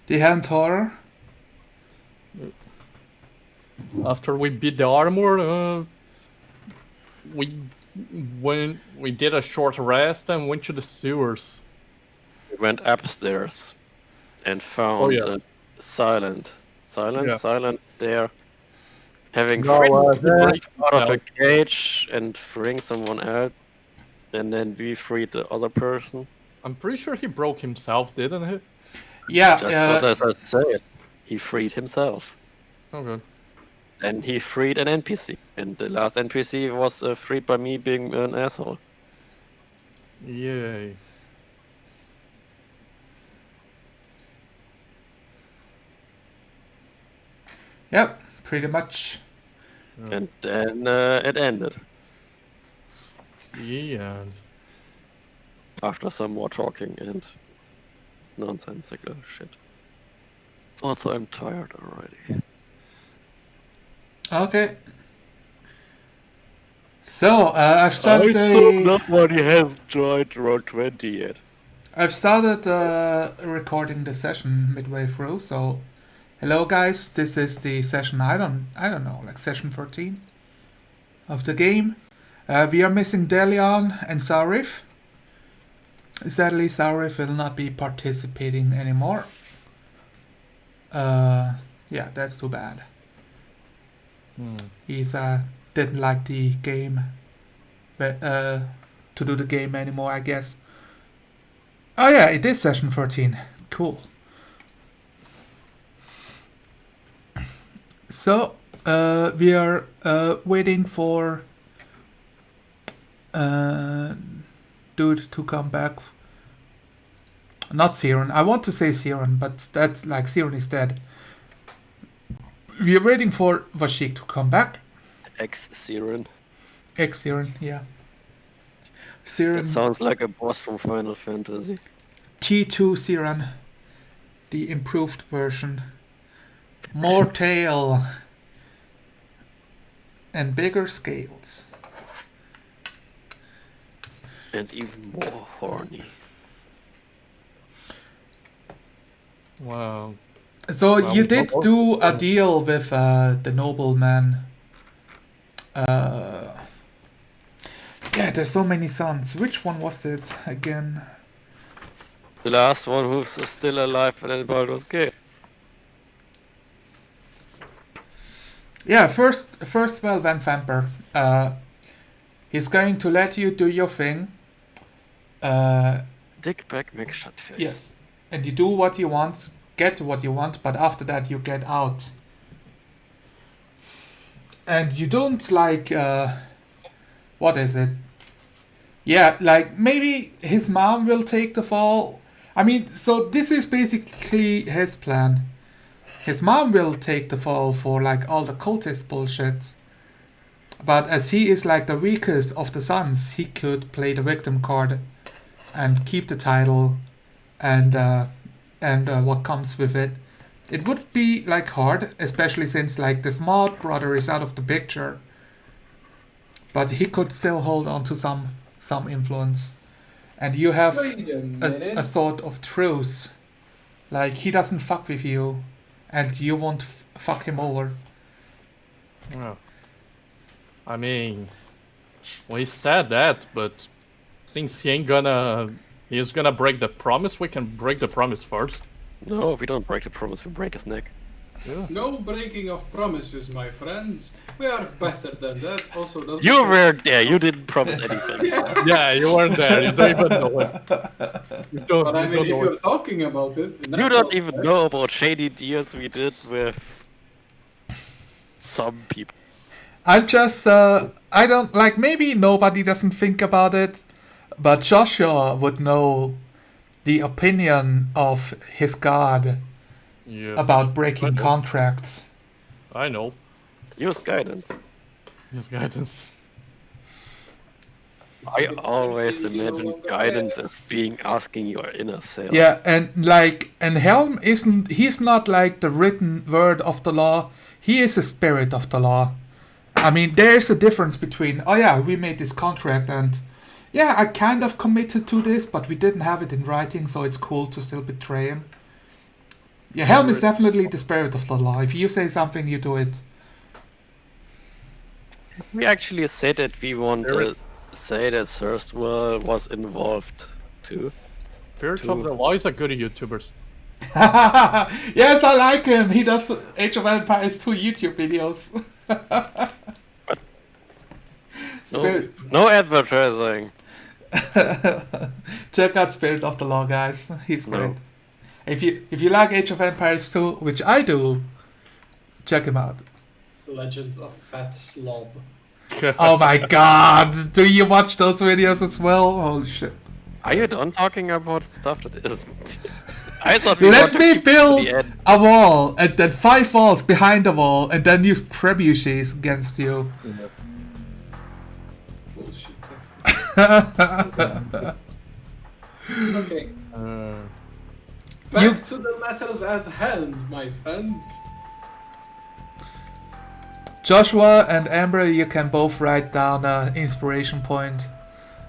The Hand Horror. After we beat the armor, we did a short rest and went to the sewers. We went upstairs and found Silent there, having freed out of a cage and freeing someone out, and then we freed the other person. I'm pretty sure he broke himself, didn't he? Yeah. That's what I said. He freed himself. Okay. And he freed an NPC, and the last NPC was freed by me being an asshole. Yay. Yep, pretty much. And then it ended. Yeah. After some more talking and nonsensical shit. Also, I'm tired already. Okay. So, I've started nobody has joined Roll20 yet. I've started recording the session midway through, so hello guys, this is the session, I don't know, like session 14 of the game. We are missing Delion and Sarif. Sadly, Sarif will not be participating anymore. Yeah, that's too bad. He's didn't like the game, but to do the game anymore, I guess. Oh yeah, it is session 14. Cool. So we are waiting for dude to come back. Not Siren. I want to say Siren, but that's like Siren is dead. We are waiting for Vashik to come back. Ex-Siren. Ex-Siren, yeah. Siren. That sounds like a boss from Final Fantasy. T2 Siren. The improved version. More tail. And bigger scales. And even more horny. Wow. So you did do a deal with the nobleman. Yeah, there's so many sons. Which one was it again? The last one who's still alive and in Baldur's Gate. Yeah, first well, Van Vamper. He's going to let you do your thing. Dick back, make shut face. Yes, and you do what you want, get what you want, but after that you get out. And you don't like, what is it? Yeah, like maybe his mom will take the fall. I mean, so this is basically his plan. His mom will take the fall for like all the cultist bullshit. But as he is like the weakest of the sons, he could play the victim card and keep the title and what comes with it. It would be like hard, especially since like the smart brother is out of the picture. But he could still hold on to some influence. And you have a sort of truce. Like he doesn't fuck with you and you won't fuck him over. Oh. I mean, we said that, but since he's gonna break the promise, we can break the promise first. No, if we don't break the promise, we break his neck. Yeah. No breaking of promises, my friends. We are better than that. Also, you weren't there. You didn't promise anything. Yeah, you weren't there. You don't even know it. But I mean, if you're talking about it, you don't even know about shady deals we did with some people. I'm just, I don't, like, maybe nobody doesn't think about it, but Joshua would know the opinion of his god about breaking contracts. I know. Use guidance. Use guidance. I always imagine guidance as being asking your inner self. Yeah, and like, and Helm he's not like the written word of the law, he is a spirit of the law. I mean, there's a difference between, oh yeah, we made this contract and yeah, I kind of committed to this, but we didn't have it in writing, so it's cool to still betray him. Yeah, Helm is definitely the spirit of the law. If you say something, you do it. We actually said that we want to say that Thirstwell was involved too. Spirit of the Law is a good YouTuber. Yes, I like him. He does Age of Empires 2 YouTube videos. No advertising. Check out Spirit of the Law, guys. He's great. No. If you like Age of Empires 2, which I do, check him out. Legend of Fat Slob. Oh my god! Do you watch those videos as well? Holy shit. Are you done talking about stuff that isn't? I thought Let me build a wall, and then 5 walls behind the wall, and then use trebuchets against you. Bullshit. Okay. Back to the matters at hand, my friends. Joshua and Amber, you can both write down an inspiration point.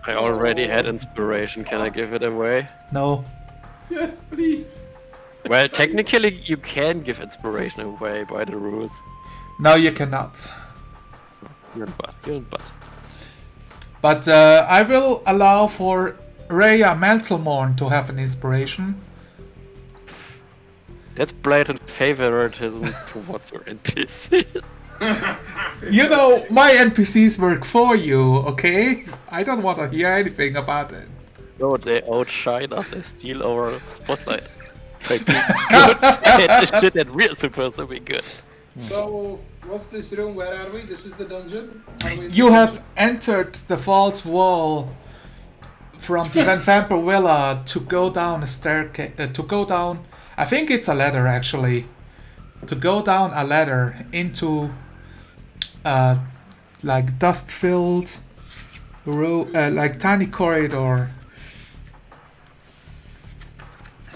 I already had inspiration. Can I give it away? No. Yes, please. Well, technically, you can give inspiration away by the rules. No, you cannot. You're in butt. But I will allow for Rhea Meltelmorn to have an inspiration. That's blatant favoritism towards your NPC. You know, my NPCs work for you, okay? I don't want to hear anything about it. No, they outshine us, they steal our spotlight. By being good at the shit that we're supposed to be good. So, what's this room? Where are we? This is the dungeon? Are we in You the have dungeon? entered the false wall from the Van Vamper Villa to go down a staircase. To go down, I think it's a ladder actually. To go down a ladder into like dust-filled room, like tiny corridor.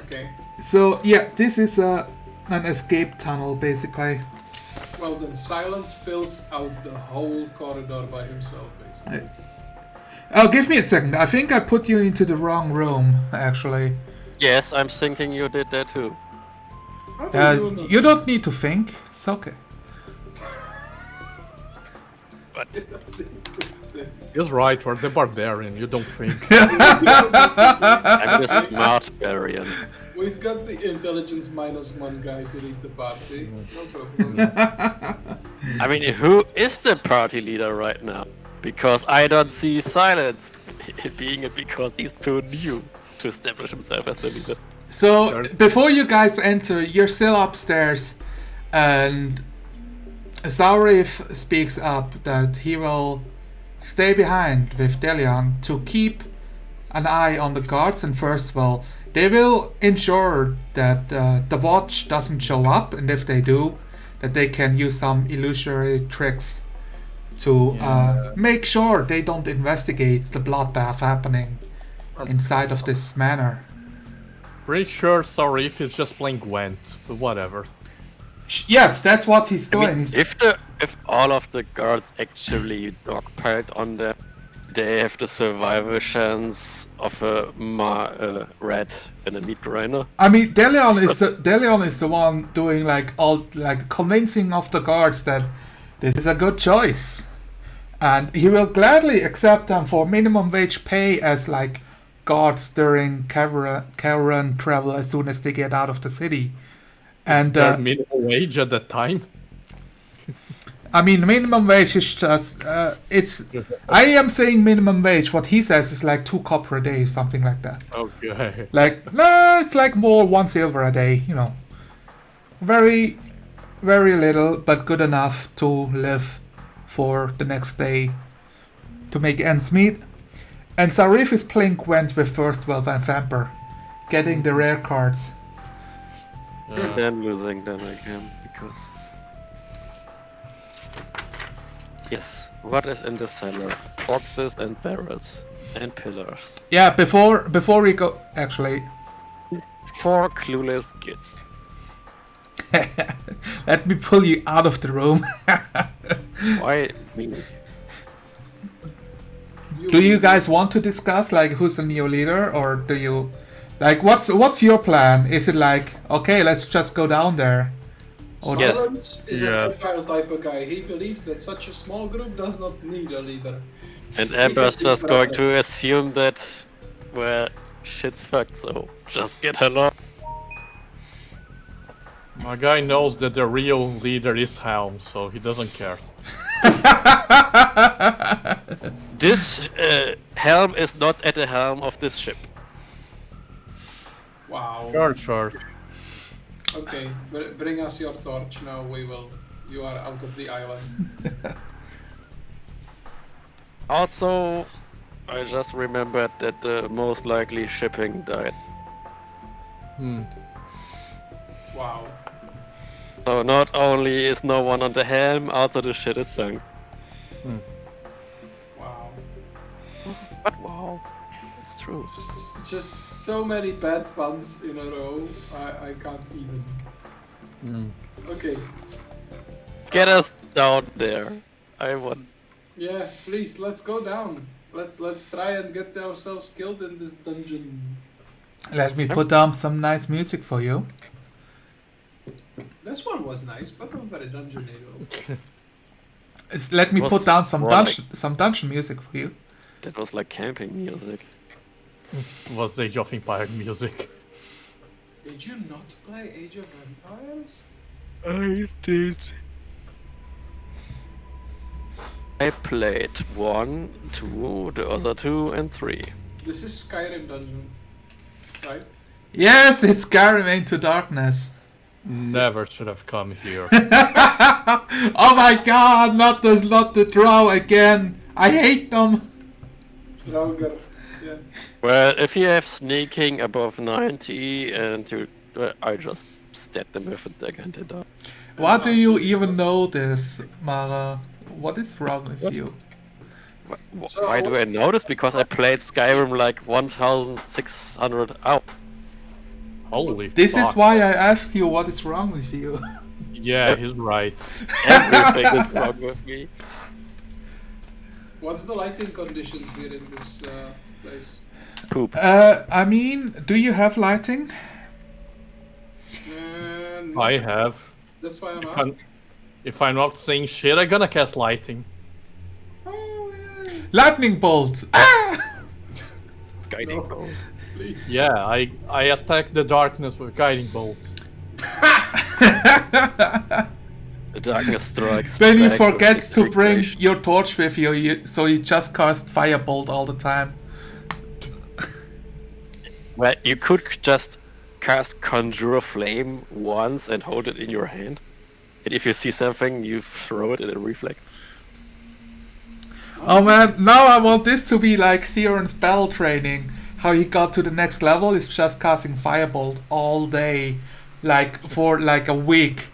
Okay. So yeah, this is an escape tunnel basically. Well then, Silence fills out the whole corridor by himself, basically. Oh, give me a second. I think I put you into the wrong room actually. Yes, I'm thinking you did that too. How do you know? You don't need to think. It's okay. But He's right, we're the barbarian, you don't think. I'm the smart barbarian. We've got the intelligence -1 guy to lead the party. No problem. I mean, who is the party leader right now? Because I don't see Silence being it because he's too new to establish himself as the leader. So before you guys enter, you're still upstairs, and Zaurif speaks up that he will stay behind with Delion to keep an eye on the guards, and first of all, they will ensure that the watch doesn't show up, and if they do, that they can use some illusory tricks to make sure they don't investigate the bloodbath happening inside of this manor. Pretty sure Sarif is just playing Gwent, but whatever. Yes, that's what he's I doing. mean, if all of the guards actually dogpiled on them, they have the survival chance of a rat and a meat grinder. I mean, Delion is the one doing like convincing of the guards that this is a good choice, and he will gladly accept them for minimum wage pay as like guards during caravan travel as soon as they get out of the city. And minimum wage at that time. I mean, minimum wage is just it's. I am saying minimum wage. What he says is like 2 copper a day, something like that. Okay. Like, no, it's like more 1 silver a day, you know. Very, very little, but good enough to live for the next day to make ends meet. And Sarif is playing Gwent with First World and Vamper, getting the rare cards. Then losing them again, because... Yes, what is in the cellar? Boxes and barrels. And pillars. Yeah, before we go... Actually... 4 clueless kids. Let me pull you out of the room. Why me? Do you guys want to discuss like who's the new leader, or do you Like, what's your plan? Is it like, okay, let's just go down there? Or Yes. Silence is Yeah. an agile type of guy. He believes that such a small group does not need a leader. And Amber's just going to assume that, well, shit's fucked, so just get along. My guy knows that the real leader is Helm, so he doesn't care. This helm is not at the helm of this ship. Wow. Sure. Okay, bring us your torch now. We will. You are out of the island. Also, I just remembered that the most likely shipping died. Wow. So not only is no one on the helm, also the shit is sunk. Wow. But wow, it's true. Just so many bad puns in a row. I can't even. Okay. Get us down there. I want. Yeah, please, let's go down. Let's try and get ourselves killed in this dungeon. Let me put down some nice music for you. This one was nice, but not very dungeony though. Let me Was put down some more dungeon music for you. That was like camping music. It was Age of Empire music. Did you not play Age of Empires? I did. I played 1, 2, the other 2, and 3. This is Skyrim dungeon, right? Yes, it's Skyrim Into Darkness. Never should have come here. Oh my god, not the draw again. I hate them. Draugr. Yeah. Well, if you have sneaking above 90 and you, I just stab them with a dagger and they die. Why do you even know this, Mara? What is wrong with you? So- Why do I know this? Because I played Skyrim like 1,600 hours. Holy This fuck. is why I asked you what is wrong with you. Yeah, he's right. Everything is wrong with me. What's the lighting conditions here in this place? Poop. I mean, do you have lighting? No, I have. That's why I'm If asking. if I'm not saying shit, I'm gonna cast lighting. Oh, yeah. Lightning bolt! Guiding No, bolt. please. Yeah, I attack the darkness with guiding bolt. The darkness strikes. When you back with forget to bring execration. your torch with you, so you just cast firebolt all the time. Well, you could just cast Conjure Flame once and hold it in your hand. And if you see something, you throw it and it reflects. Oh man, now I want this to be like Theron's spell training. How he got to the next level is just casting firebolt all day, like for like a week.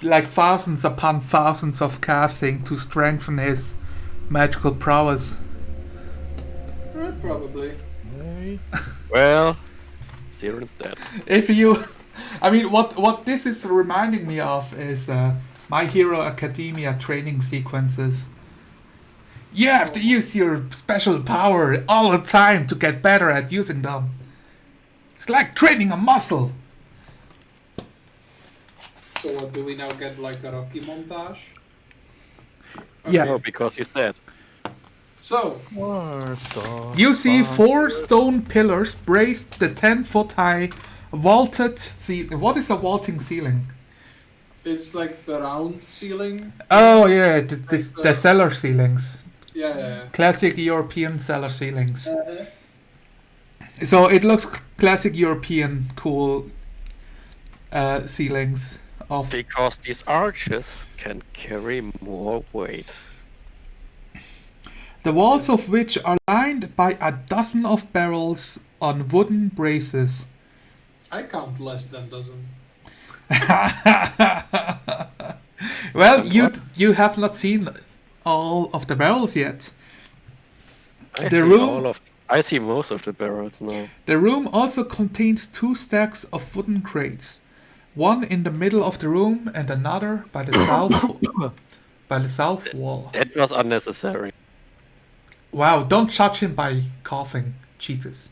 Like thousands upon thousands of casting to strengthen his magical prowess. Probably. Well, Siren's dead. If you, I mean, what this is reminding me of is My Hero Academia training sequences. You have to use your special power all the time to get better at using them. It's like training a muscle. So what do we now get, like a Rocky montage? Yeah. No, because he's dead. So, You see 4 stone pillars braced the 10-foot high vaulted ceiling. What is a vaulting ceiling? it's like the round ceiling. Oh yeah, the cellar ceilings. Yeah. Classic European cellar ceilings. Uh, So it looks classic European cool ceilings of Because these arches can carry more weight. the walls of which are lined by a dozen of barrels on wooden braces. I count less than dozen. Well, you have not seen all of the barrels yet. I see most of the barrels now. The room also contains 2 stacks of wooden crates, one in the middle of the room and another by the south wall. That was unnecessary. Wow, don't judge him by coughing, Jesus.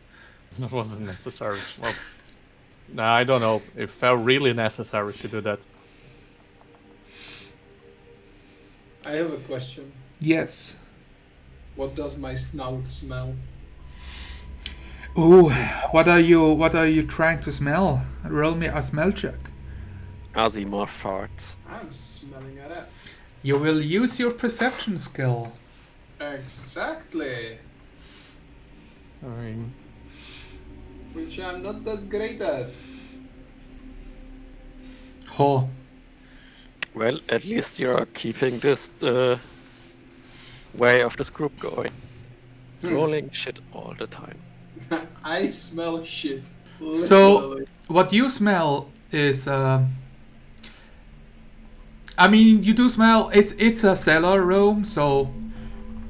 That wasn't necessary. Well, nah, I don't know. It felt really necessary to do that. I have a question. Yes. What does my snout smell? Ooh, what are you trying to smell? Roll me a smell check. Asimov farts. I'm smelling at it. You will use your perception skill. Exactly. I mean, Which I'm not that great at. Oh. Well, at least you're keeping this way of this group going. Rolling shit all the time. I smell shit. So, Literally. what you smell is, I mean, you do smell, it's a cellar room, so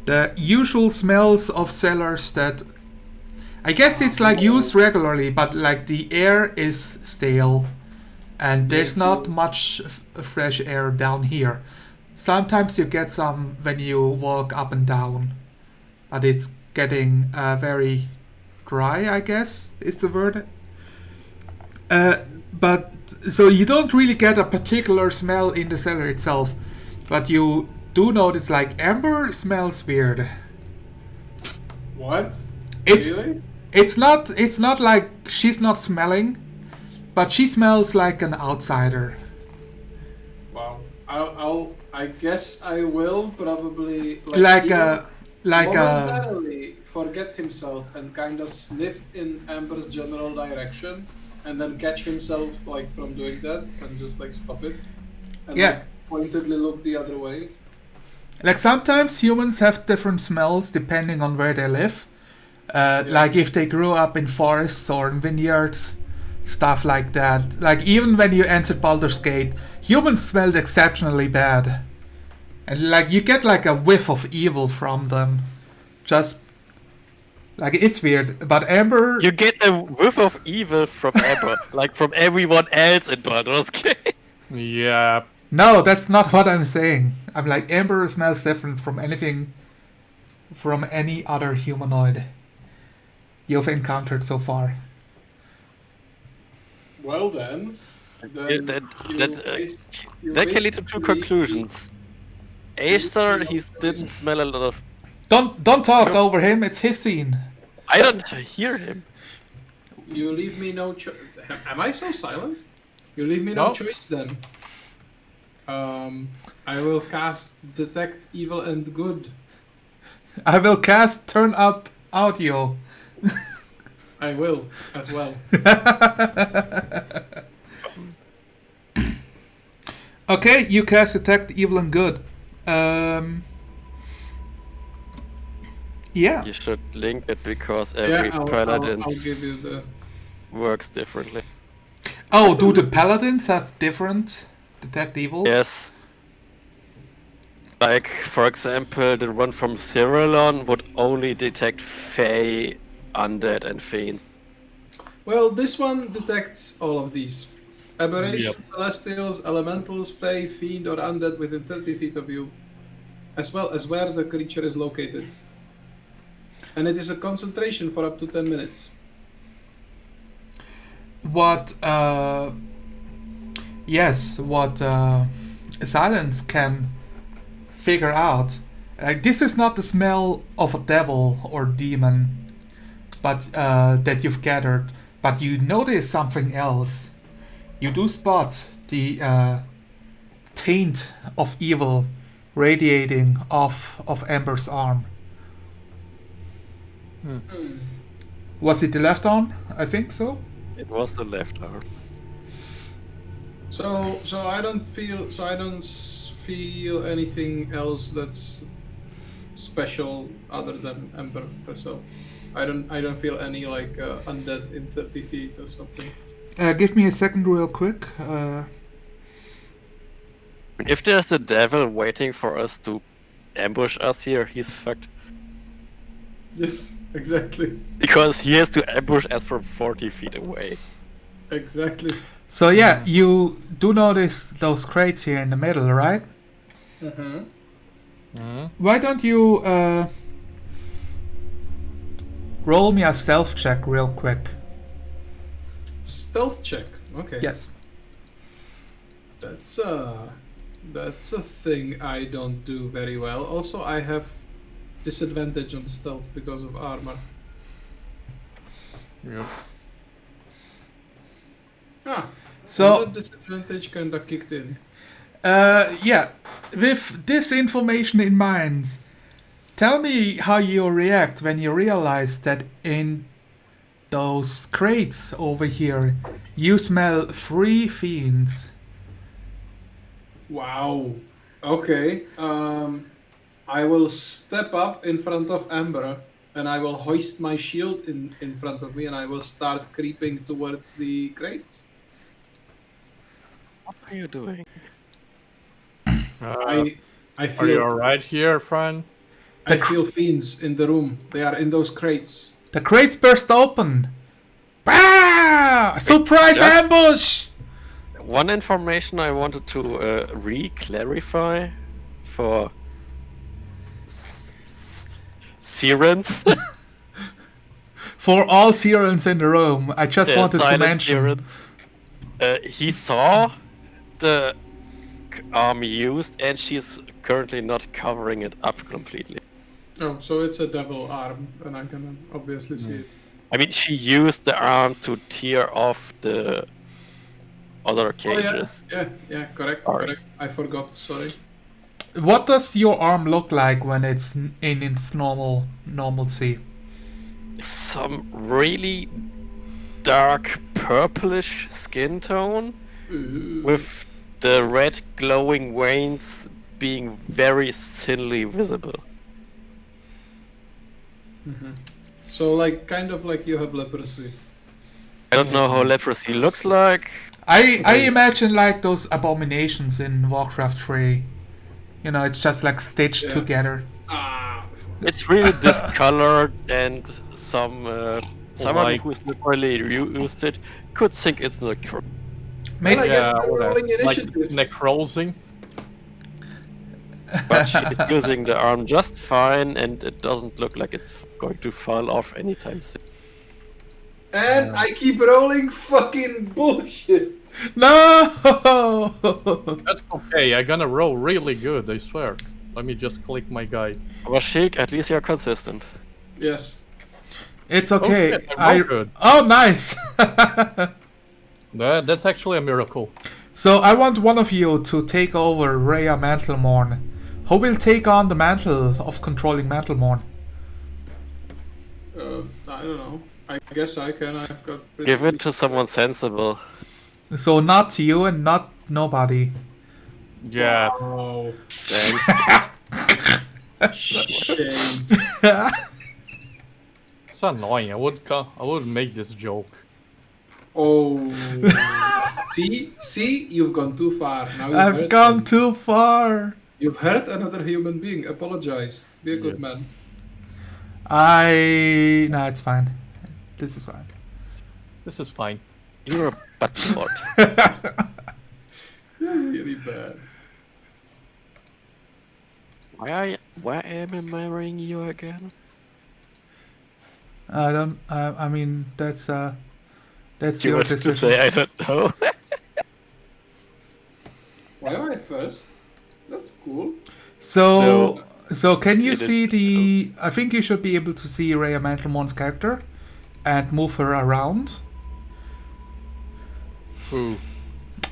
the usual smells of cellars that, I guess it's like used regularly, but like the air is stale, and there's not much fresh air down here. Sometimes you get some when you walk up and down, but it's getting very dry, I guess is the word. But so you don't really get a particular smell in the cellar itself, but you do notice like Amber smells weird. What? It's Really? it's not like she's not smelling, but she smells like an outsider. Wow. I guess I will probably momentarily forget himself and kind of sniff in Amber's general direction, and then catch himself like from doing that and just like stop it, and like, pointedly look the other way. Like sometimes humans have different smells depending on where they live. Like if they grew up in forests or in vineyards, stuff like that. Like even when you entered Baldur's Gate, humans smelled exceptionally bad. And like you get like a whiff of evil from them. Just like it's weird. But Amber, You get a whiff of evil from Amber, like from everyone else in Baldur's Gate. yeah. no, that's not what I'm saying. I'm like Amber smells different from anything, from any other humanoid you've encountered so far. Well then That you can lead to two basically- conclusions. Acer, he didn't smell a lot of. Don't talk over him. It's his scene. I don't hear him. You leave me no choice. Am I so silent? You leave me no No. choice then. I will cast Detect Evil and Good. I will cast Turn Up Audio. I will as well. Okay, you cast Detect Evil and Good. Yeah. You should link it because Yeah, every I'll paladin's give you the. works differently. Oh, do the paladins have different Detect Evils? Yes. Like, for example, the one from Cyrillon would only detect Fey, Undead, and Fiends. Well, this one detects all of these. Aberrations, Yep. Celestials, Elementals, Fey, Fiend, or Undead within 30 feet of you, as well as where the creature is located. And it is a concentration for up to 10 minutes. What Silence can figure out, this is not the smell of a devil or demon, but that you've gathered, but you notice something else. You do spot the taint of evil radiating off of Amber's arm. Was it the left arm? I think so. It was the left arm. So I don't feel anything else that's special other than Ember herself. I don't feel any like undead in 30 feet or something. Give me a second real quick. If there's the devil waiting for us to ambush us here, he's fucked. Yes, exactly. Because he has to ambush us from 40 feet away. Exactly. So yeah, you do notice those crates here in the middle, right? Mm-hmm. Why don't you roll me a stealth check real quick. Stealth check. Okay. Yes. That's a thing I don't do very well. Also, I have disadvantage on stealth because of armor. Yep. So the disadvantage kinda kicked in. yeah, with this information in mind, tell me how you react when you realize that in those crates over here, you smell 3 fiends. Wow. Okay. I will step up in front of Amber and I will hoist my shield in front of me and I will start creeping towards the crates. What are you doing? I Are you feel alright here, friend? I feel fiends in the room. They are in those crates. The crates burst open. Ah! Surprise just- ambush! One information I wanted to re-clarify for Sirens. For all Sirens in the room, I just wanted to silent mention. Sirens. He saw the arm used, and she's currently not covering it up completely. Oh, so it's a devil arm, and I can obviously see it. I mean, she used the arm to tear off the other cages. Oh, yeah, correct. I forgot, sorry. What does your arm look like when it's in its normalcy? Some really dark purplish skin tone with the red glowing veins being very thinly visible. Mm-hmm. So, like, kind of like you have leprosy. I don't know how leprosy looks like. I imagine like those abominations in Warcraft 3. You know, it's just like stitched together. It's really discolored, and someone who's not really used it could think it's not. Maybe, I guess we're rolling Like initiative. necrosing. But she is using the arm just fine, and it doesn't look like it's going to fall off anytime soon. And I keep rolling fucking bullshit. no! That's okay, I'm gonna roll really good, I swear. Let me just click my guy. Rashik, at least you're consistent. Yes. It's okay. shit, I rolled good. Oh, nice! That's actually a miracle. So I want one of you to take over Rhea Mantlemorn. Who will take on the mantle of controlling Mantlemorn? I don't know. I guess I can. I've got. Give it to someone sensible. So not you and not nobody. Yeah. Oh, Thanks. shame. It's annoying. I would make this joke. Oh. See, you've gone too far. Now you've I've hurt gone them. too far. You've hurt another human being. Apologize. Be a good man. No, it's fine. This is fine. This is fine. You're a butthole. Really bad. Why am I marrying you again? I don't. I mean, that's You your wanted to decision. say I don't know. Why am I first? That's cool. So can you It see is- the? I think you should be able to see Rhea Mantlemorn's character, and move her around. Who?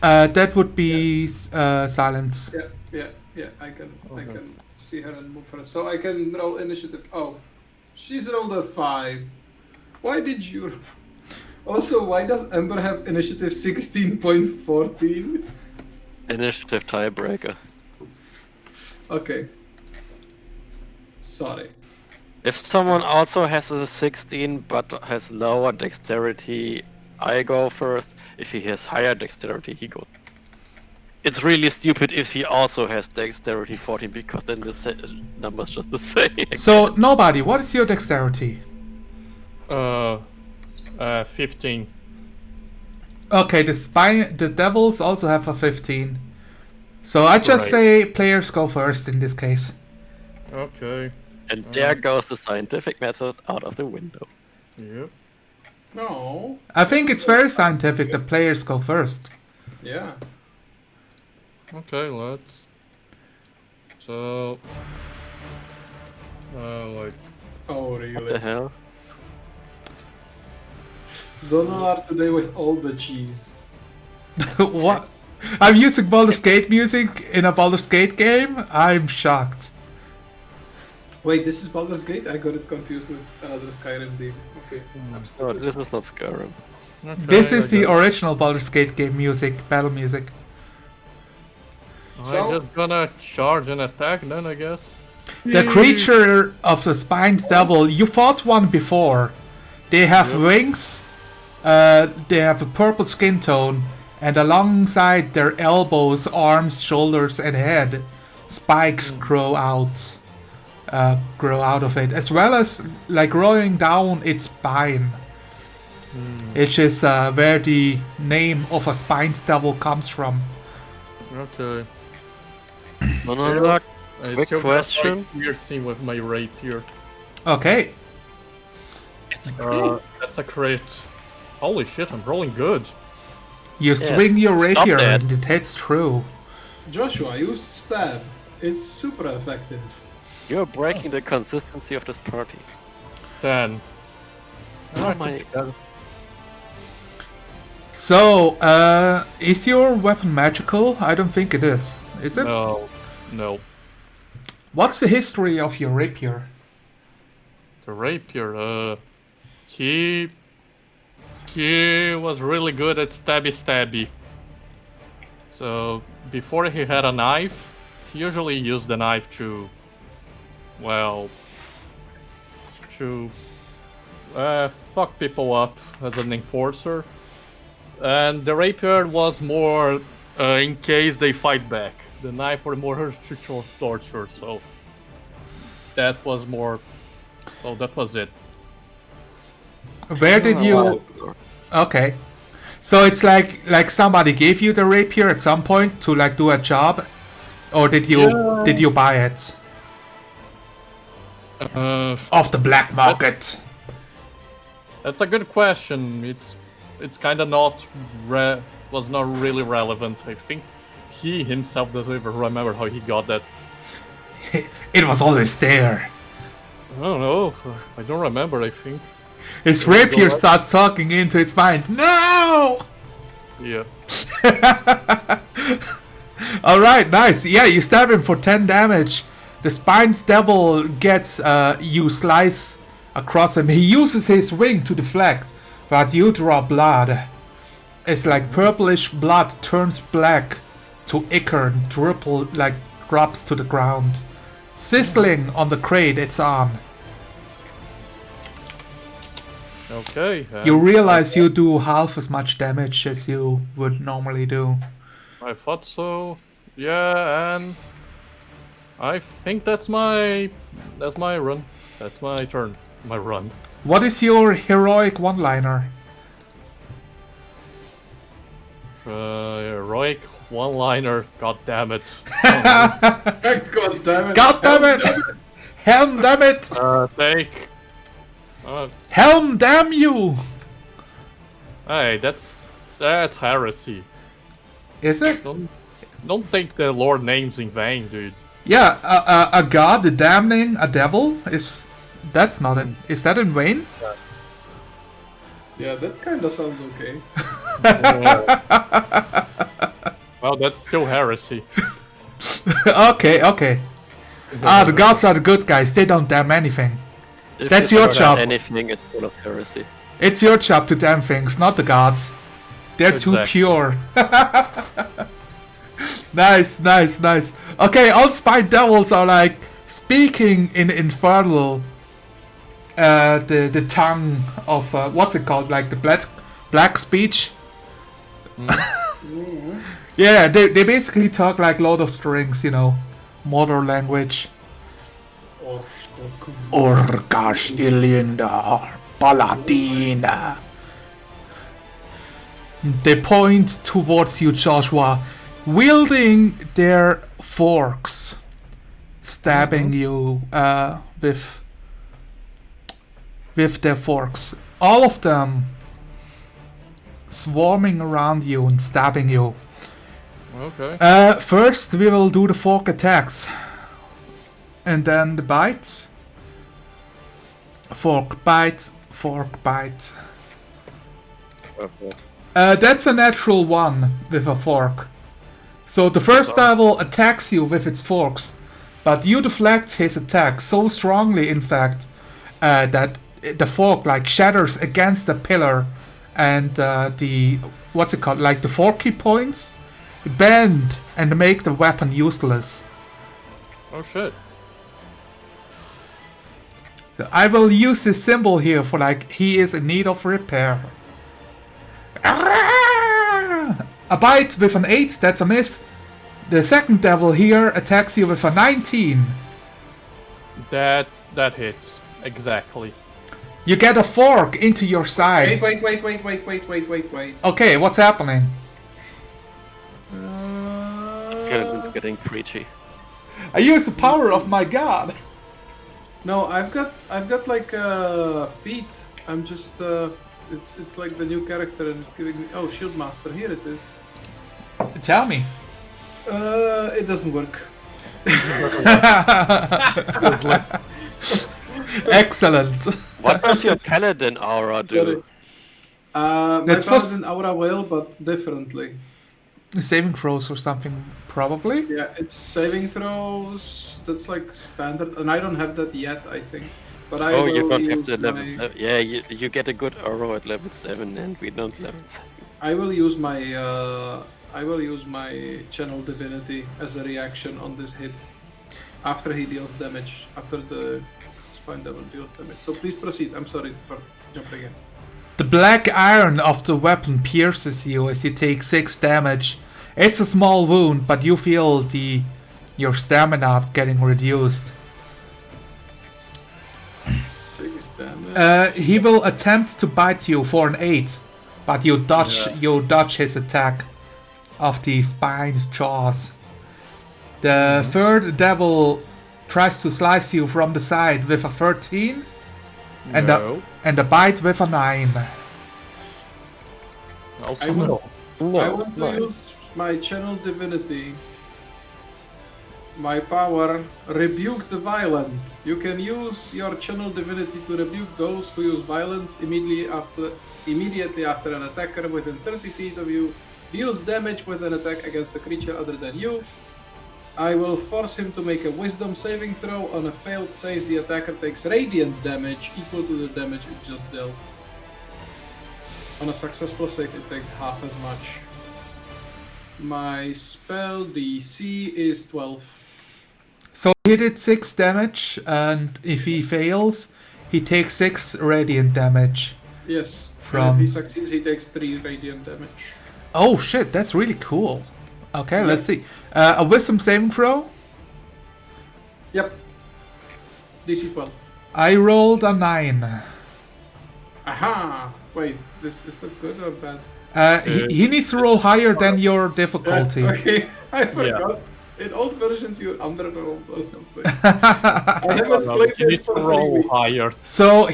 That would be Silence. Yeah. I can see her and move her. So I can roll initiative. Oh, she's rolled a 5. Why did you? Also, why does Ember have initiative 16.14? Initiative tiebreaker. Okay. Sorry. If someone also has a 16 but has lower dexterity, I go first. If he has higher dexterity, he goes. It's really stupid if he also has dexterity 14, because then the number's just the same. So nobody. What is your dexterity? 15. Okay, the devils also have a 15. So I just Right. say players go first in this case. Okay. And there goes the scientific method out of the window. Yep. No. I think it's very scientific that players go first. Yeah. Okay, let's. So. Like. Oh, really? What the hell? Zonalar today with all the cheese. What? I'm using Baldur's Gate music in a Baldur's Gate game? I'm shocked. Wait, this is Baldur's Gate? I got it confused with another Skyrim theme. Okay. I'm No, stupid. this is not Skyrim. Okay, This is the I original Baldur's Gate game music, battle music. I'm just gonna charge and attack then, I guess. The creature of the Spines Devil, you fought one before. They have wings, they have a purple skin tone, and alongside their elbows, arms, shoulders, and head, spikes grow out of it, as well as like rolling down its spine, which is where the name of a Spines Devil comes from. Okay. Monologue. I Quick still question. got piercing with my rapier. Okay, That's a crit. Holy shit, I'm rolling good. you swing your stop rapier that. and it hits true. Joshua used stab. It's super effective. You're breaking the consistency of this party. 10. Oh my. So, is your weapon magical? I don't think it is. Is it? No. What's the history of your rapier? The rapier, he was really good at stabby. So before he had a knife, he usually used the knife to fuck people up as an enforcer. And the rapier was more in case they fight back. The knife were more to torture, so that was more. So that was it. Where did you? Okay, so it's like somebody gave you the rapier at some point to like do a job, or did you buy it off the black market? That's a good question. It's kind of not was not really relevant. I think he himself doesn't even remember how he got that. It was always there. I don't know. I don't remember. I think. His rapier starts talking into its mind. No! Yeah. Alright, nice. Yeah, you stab him for 10 damage. The Spines Devil gets, you slice across him. He uses his wing to deflect, but you draw blood. It's like purplish blood turns black to ichor and drops to the ground. Sizzling on the crate it's on. Okay. You realize you do half as much damage as you would normally do. I thought so. Yeah, and I think that's my run. That's my turn. My run. What is your heroic one-liner? Heroic one-liner. God damn it. God damn it. God damn it! Helm damn it! Take. Helm damn you! Hey, that's heresy. Is it? Don't take the Lord names in vain, dude. Yeah, a god damning a devil is that in vain? Yeah, that kinda sounds okay. Well, that's still heresy. Okay. The gods are the good guys. They don't damn anything. If That's you your forgot job. Anything, it's full of heresy. It's your job to damn things, not the gods. They're too Exactly. pure. Nice. Okay, all Spine Devils are like speaking in Infernal. The tongue of what's it called? Like the black speech. Yeah, they basically talk like Lord of the Rings, modern language. Orkash Ilindar Paladina. They point towards you, Joshua, wielding their forks, stabbing you with their forks. all of them swarming around you and stabbing you. Okay. First, we will do the fork attacks. And then the bites. Fork, bite, fork, bite. Okay. That's a natural one with a fork. So the first devil attacks you with its forks, but you deflect his attack so strongly, in fact, that the fork like shatters against the pillar, and the what's it called, like the forky points, bend and make the weapon useless. Oh shit. So I will use this symbol here for like he is in need of repair. A bite with an 8, that's a miss. The second devil here attacks you with a 19. That hits. Exactly. You get a fork into your side. Wait. Okay, what's happening? Skeleton's getting preachy. I use the power of my god. No, I've got like feet. I'm just it's like the new character and it's giving me Shield Master. Here it is. Tell me. It doesn't work. Excellent. What does your paladin aura do? My That's first- Paladin aura will, but differently. Saving throws or something, probably. Yeah, it's saving throws. That's like standard, and I don't have that yet. I think, but I will You don't have use the level. my. Yeah, you get a good aura at level 7, and we don't level 7. I will use my. I will use my Channel Divinity as a reaction on this hit. After he deals damage, after the Spine Devil deals damage. So please proceed. I'm sorry for jumping in. The black iron of the weapon pierces you as you take 6 damage. It's a small wound, but you feel your stamina getting reduced. 6 damage. He will attempt to bite you for an 8, but you dodge his attack of the spined jaws. The third devil tries to slice you from the side with a 13 and a bite with a 9. Also I no. want to use my Channel Divinity. My power, Rebuke the Violent. You can use your Channel Divinity to rebuke those who use violence immediately after an attacker within 30 feet of you deals damage with an attack against a creature other than you. I will force him to make a Wisdom saving throw. On a failed save, the attacker takes radiant damage equal to the damage it just dealt. On a successful save, it takes half as much. My spell DC is 12. So he did 6 damage, and if he fails, he takes 6 radiant damage. Yes. From... And if he succeeds, he takes 3 radiant damage. Oh shit, that's really cool. Okay, let's see. A Wisdom saving throw? Yep. DC 12. I rolled a 9. Aha! Wait, is that good or bad? He needs to roll higher than your difficulty. Okay, I forgot. In old versions, you underrolled or something. I haven't played You this need for to 3 roll weeks. higher. So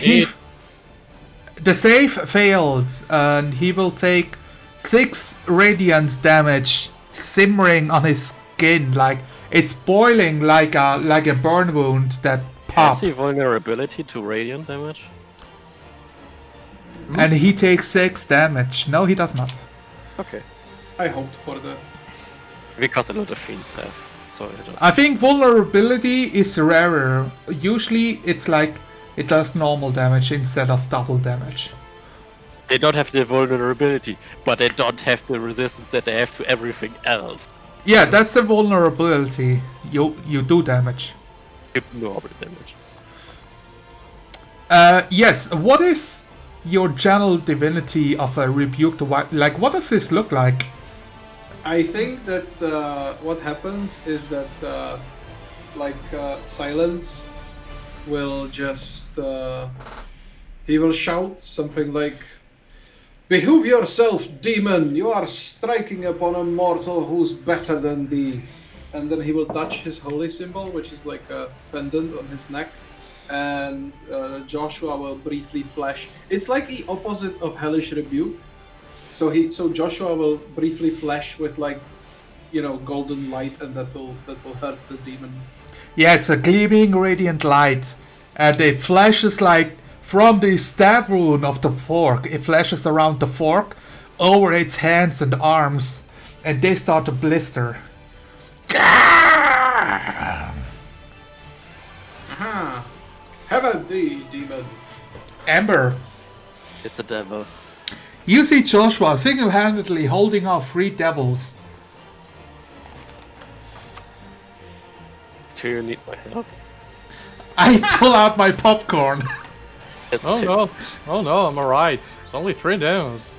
the save failed, and he will take 6 radiant damage, simmering on his skin, like it's boiling like a burn wound that Has popped. he vulnerability to radiant damage? And he takes 6 damage. No, he does not. Okay. I hoped for that. Because a lot of fiends have. So it does. I think vulnerability is rarer. Usually it's like it does normal damage instead of double damage. They don't have the vulnerability, but they don't have the resistance that they have to everything else. Yeah, that's the vulnerability. You do damage. Normal damage. Yes, what is your Channel Divinity of a Rebuke the Wild? Like, what does this look like? I think that what happens is that Silence will just he will shout something like, "Behove yourself, demon! You are striking upon a mortal who's better than thee." And then he will touch his holy symbol, which is like a pendant on his neck, and Joshua will briefly flash. It's like the opposite of Hellish Rebuke. So Joshua will briefly flash with like, golden light, and that will hurt the demon. Yeah, it's a gleaming radiant light, and it flashes like from the stab wound of the fork. It flashes around the fork, over its hands and arms, and they start to blister. Aha! Have a demon. Amber, It's a devil. you see Joshua single-handedly holding off 3 devils. Do you need my help? I pull out my popcorn. Oh no, I'm alright. It's only 3 downs.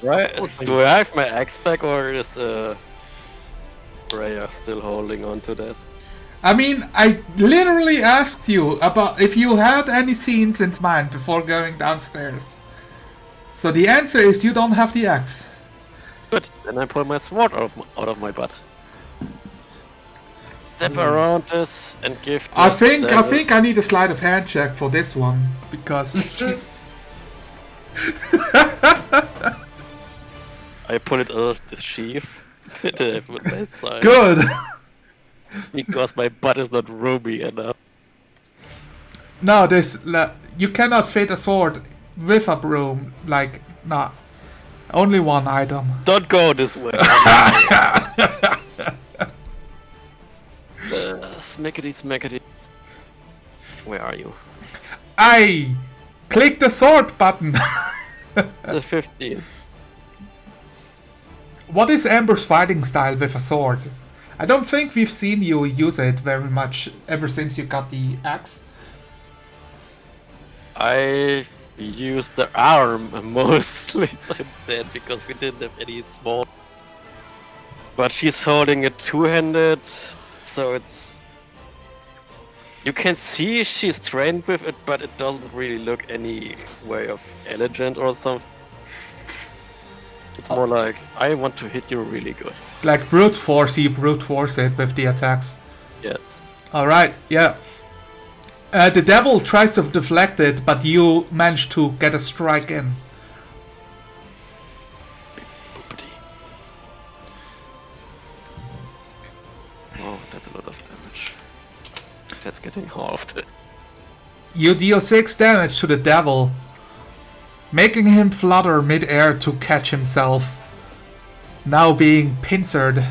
Right? Do I have my axe back, or is Rhea still holding on to that? I mean, I literally asked you about if you had any scenes in mind before going downstairs. So the answer is you don't have the axe. Good. Then I pull my sword out of my butt. Step around this and give. I think I need a sleight of hand check for this one because Jesus. I pull it out of the sheath. Good. Because my butt is not ruby enough. No, you cannot fit a sword with a broom. Like, nah. Only one item. Don't go this way. Smackety. Where are you? I click the sword button. It's a 15. What is Amber's fighting style with a sword? I don't think we've seen you use it very much ever since you got the axe. I used the arm mostly since then because we didn't have any small. But she's holding it two-handed, so it's. You can see she's trained with it, but it doesn't really look any way of elegant or something. It's more like, I want to hit you really good. Like brute force it with the attacks. Yes. Alright, yeah. The devil tries to deflect it, but you manage to get a strike in. Boopity. Oh, that's a lot of damage. That's getting halved. You deal 6 damage to the devil, making him flutter mid-air to catch himself, now being pincered.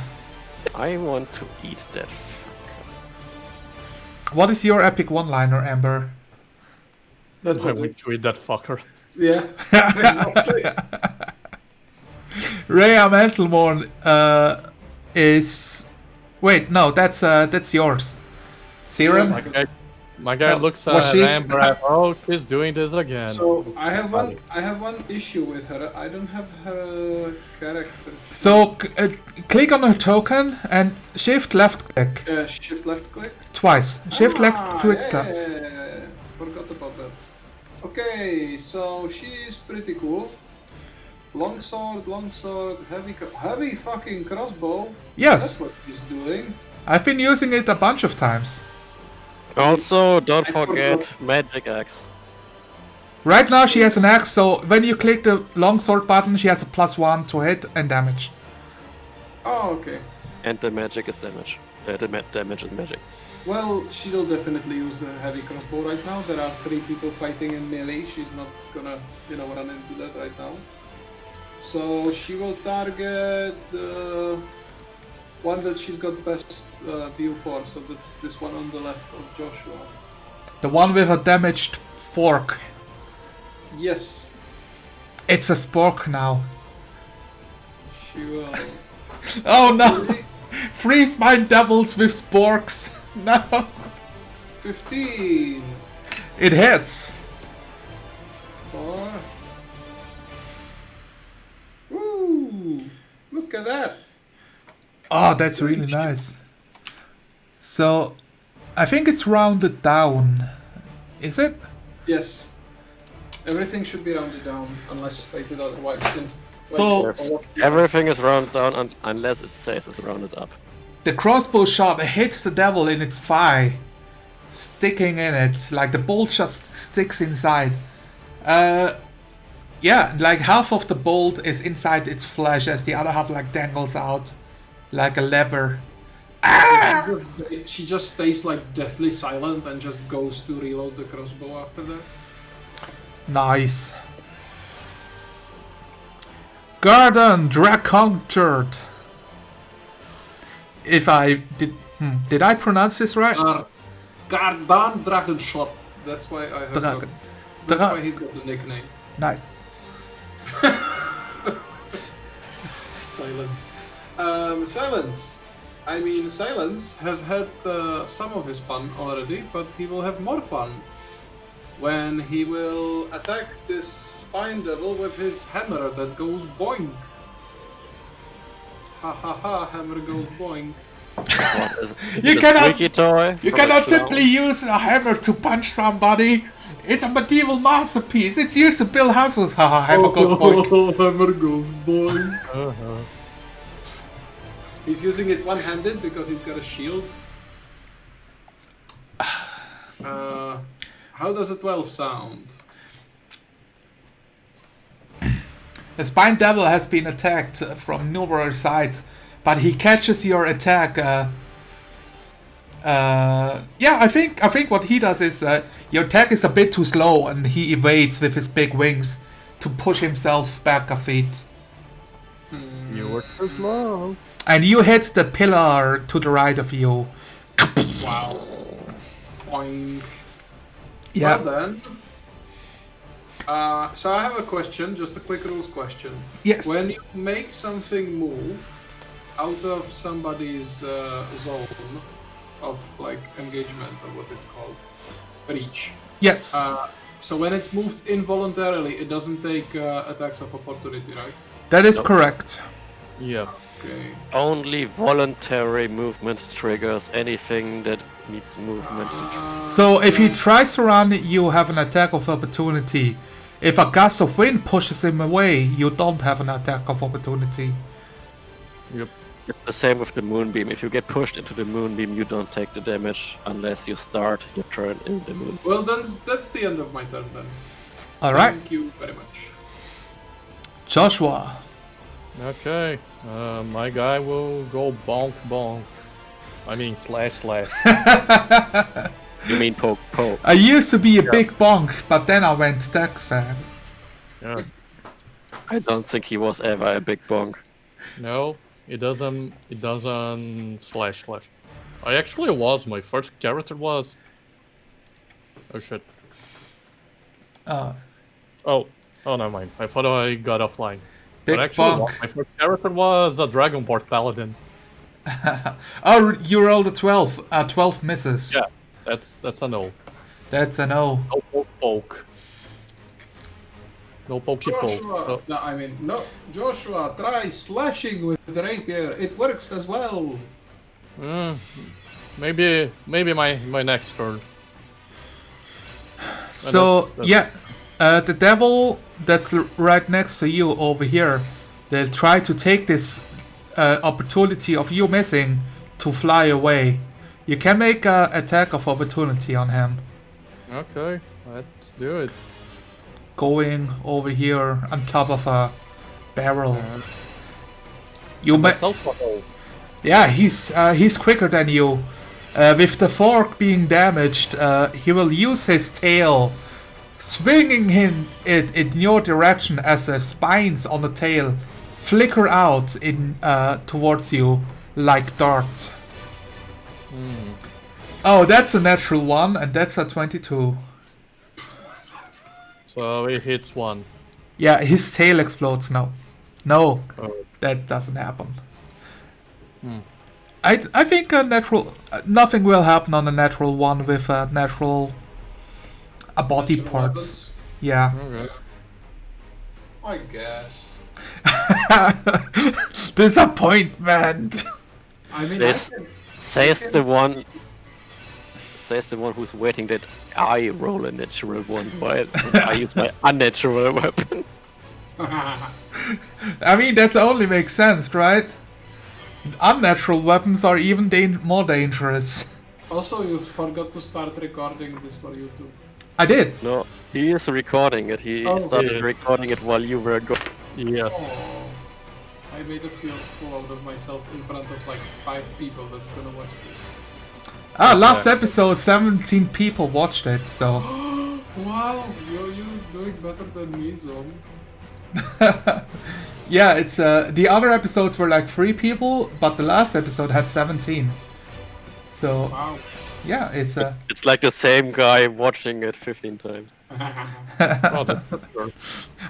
I want to eat that. What is your epic one-liner, Amber? That I was went it. to eat that fucker. Yeah, exactly. Rhea Mentalmorn is... Wait, no, that's yours. Serum? My guy looks at Amber and oh, she's doing this again. So I have one issue with her. I don't have her character. So click on her token and shift left click. Shift left click? Twice. Shift left click twice. Yeah. Forgot about that. Okay, so she's pretty cool. Longsword, heavy fucking crossbow. Yes. That's what he's doing. I've been using it a bunch of times. Also, don't forget magic axe. Right now she has an axe, so when you click the longsword button, she has a +1 to hit and damage. Oh, okay. And the magic is damage. Damage is magic. Well, she'll definitely use the heavy crossbow right now. There are 3 people fighting in melee. She's not gonna, run into that right now. So she will target the one that she's got best view for. So that's this one on the left of Joshua. The one with a damaged fork. Yes. It's a spork now. She will. Oh no! Freeze mind devils with sporks. No. 15. It hits. 4. Woo! Look at that. Oh, that's really nice. So, I think it's rounded down. Is it? Yes. Everything should be rounded down unless stated otherwise. So, Everything is rounded down unless it says it's rounded up. the crossbow shot hits the devil in its thigh, sticking in it. Like the bolt just sticks inside. Yeah, like half of the bolt is inside its flesh as the other half like dangles out like a lever. She just stays like deathly silent and just goes to reload the crossbow after that. Nice. Garden Dracontured. If I did I pronounce this right? Garden Dragon Shot. That's why I have Dragon. that's why he's got the nickname. Nice. Silence. Silence. I mean, Silence has had some of his fun already, but he will have more fun when he will attack this Spine Devil with his hammer that goes boing. Ha ha ha, hammer goes boing. You cannot simply use a hammer to punch somebody. It's a medieval masterpiece. It's used to build houses. Haha, hammer goes boing. Hammer goes boing. He's using it one-handed because he's got a shield. How does a 12 sound? The Spine Devil has been attacked from numerous sides, but he catches your attack. Yeah, I think what he does is your attack is a bit too slow, and he evades with his big wings to push himself back a feet. You were too slow. And you hit the pillar to the right of you. Wow. Boing. Yeah. Well then. So I have a question, just a quick rules question. Yes. When you make something move out of somebody's zone of like engagement or what it's called, reach. Yes. So when it's moved involuntarily, it doesn't take attacks of opportunity, right? That is correct. Yeah. Okay. Only voluntary movement triggers anything that needs movement. So if he tries to run, you have an attack of opportunity. If a gust of wind pushes him away, you don't have an attack of opportunity. Yep. It's the same with the moonbeam. If you get pushed into the moonbeam, you don't take the damage unless you start your turn in the moon. Well, that's the end of my turn then. Alright. Thank you very much. Joshua. Okay. My guy will go bonk bonk. I mean slash. You mean poke poke? I used to be a big bonk, but then I went Stax fan. Yeah. I don't think he was ever a big bonk. No, it doesn't slash. I actually was. My first character was. Oh shit. Oh, never mind. I thought I got offline. Big But actually, bonk. my first character was a Dragonborn Paladin. Oh, you rolled a 12. 12 misses. Yeah, that's a no. That's a no. No poke. No pokey poke. Joshua, no, Joshua, try slashing with the rapier. It works as well. Maybe my next turn. So, yeah, the devil that's right next to you over here, they'll try to take this opportunity of you missing to fly away. You can make an attack of opportunity on him. Okay, let's do it. Going over here on top of a barrel. You may. Yeah, he's quicker than you. With the fork being damaged, he will use his tail, swinging it in your direction as the spines on the tail flicker out towards you like darts. Oh, that's a natural 1, and that's a 22. So it hits one. Yeah, his tail explodes now. No, that doesn't happen. I think a natural... nothing will happen on a natural 1 with a body Natural parts. weapons? Yeah. Okay. I guess. Disappointment! I mean, Says the one who's waiting that I roll a natural one while I use my unnatural weapon. I mean, that only makes sense, right? Unnatural weapons are even more dangerous. Also, you forgot to start recording this for YouTube. I did. No, he is recording it. He started recording it while you were going. Yes. Oh, I made a fool out of myself in front of like 5 people that's gonna watch this. Last episode, 17 people watched it, so... Wow, you're doing better than me, Zom. Yeah, it's the other episodes were like 3 people, but the last episode had 17. So, Wow. yeah, it's It's like the same guy watching it 15 times. Oh, that's for sure.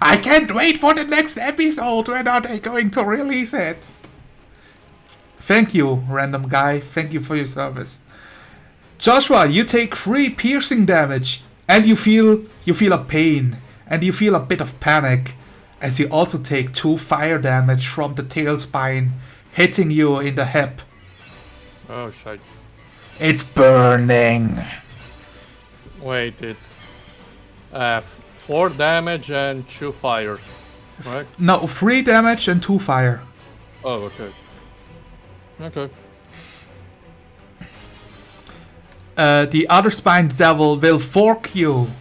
I can't wait for the next episode. When are they going to release it? Thank you, random guy. Thank you for your service. Joshua, you take 3 piercing damage, and you feel a pain, and you feel a bit of panic, as you also take 2 fire damage from the tail spine, hitting you in the hip. Oh, shit. It's burning. Wait, it's 4 damage and 2 fire, right? No, 3 damage and 2 fire. Oh, okay. Okay. The other spine devil will fork you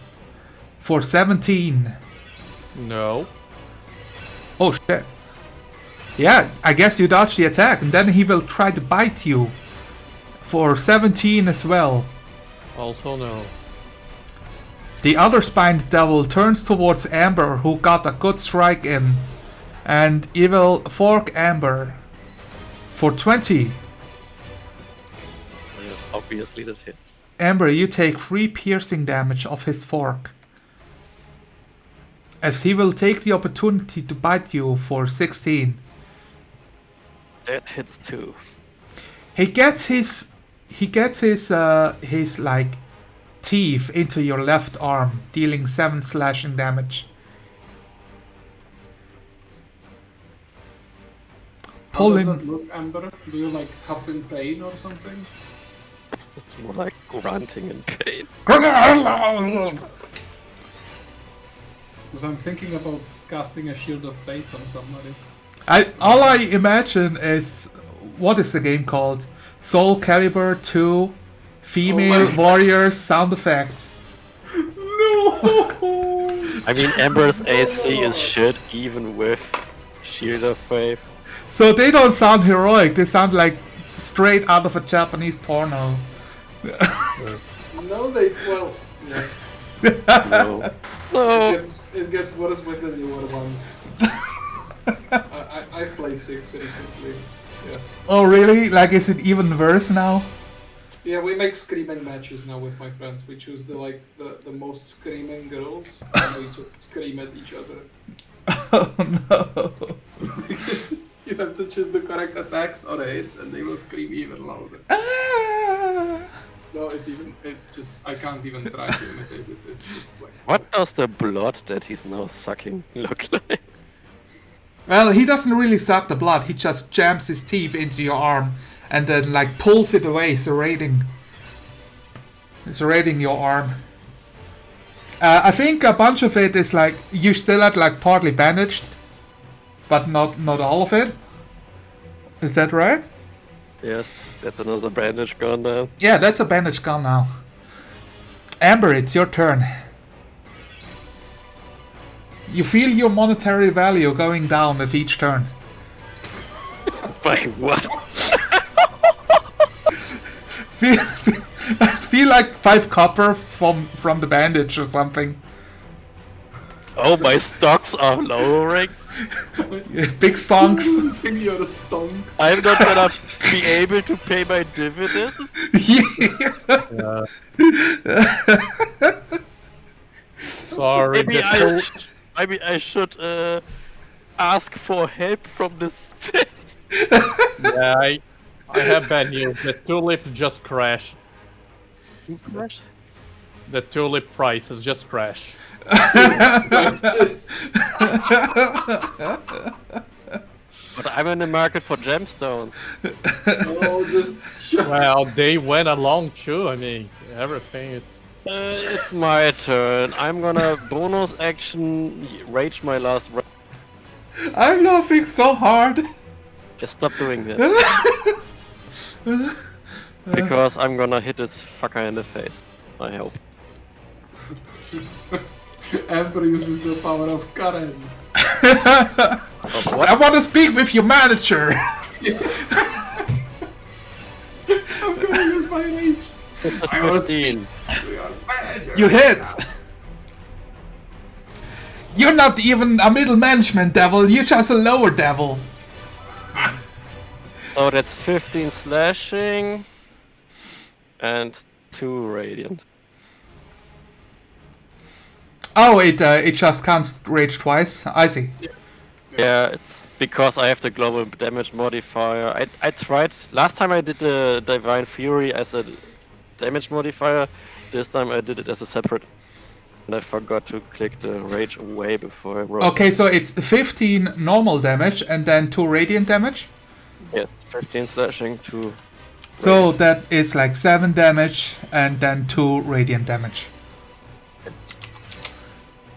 for 17. No. Oh shit. Yeah, I guess you dodge the attack, and then he will try to bite you for 17 as well. Also no. The other spine's devil turns towards Amber, who got a good strike in, and he will fork Amber for 20. Obviously, that hits. Amber, you take 3 piercing damage of his fork, as he will take the opportunity to bite you for 16. That hits too. He gets his like teeth into your left arm, dealing 7 slashing damage. How does that look, Amber? Do you like huff in pain or something? It's more like grunting in pain. Because I'm thinking about casting a Shield of Faith on somebody. All I imagine is, what is the game called? Soul Calibur 2 female warriors sound effects. No! I mean, Ember's AC is shit even with Shield of Faith. So they don't sound heroic, they sound like straight out of a Japanese porno. No, well, yes. No. No. It gets worse with the newer ones. I've played 6 recently, yes. Oh really? Like, is it even worse now? Yeah, we make screaming matches now with my friends. We choose the most screaming girls, and we just scream at each other. Oh no. Because you have to choose the correct attacks or hits, and they will scream even louder. No, it's just, I can't even try to imitate it. It's just like... What does the blood that he's now sucking look like? Well, he doesn't really suck the blood, he just jams his teeth into your arm and then like pulls it away, serrating your arm. I think a bunch of it is like, you still have like partly bandaged, but not all of it. Is that right? Yes, that's another bandage gone now. Yeah, that's a bandage gone now. Amber, it's your turn. You feel your monetary value going down with each turn. By what? feel like 5 copper from the bandage or something. Oh, my stocks are lowering. Big stonks. Losing your stonks. I'm not gonna be able to pay my dividends. Yeah. Sorry. Maybe I should ask for help from this pit. Yeah, I have bad news. The tulip just crashed. Crash? The tulip prices just crashed. But I'm in the market for gemstones. Oh, just shut Well, they went along too. I mean, everything is. It's my turn. I'm gonna bonus action rage my last. I'm laughing so hard. Just stop doing that. Because I'm gonna hit this fucker in the face. I hope. Emperor uses the power of Karen. I want to speak with your manager. I'm gonna use my rage. 15. You hit. You're not even a middle management devil. You're just a lower devil. So that's 15 slashing and 2 radiant. Oh, it just can't rage twice. I see. Yeah, it's because I have the global damage modifier. I tried last time I did the Divine Fury as a damage modifier. This time I did it as a separate, and I forgot to click the rage away before I rolled. Okay, so it's 15 normal damage and then 2 radiant damage. Yeah, 15 slashing, 2. So that is like 7 damage and then 2 radiant damage.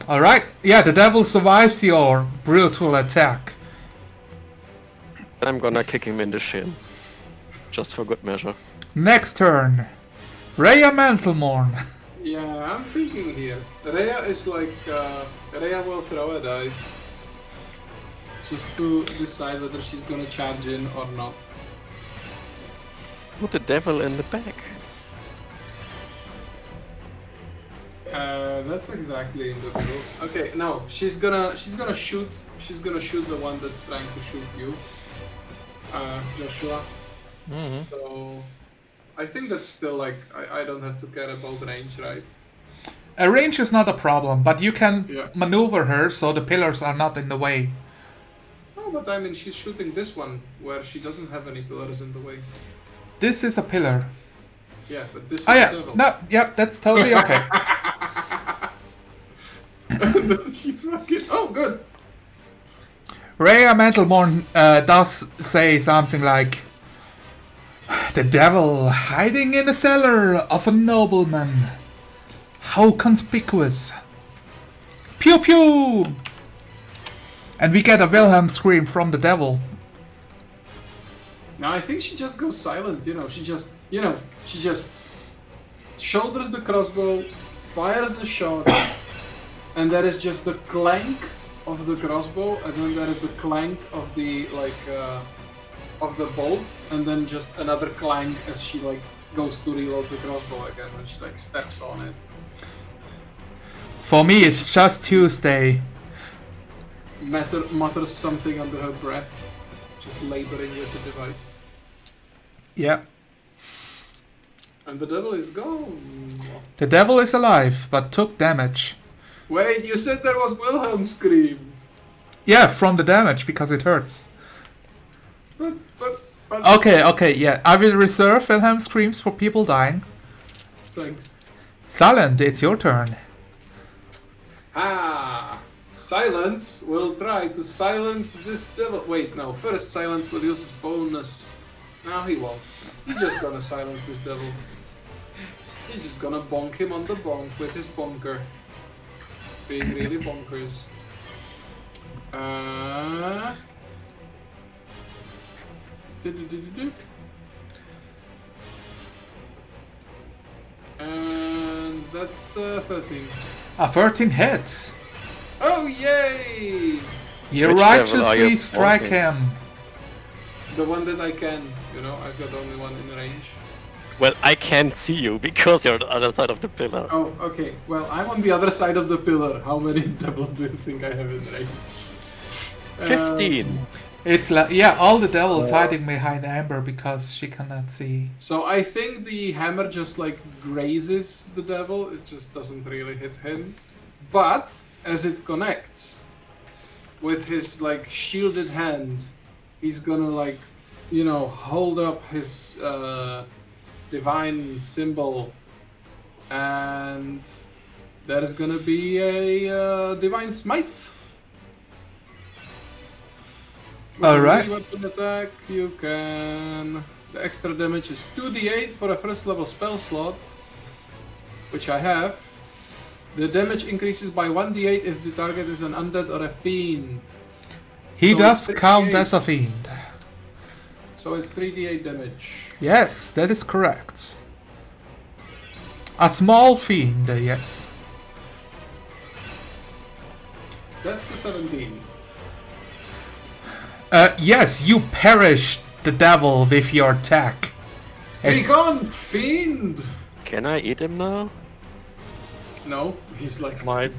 Alright, yeah, the devil survives your brutal attack. I'm gonna kick him in the shin, just for good measure. Next turn, Rhea Mantlemorn. Yeah, I'm thinking here. Rhea is like, Rhea will throw a dice. Just to decide whether she's gonna charge in or not. Put the devil in the back. That's exactly in the middle. Okay, no, she's gonna shoot the one that's trying to shoot you, Joshua. So I think that's still like I don't have to care about range, right? A range is not a problem, but you can maneuver her so the pillars are not in the way. No, but I mean she's shooting this one where she doesn't have any pillars in the way. This is a pillar. Yeah, but this is yeah, no, yeah, that's totally okay. She fucking good. Rhea Mantlemorn does say something like, "The devil hiding in the cellar of a nobleman. How conspicuous. Pew pew!" And we get a Wilhelm scream from the devil. Now I think she just goes silent, she just shoulders the crossbow, fires a shot, and there is just the clank of the crossbow, and then there is the clank of the of the bolt, and then just another clank as she goes to reload the crossbow again when she steps on it. For me, it's just Tuesday. Mutters something under her breath, just laboring with the device. Yeah. And the devil is gone. The devil is alive, but took damage. Wait, you said there was Wilhelm scream. Yeah, from the damage, because it hurts. But... Okay, yeah. I will reserve Wilhelm screams for people dying. Thanks. Silent, it's your turn. Silence will try to silence this devil. Wait, no. First, Silence will use his bonus. No, he won't. He's just gonna silence this devil. He's just gonna bonk him on the bonk with his bonker. Being really bonkers. And that's 13. A 13 hits. Oh, yay! You Which righteously devil are you strike bonking? him. The one that I can, I've got only one in range. Well, I can't see you because you're on the other side of the pillar. Oh, okay. Well, I'm on the other side of the pillar. How many devils do you think I have in range? 15. It's like, yeah, all the devils hiding behind Amber because she cannot see. So I think the hammer just grazes the devil. It just doesn't really hit him. But as it connects with his shielded hand, he's gonna hold up his divine symbol, and there is gonna be a divine smite. Alright. Weapon attack, you can... The extra damage is 2d8 for a first level spell slot, which I have. The damage increases by 1d8 if the target is an undead or a fiend. He So does it's count 38. as a fiend. So So it's 3d8 damage. Yes, that is correct. A small fiend, yes. That's a 17. Yes, you perished the devil with your attack. Be gone, fiend! Can I eat him now? No, he's like... My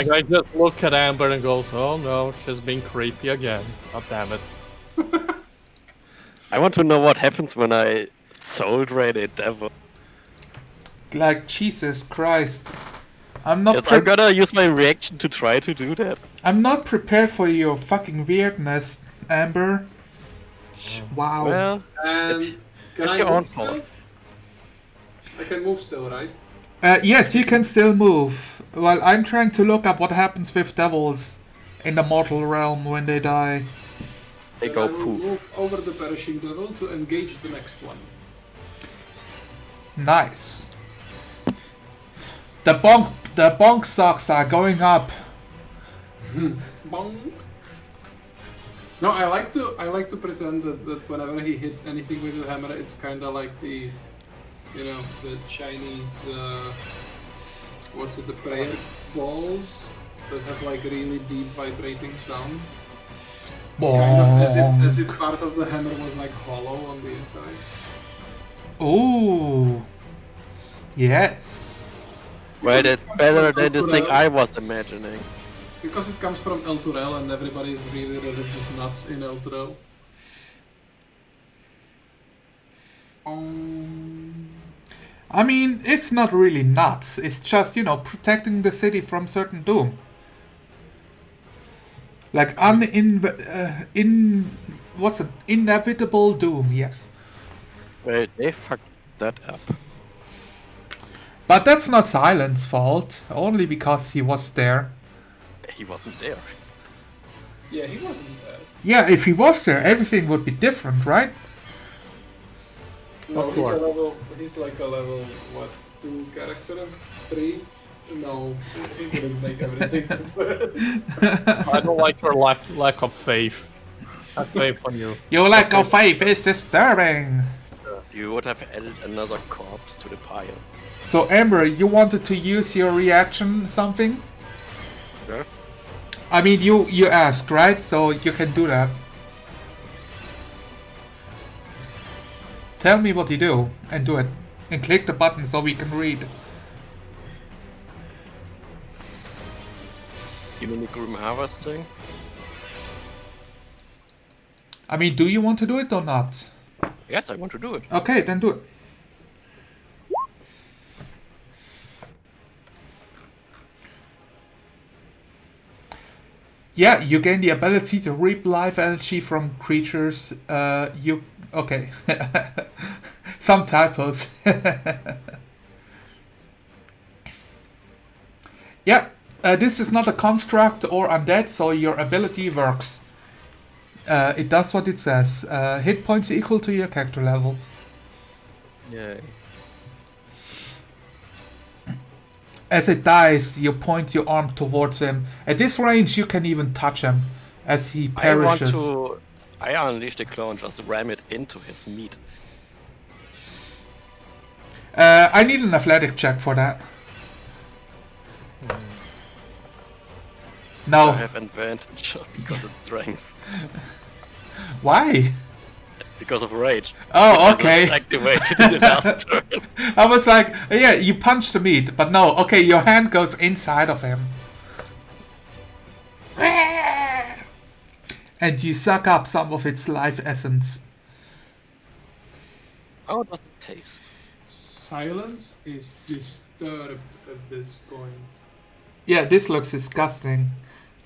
guy just look at Amber and goes, oh no, she's being creepy again. God damn it. I want to know what happens when I soul drain a devil. Like, Jesus Christ. I'm not Yes, I'm gonna use my reaction to try to do that. I'm not prepared for your fucking weirdness, Amber. Wow. Well, And can it's I your own move fault. still? I can move still, right? Yes, you can still move. Well, I'm trying to look up what happens with devils in the mortal realm when they die. They Then go I will poof. move over the perishing devil to engage the next one. Nice. The bonk stocks are going up. Bonk. No, I like to pretend that whenever he hits anything with the hammer, it's kind of like the, you know, the Chinese, what's it, the prayer balls that have like really deep vibrating sound. Kind of as if part of the hammer was like hollow on the inside. Ooh. Yes. Well, that's better than the thing I was imagining. Because it comes from El Turel and everybody's really religious nuts in El Turel. I mean, it's not really nuts. It's just, you know, protecting the city from certain doom. Like what's it? Inevitable doom, yes. Well, they fucked that up. But that's not Silent's fault, only because he was there. He wasn't there. Yeah, he wasn't there. Yeah, if he was there, everything would be different, right? No, Of he's course. he's like a level, what, 2 character? 3? No, he wouldn't make everything different. I don't like your lack of faith. Have faith on you. Your lack of faith is disturbing. You would have added another corpse to the pile. So, Amber, you wanted to use your reaction something? Yeah. I mean, you asked, right? So you can do that. Tell me what you do, and do it. And click the button so we can read. You mean the Grim Harvest thing? I mean, do you want to do it or not? Yes, I want to do it. Okay, then do it. Yeah, you gain the ability to reap life energy from creatures. Okay. Some typos. Yeah, this is not a construct or undead, so your ability works. It does what it says. Hit points equal to your character level. Yay. As it dies, you point your arm towards him. At this range, you can even touch him as he perishes. I unleash the claw and just ram it into his meat. I need an athletic check for that. I No. have advantage because it's strength. Why? Because of rage. Oh, Because okay. it's activated in the last turn. I was like, yeah, you punched the meat, but no. Okay, your hand goes inside of him. And you suck up some of its life essence. How does it taste? Silence is disturbed at this point. Yeah, this looks disgusting.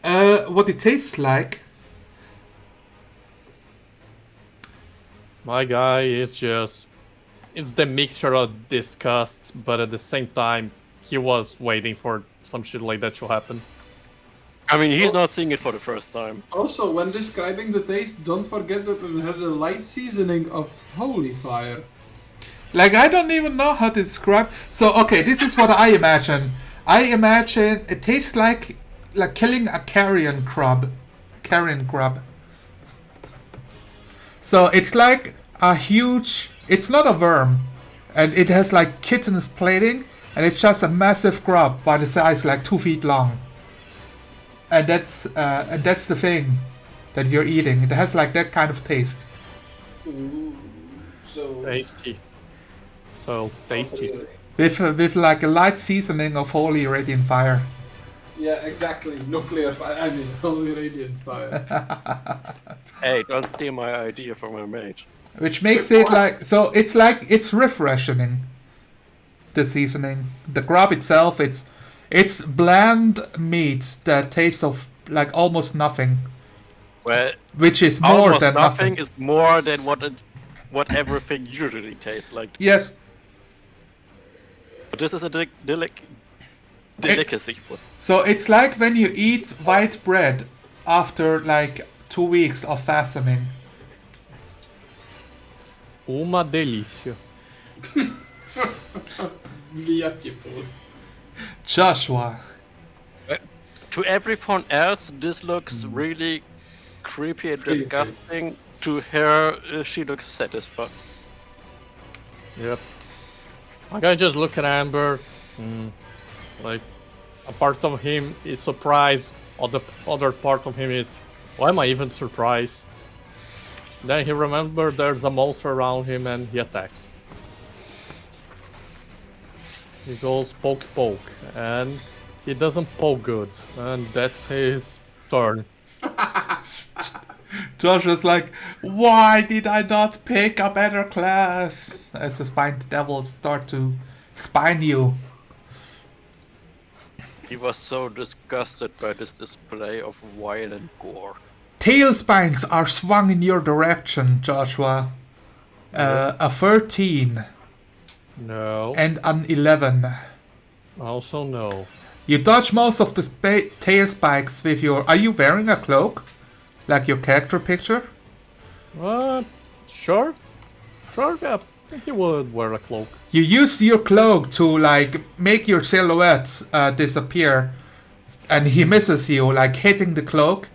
What it tastes like? My guy is just... It's the mixture of disgust, but at the same time, he was waiting for some shit like that to happen. I mean, he's not seeing it for the first time. Also, when describing the taste, don't forget that it had a light seasoning of holy fire. Like, I don't even know how to describe. So, okay, this is what I imagine. I imagine it tastes like killing a carrion grub. So it's like a huge. It's not a worm, and it has like chitinous plating, and it's just a massive grub by the size like 2 feet long. And that's the thing that you're eating. It has like that kind of taste. Ooh, so Tasty. So tasty. With like a light seasoning of holy radiant fire. Yeah, exactly. Nuclear fire. I mean, holy radiant fire. Hey, don't steal my idea from my mate. Which makes it like so. It's refreshing. The seasoning, the grub itself, it's bland meat that tastes of like almost nothing. Well, which is more almost than nothing nothing. is more than what everything usually tastes like. Yes. But this is a delicacy food. So it's like when you eat white bread after like 2 weeks of fasting. Uma delícia. Beautiful. Joshua. To everyone else, this looks really creepy and disgusting. To her, she looks satisfied. Yep. Like I just look at Amber, like a part of him is surprised, or the other part of him is, why am I even surprised? Then he remembers there's a monster around him and he attacks. He goes poke poke, and he doesn't poke good, and that's his turn. Josh is like, why did I not pick a better class? As the spined devils start to spine you. He was so disgusted by this display of violent gore. Tail spines are swung in your direction, Joshua. A 13. No. And an 11. Also no. You dodge most of the tail spikes with your... Are you wearing a cloak? Like your character picture? Sure. Sure, yeah. I think he would wear a cloak. You use your cloak to, like, make your silhouette disappear. And he misses you, like, hitting the cloak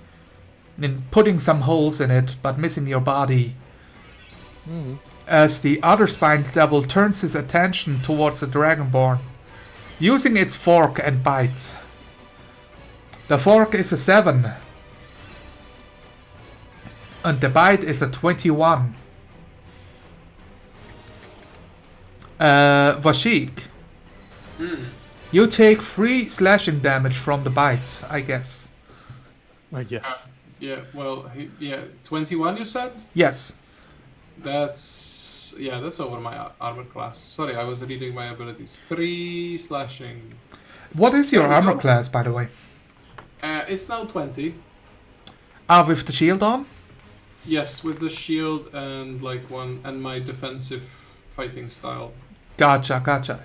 and putting some holes in it, but missing your body. Mm-hmm. As the other spined devil turns his attention towards the Dragonborn, using its fork and bites. The fork is a 7. And the bite is a 21. Vashik. You take 3 slashing damage from the bites, I guess. I guess. Yeah, well, 21 you said? Yes. That's over my armor class. Sorry, I was reading my abilities. 3 slashing. What is your armor class, by the way? It's now 20. With the shield on? Yes, with the shield and like and my defensive fighting style. Gotcha.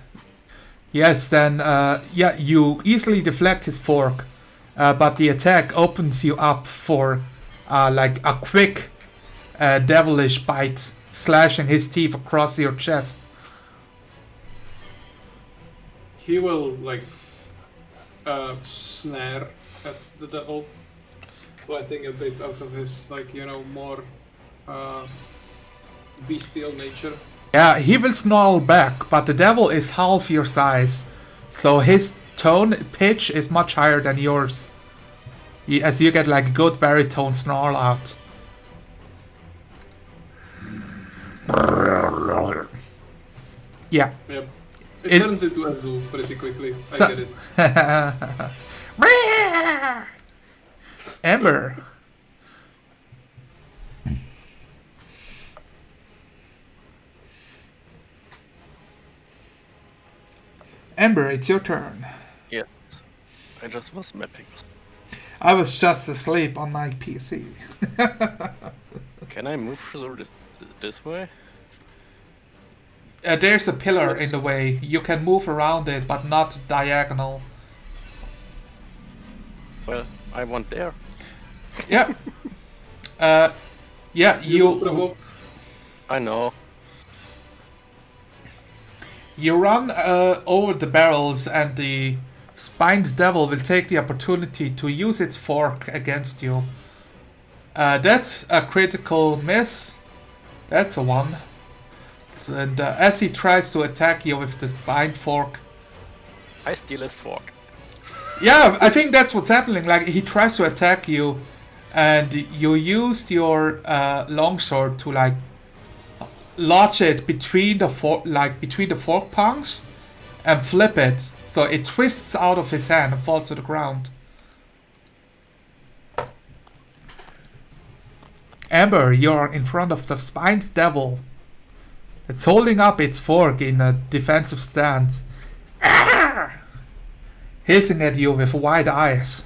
Yes, then, you easily deflect his fork, but the attack opens you up for, like, a quick, devilish bite, slashing his teeth across your chest. He will, like, snare at the devil, letting a bit out of his, like, more bestial nature. Yeah, he will snarl back, but the devil is half your size, so his tone pitch is much higher than yours. As you get like a good baritone snarl out. Yeah. Yep. It turns into a zoo pretty quickly. I get it. Amber. Amber, it's your turn. Yes. I just was mapping. I was just asleep on my PC. Can I move through this way? There's a pillar in the way. You can move around it, but not diagonal. Well, I want there. Yeah. You... I know. You run over the barrels, and the spined devil will take the opportunity to use its fork against you. That's a critical miss, That's a 1. And as he tries to attack you with this bind fork. I steal his fork. Yeah, I think that's what's happening. Like, he tries to attack you, and you use your longsword to like lodge it between the fork prongs and flip it, so it twists out of his hand and falls to the ground. Amber, you're in front of the spined devil. It's holding up its fork in a defensive stance, hissing at you with wide eyes.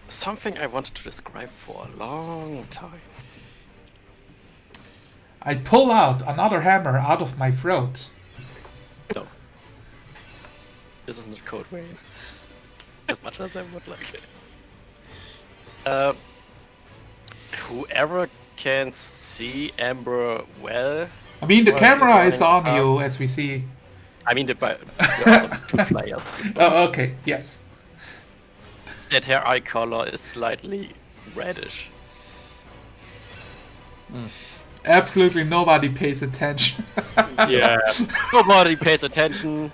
Something I wanted to describe for a long time. I pull out another hammer out of my throat. No. This isn't code vein. As much as I would like it. Whoever can see Amber well. I mean, the camera is on you, as we see. I mean, there are 2 players. Oh, okay, yes. That her eye color is slightly reddish. Absolutely nobody pays attention. Yeah. Nobody pays attention.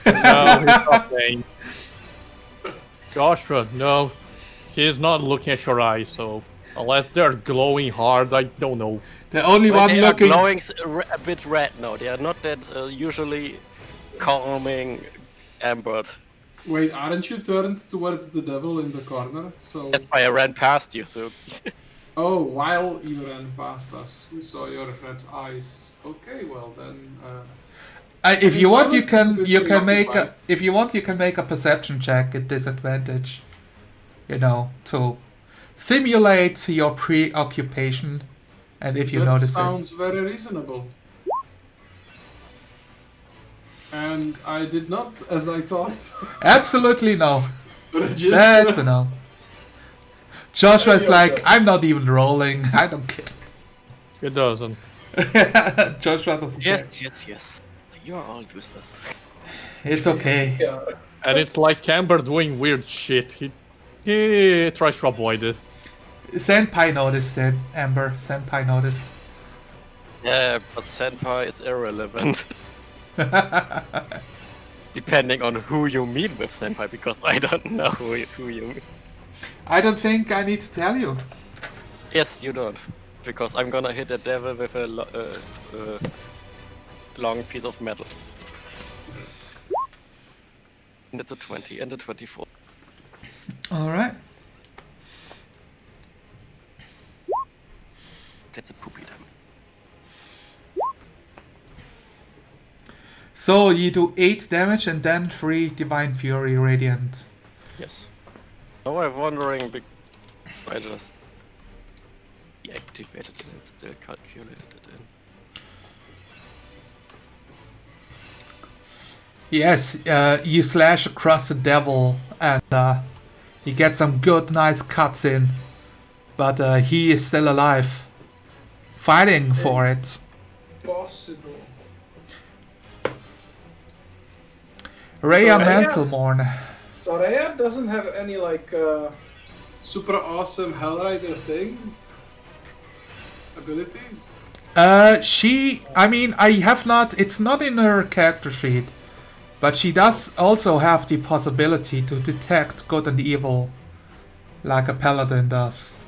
No, he's not playing. Joshua, no. He's not looking at your eyes, so unless they're glowing hard, I don't know. The only When one they looking. are glowing a bit red. No, they are not that usually calming ambered. Wait, aren't you turned towards the devil in the corner? So. That's why I ran past you. So. Oh, while you ran past us, we saw your red eyes. Okay, well then. If you want, you silence is a bit can make a, preoccupied. if you want, you can make a perception check at disadvantage. You know, to simulate your preoccupation, and if you That notice sounds very reasonable. And I did not, as I thought. it. Absolutely no. Register. That's a no. Joshua's Okay. like, I'm not even rolling. I don't care. It doesn't. Joshua doesn't care. Yes. You're all useless. It's okay. Yeah. And it's like Amber doing weird shit. He tries to avoid it. Senpai noticed it, Amber. Senpai noticed. Yeah, but senpai is irrelevant. Depending on who you meet with senpai, because I don't know who you meet. I don't think I need to tell you. Yes, you don't. Because I'm gonna hit the devil with a long piece of metal. And it's a 20 and a 24. Alright. That's a poopy damage. So you do 8 damage and then 3 Divine Fury Radiant. Yes. Now I'm wondering why I just deactivated it and still calculated it in. Yes, you slash across the devil and you get some good, nice cuts in. But he is still alive. Fighting for it. Possible. Rhea So, Mantelmorn. So Rhea doesn't have any like super awesome Hellrider things, abilities. I have not, it's not in her character sheet, but she does also have the possibility to detect good and evil, like a paladin does.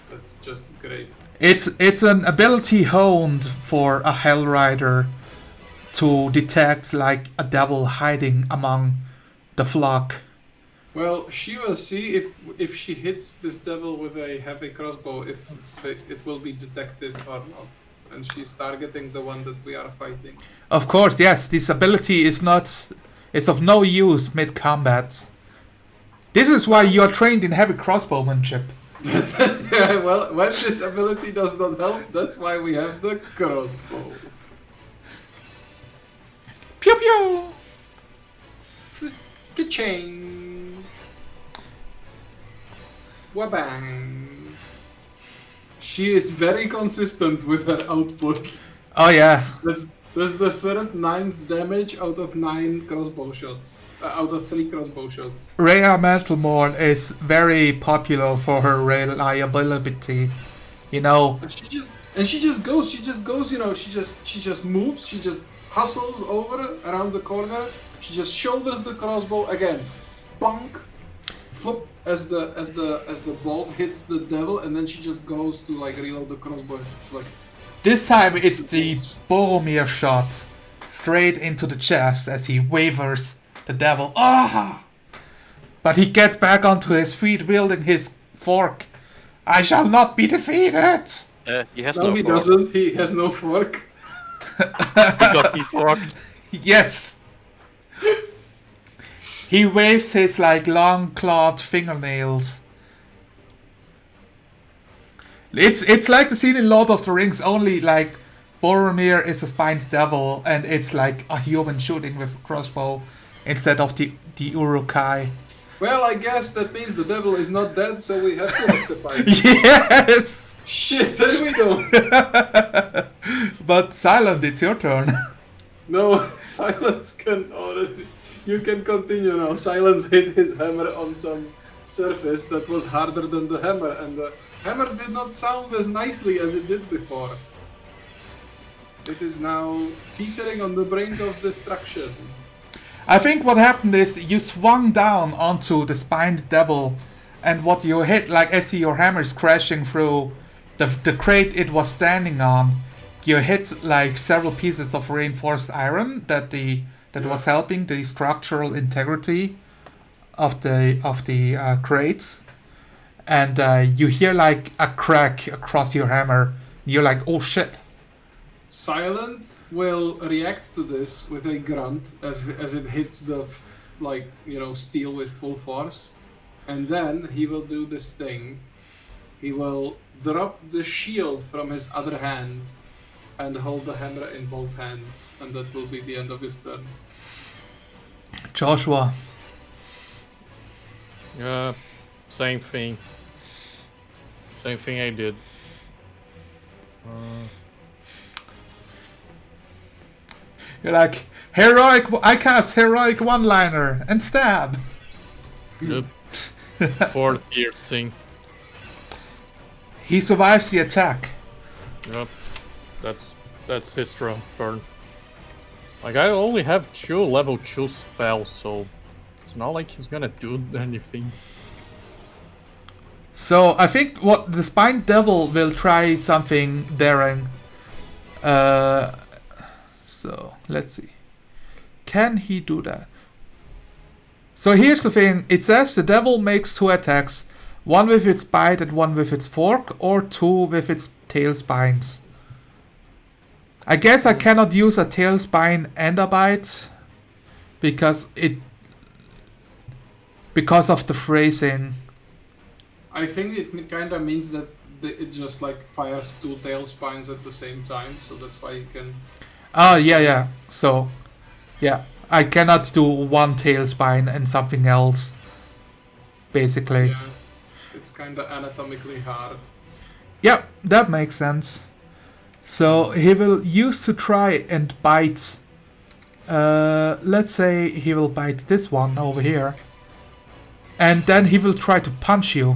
That's just great. It's an ability honed for a Hellrider to detect like a devil hiding among the flock. Well, she will see if she hits this devil with a heavy crossbow, if it will be detected or not. And she's targeting the one that we are fighting. Of course, yes, this ability is of no use mid-combat. This is why you are trained in heavy crossbowmanship. Well, when this ability does not help, that's why we have the crossbow. Pew pew! Ka-ching! Wabang! She is very consistent with her output. Oh yeah. That's the third 9th damage out of 9 crossbow shots. Out of 3 crossbow shots. Rhea Mantelmorn is very popular for her reliability you know. And she just goes, you know, she just moves, she just hustles over around the corner, she just shoulders the crossbow again, bonk, flip as the bolt hits the devil, and then she just goes to like reload the crossbow. And she's like, this time it's the Boromir shot straight into the chest as he wavers the devil. Ah! But he gets back onto his feet wielding his fork. I shall not be defeated! He has no, no he fork. doesn't. He has no fork. He got deforked. Yes! He waves his like long clawed fingernails. It's like the scene in Lord of the Rings, only like Boromir is a spined devil and it's like a human shooting with a crossbow instead of the Uruk-hai. Well, I guess that means the devil is not dead, so we have to rectify it. Yes! Shit, then we don't. But Silent, it's your turn. No, Silence can already... You can continue now. Silence hit his hammer on some surface that was harder than the hammer, and the hammer did not sound as nicely as it did before. It is now teetering on the brink of destruction. I think what happened is you swung down onto the spined devil, and what you hit, like as your hammer is crashing through the crate it was standing on, you hit like several pieces of reinforced iron that was helping the structural integrity of the crates, and you hear like a crack across your hammer. You're like, oh shit. Silent will react to this with a grunt as it hits the steel with full force, and then he will do this thing. He will drop the shield from his other hand and hold the hammer in both hands, and that will be the end of his turn. Joshua. Yeah, same thing. Same thing I did. You're like, heroic, I cast heroic one-liner and stab. Yep. For piercing. He survives the attack. Yep. That's his turn. Like, I only have 2 level 2 spells, so it's not like he's gonna do anything. So I think what the Spined Devil will try something daring. So let's see. Can he do that? So here's the thing. It says the devil makes 2 attacks. One with its bite and one with its fork, or 2 with its tail spines. I guess I cannot use a tail spine and a bite because of the phrasing. I think it kind of means that it just like fires 2 tail spines at the same time, so that's why you can. Oh yeah. So, yeah, I cannot do 1 tail spine and something else. Basically. Yeah, it's kind of anatomically hard. Yeah, that makes sense. So he will use to try and bite. Let's say he will bite this one over here. And then he will try to punch you.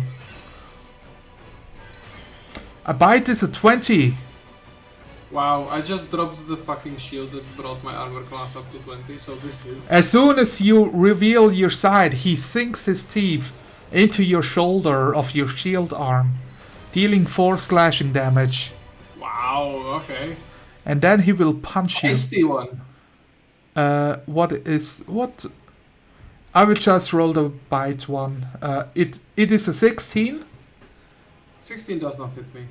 A bite is a 20. Wow, I just dropped the fucking shield that brought my armor class up to 20, so this hits. As soon as you reveal your side, he sinks his teeth into your shoulder of your shield arm, dealing 4 slashing damage. Wow, okay. And then he will punch you. Tasty one. What? I will just roll the bite one. It is a 16. 16 does not hit me.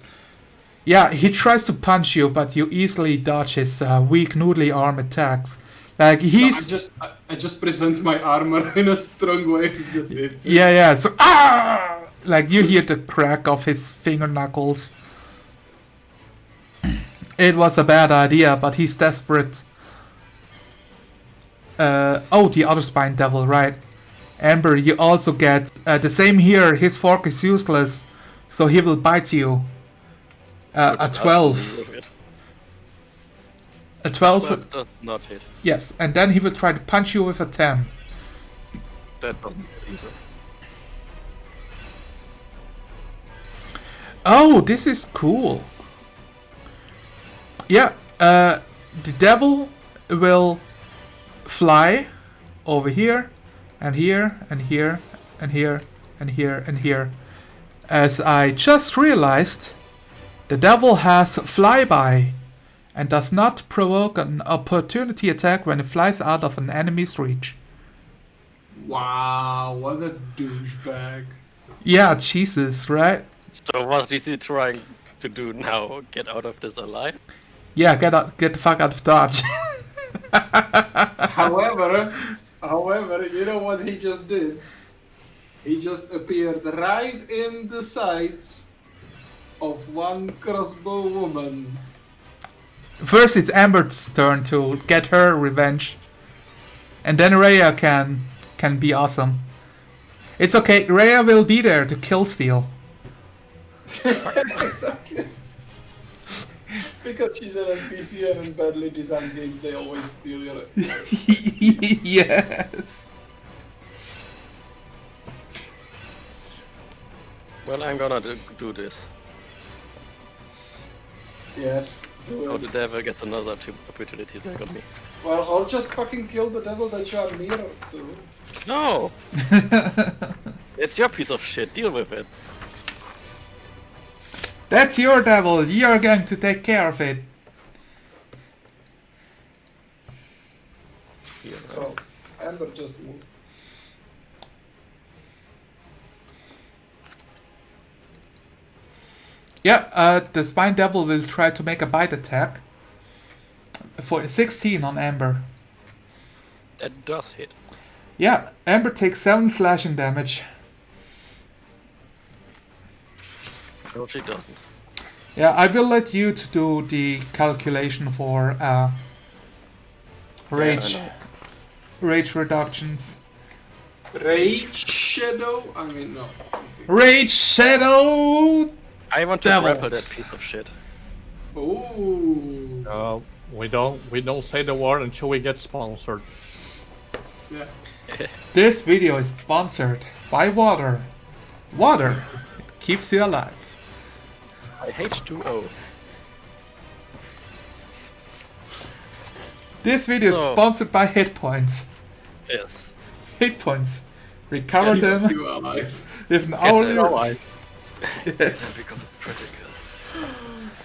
Yeah, he tries to punch you, but you easily dodge his weak noodly arm attacks. Like he's. No, I just present my armor in a strong way. It just hits. Yeah. So like you hear the crack of his finger knuckles. It was a bad idea, but he's desperate. The other Spine Devil, right? Amber, you also get the same here. His fork is useless, so he will bite you. A 12. A 12 does not hit. Yes, and then he will try to punch you with a 10. That doesn't hit either. Oh, this is cool. Yeah, the devil will fly over here, and here, and here, and here, and here, and here. As I just realized, the devil has flyby and does not provoke an opportunity attack when it flies out of an enemy's reach. Wow, what a douchebag. Yeah, Jesus, right? So what is he trying to do now? Get out of this alive? Yeah, get the fuck out of Dodge. However, you know what he just did? He just appeared right in the sights of one crossbow woman. First, it's Amber's turn to get her revenge, and then Rhea can be awesome. It's okay. Rhea will be there to kill steal. Exactly. Because she's an NPC and in badly designed games, they always steal your. Yes. Well, I'm gonna do this. Yes. Do Oh, it. the devil gets another opportunity attack on me. Well, I'll just fucking kill the devil that you are near to. No! It's your piece of shit, deal with it. That's your devil. You're going to take care of it. Here, So, Amber just moved. Yeah, the Spine Devil will try to make a bite attack. For 16 on Amber. that does hit. Yeah, Amber takes 7 slashing damage. No, she doesn't. Yeah, I will let you to do the calculation for rage Yeah, rage reductions. Rage Shadow? I mean, no. Rage Shadow! I want to Devils. grapple that piece of shit. Ooh. We don't say the word until we get sponsored. Yeah. This video is sponsored by water. Water keeps you alive. H2O. This video is So- sponsored by hit points. Yes. Hit points. Recover Keeps them you alive. with an hourly alive. Yes. Because critical.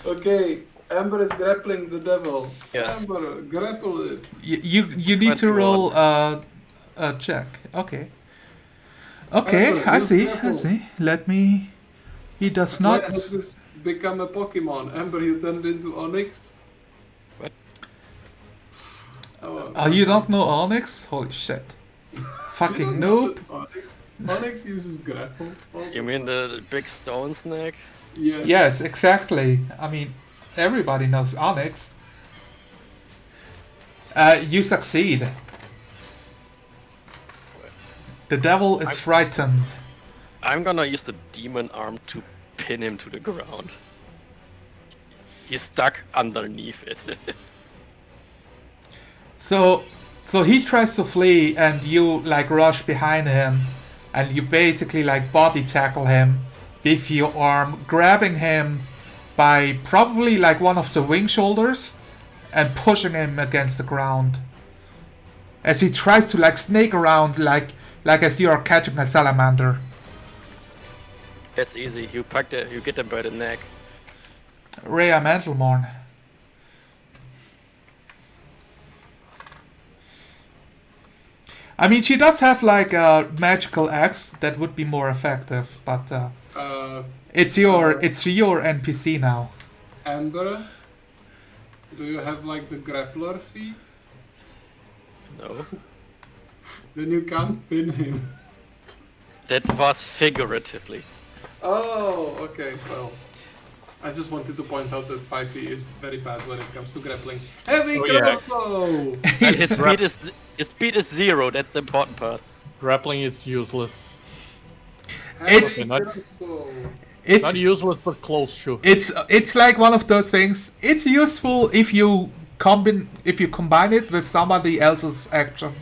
Okay, Amber is grappling the devil. Yes. Amber, grapple it. You need to 21. roll a check. Okay. Okay, Amber, I you see. I grapple. see. Let me. He does Why not. has this become a Pokemon? Amber, you turned into Onyx? What? Oh, you don't know Onyx? Holy shit! Fucking noob. Onyx. Onyx uses grapple. You mean the big stone snake? Yeah. Yes, exactly. I mean, everybody knows Onyx. You succeed. The devil is frightened. I'm gonna use the demon arm to pin him to the ground. He's stuck underneath it. So he tries to flee, and you like rush behind him, and you basically like body tackle him with your arm, grabbing him by probably like one of the wing shoulders, and pushing him against the ground. As he tries to like snake around, like as you are catching a salamander. That's easy. You get him by the neck. Rhea Mantelmorn. I mean, she does have like a magical axe that would be more effective, but it's your NPC now. Amber, do you have like the grappler feat? No. Then you can't pin him. That was figuratively. Oh, okay, well. I just wanted to point out that Pipey is very bad when it comes to grappling. Heavy Oh, yeah. grapple! And his speed is 0. That's the important part. Grappling is useless. It's- Heavy not- grapple. It's Not useless, but close to. it's like one of those things. It's useful if you combine it with somebody else's action.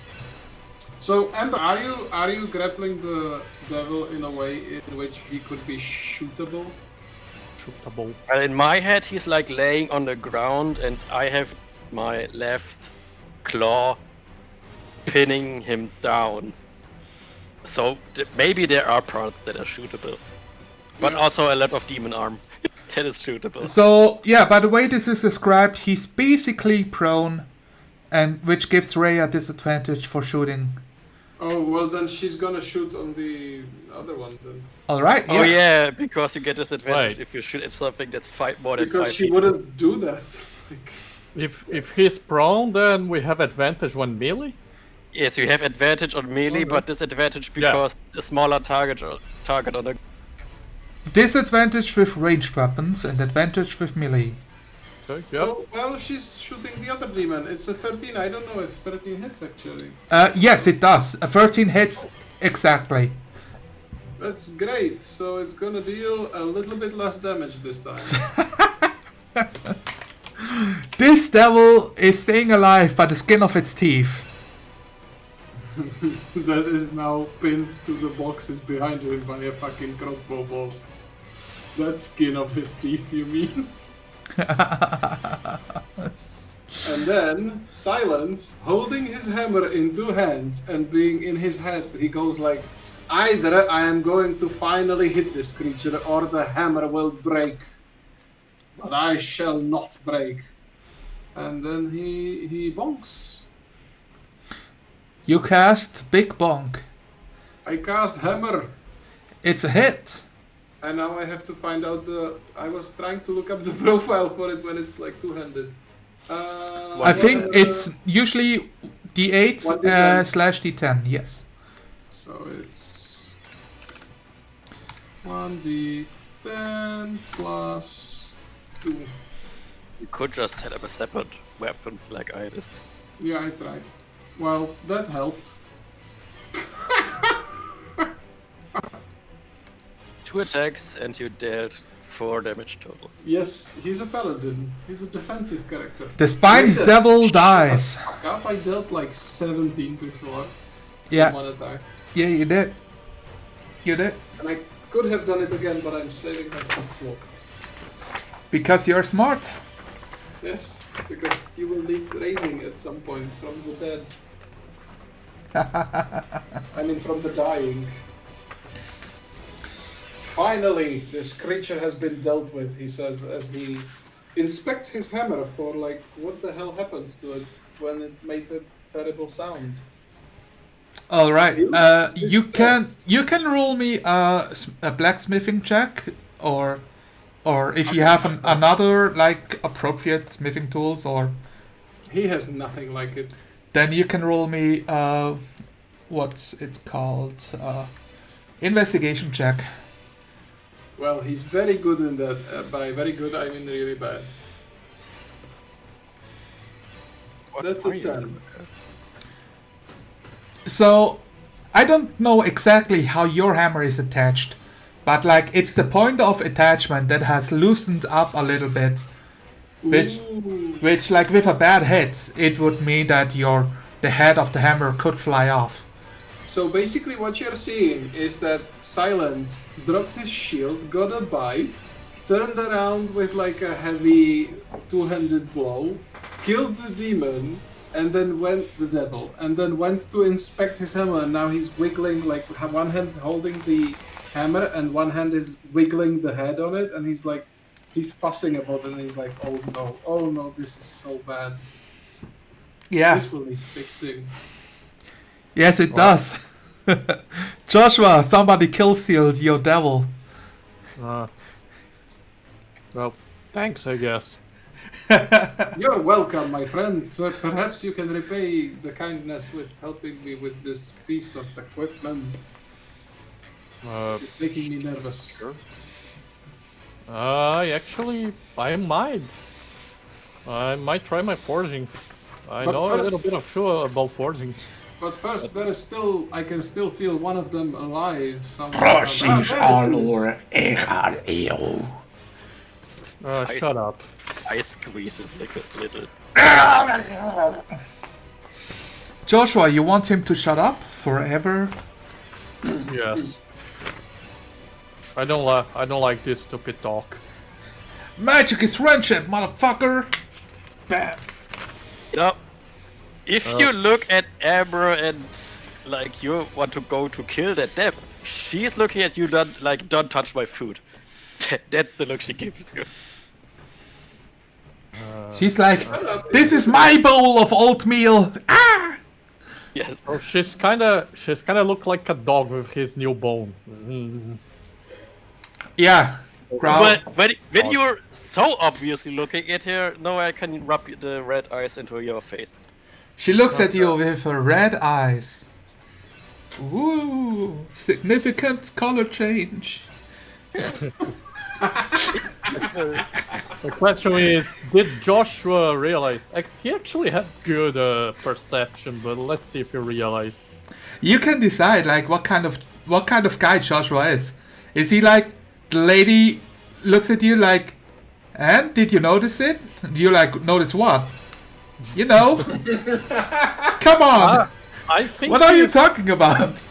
So Amber, are you grappling the devil in a way in which he could be shootable? shootable. In my head, he's like laying on the ground, and I have my left claw pinning him down. So maybe there are parts that are shootable, but also a lot of demon arm that is shootable. So yeah, by the way this is described, he's basically prone, and which gives Ray a disadvantage for shooting. Oh, well then she's gonna shoot on the other one then. Alright, yeah. Oh yeah, because you get disadvantage Right. if you shoot at something that's more than 5 Because she feet. wouldn't do that. Like, If he's prone, then we have advantage when melee. Yes, you have advantage on melee, Okay. but disadvantage because the smaller target on the. Disadvantage with ranged weapons and advantage with melee. Okay, yeah. oh, well, she's shooting the other demon. It's a 13. I don't know if 13 hits actually. Yes, it does. 13 hits exactly. That's great. So it's gonna deal a little bit less damage this time. This devil is staying alive by the skin of its teeth. That is now pinned to the boxes behind him by a fucking crossbow bolt. That skin of his teeth, you mean? And then, Silence, holding his hammer in two hands and being in his head, he goes like, either I am going to finally hit this creature or the hammer will break. But I shall not break. And then he bonks. You cast Big Bonk. I cast hammer. It's a hit. And now I have to find out I was trying to look up the profile for it when it's like two-handed. I think it's usually D8 1d10. slash D10, yes. So it's 1d10 plus 2. You could just set up a separate weapon like I did. Yeah, I tried. Well, that helped. 2 attacks and you dealt 4 damage total. Yes, he's a paladin. He's a defensive character. The Spine's Wait, devil dies. Fuck up, I dealt like 17 before. Yeah, One attack. yeah, you did. You did. And I could have done it again, but I'm saving my spot slot. Because you're smart. Yes, because you will need raising at some point from the dead. I mean, from the dying. Finally, this creature has been dealt with, he says, as he inspects his hammer for, like, what the hell happened to it when it made a terrible sound. All right. Use You can roll me a blacksmithing check, or if you have another like appropriate smithing tools, or He has nothing like it. then you can roll me what's it called, investigation check. Well, he's very good in that. By very good, I mean really bad. That's a 10. So I don't know exactly how your hammer is attached, but like it's the point of attachment that has loosened up a little bit, which like with a bad hit, it would mean that the head of the hammer could fly off. So basically what you're seeing is that Silence dropped his shield, got a bite, turned around with like a heavy two-handed blow, killed the demon, and then went to inspect his hammer, and now he's wiggling, like one hand holding the hammer and one hand is wiggling the head on it, and he's fussing about it, and he's like, oh no, this is so bad. Yeah. This will need fixing. Yes, it does. Joshua, somebody kill sealed your devil. Well, thanks, I guess. You're welcome, my friend. Perhaps you can repay the kindness with helping me with this piece of equipment. It's making me nervous. Sure. I might try my forging. I But know a first- little bit of sure about forging. But first, I can still feel one of them alive somewhere. Precies, There it is. allor, ik ga eeuw. Shut up. I squeeze his like a little. Joshua, you want him to shut up forever? Yes. I don't like this stupid talk. Magic is friendship, motherfucker! Bam. You know, if you look at Amber and like you want to go to kill that deb, she's looking at you like don't touch my food. That's the look she gives you. She's like, this is my bowl of oatmeal! Ah! Yes. Oh, she's kinda look like a dog with his new bone. Yeah. But when you're so obviously looking at her, no, I can rub the red eyes into your face. She looks at you with her red eyes. Ooh, significant color change. The question is, did Joshua realize? He actually had good perception, but let's see if he realized. You can decide like what kind of guy Joshua is. Is he like the lady looks at you like, and did you notice it? And you like notice what? You know? Come on! I think. What are you talking about?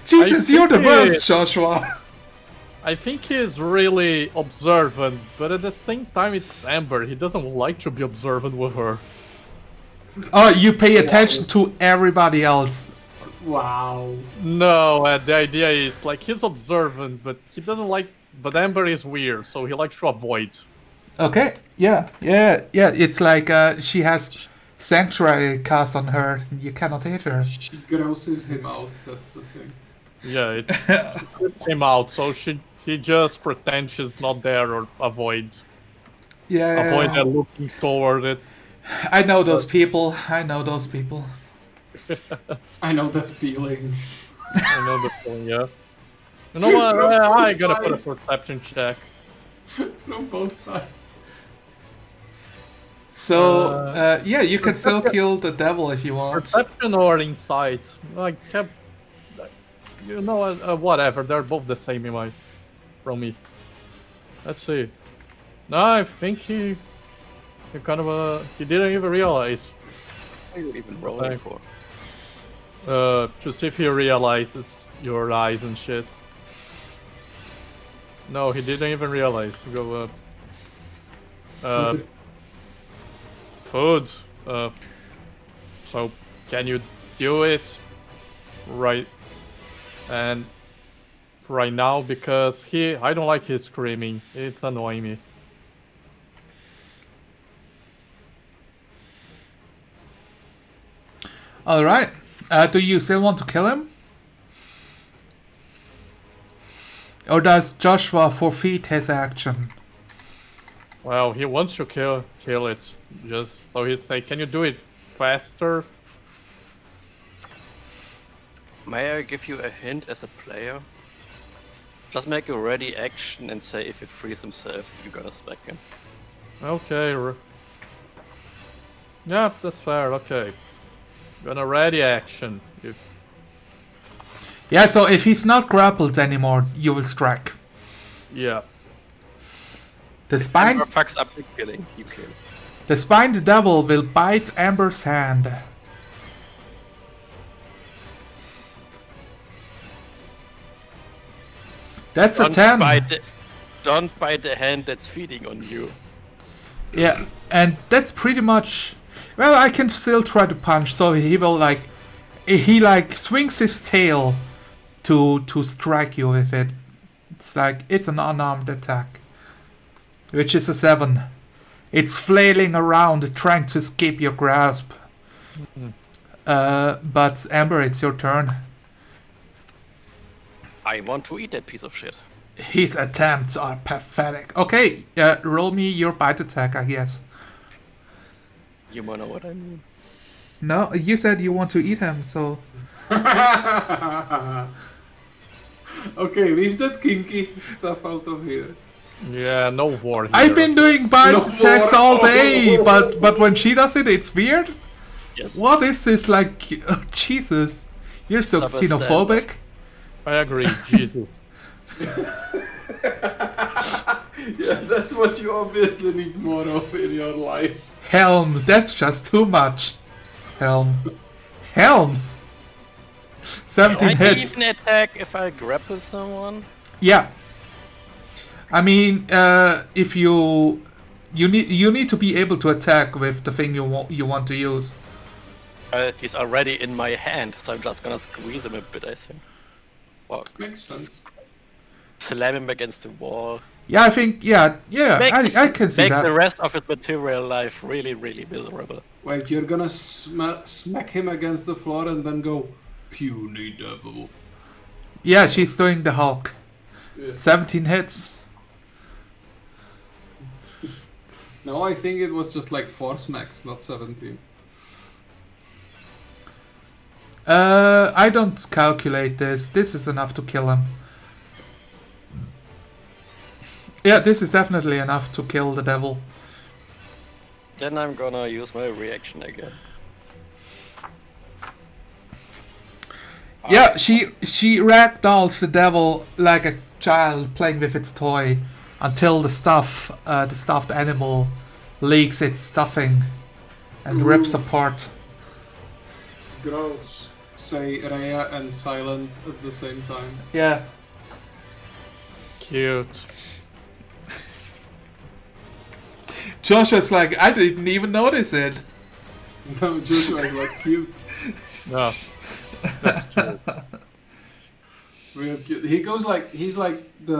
Jesus, you're the worst, Joshua. I think he's really observant, but at the same time, it's Amber. He doesn't like to be observant with her. Oh, you pay attention to everybody else. Wow. No, the idea is like he's observant, but he doesn't like. But Amber is weird, so he likes to avoid. Okay, yeah. It's like she has sanctuary cast on her. You cannot hit her. She grosses him out, that's the thing. Yeah, it puts him out, so he just pretends she's not there or avoid looking toward it. I know those people. I know those people. I know that feeling. I know the feeling, yeah. You know what? I gotta put a perception check. From both sides. So, yeah, you can still kill the devil if you want. Perception or insight? You know, whatever. They're both the same from me. Let's see. No, I think he kind of he didn't even realize. What are you even rolling for? To see if he realizes your eyes and shit. No, he didn't even realize. Go food. So can you do it right now, because I don't like his screaming. It's annoying me. All right. Do you still want to kill him? Or does Joshua forfeit his action? Well, he wants to kill it. Just so he's saying, can you do it faster? May I give you a hint as a player? Just make a ready action and say if he frees himself, you're gonna smack him. Okay. Yeah, that's fair. Okay. Gonna ready action. Yeah, so if he's not grappled anymore, you will strike. Yeah. The spine. Amber fucks up the killing. You kill. The spined devil will bite Amber's hand. That's a 10. Don't bite the hand that's feeding on you. Yeah, and that's pretty much. Well, I can still try to punch, so he will like. He like swings his tail to strike you with it. It's like it's an unarmed attack, which is a 7. It's flailing around trying to escape your grasp. But Amber, it's your turn. I want to eat that piece of shit. His attempts are pathetic. Okay, roll me your bite attack, I guess. You know what I mean? No, you said you want to eat him, so... Okay, leave that kinky stuff out of here. Yeah, no war here. I've been doing bite attacks all day, but when she does it, it's weird? Yes. What is this, like... Oh, Jesus. You're so Double xenophobic. I agree, Jesus. Yeah, that's what you obviously need more of in your life. Helm, that's just too much. Helm. 17 I hits. can attack if I grapple someone. Yeah. I mean, if you You need to be able to attack with the thing you want to use. He's already in my hand, so I'm just gonna squeeze him a bit, I think. Well, Makes sense. slam him against the wall. Yeah, I think I can see Make that. the rest of his material life really, really miserable. Wait, you're gonna smack him against the floor and then go, puny devil. Yeah, she's doing the Hulk. Yeah. 17 hits. No, I think it was just like 4 smacks, not 17. I don't calculate this. This is enough to kill him. Yeah, this is definitely enough to kill the devil. Then I'm gonna use my reaction again. Yeah, she ragdolls the devil like a child playing with its toy until the stuffed animal leaks its stuffing and rips apart. Gross. Say Rhea and Silent at the same time. Yeah. Cute. Joshua's like, I didn't even notice it. No, Joshua's like cute. No. That's cute. Real cute. He goes like, he's like the,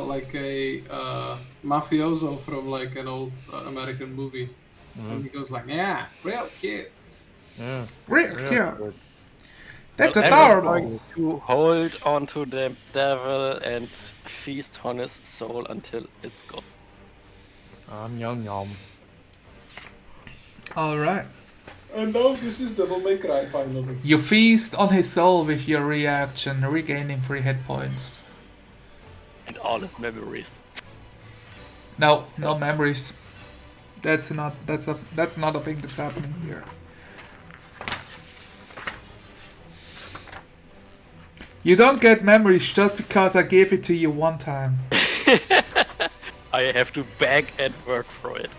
like a mafioso from like an old American movie. And he goes like, yeah, real cute. Yeah. Real Yeah, cute. good. That's Well, Amber's adorable. going to hold onto the devil and feast on his soul until it's gone. Yum yum. Alright. And now this is Devil May Cry finally. You feast on his soul with your reaction, regaining 3 hit points. And all his memories. No memories. That's not a thing that's happening here. You don't get memories just because I gave it to you one time. I have to beg and work for it.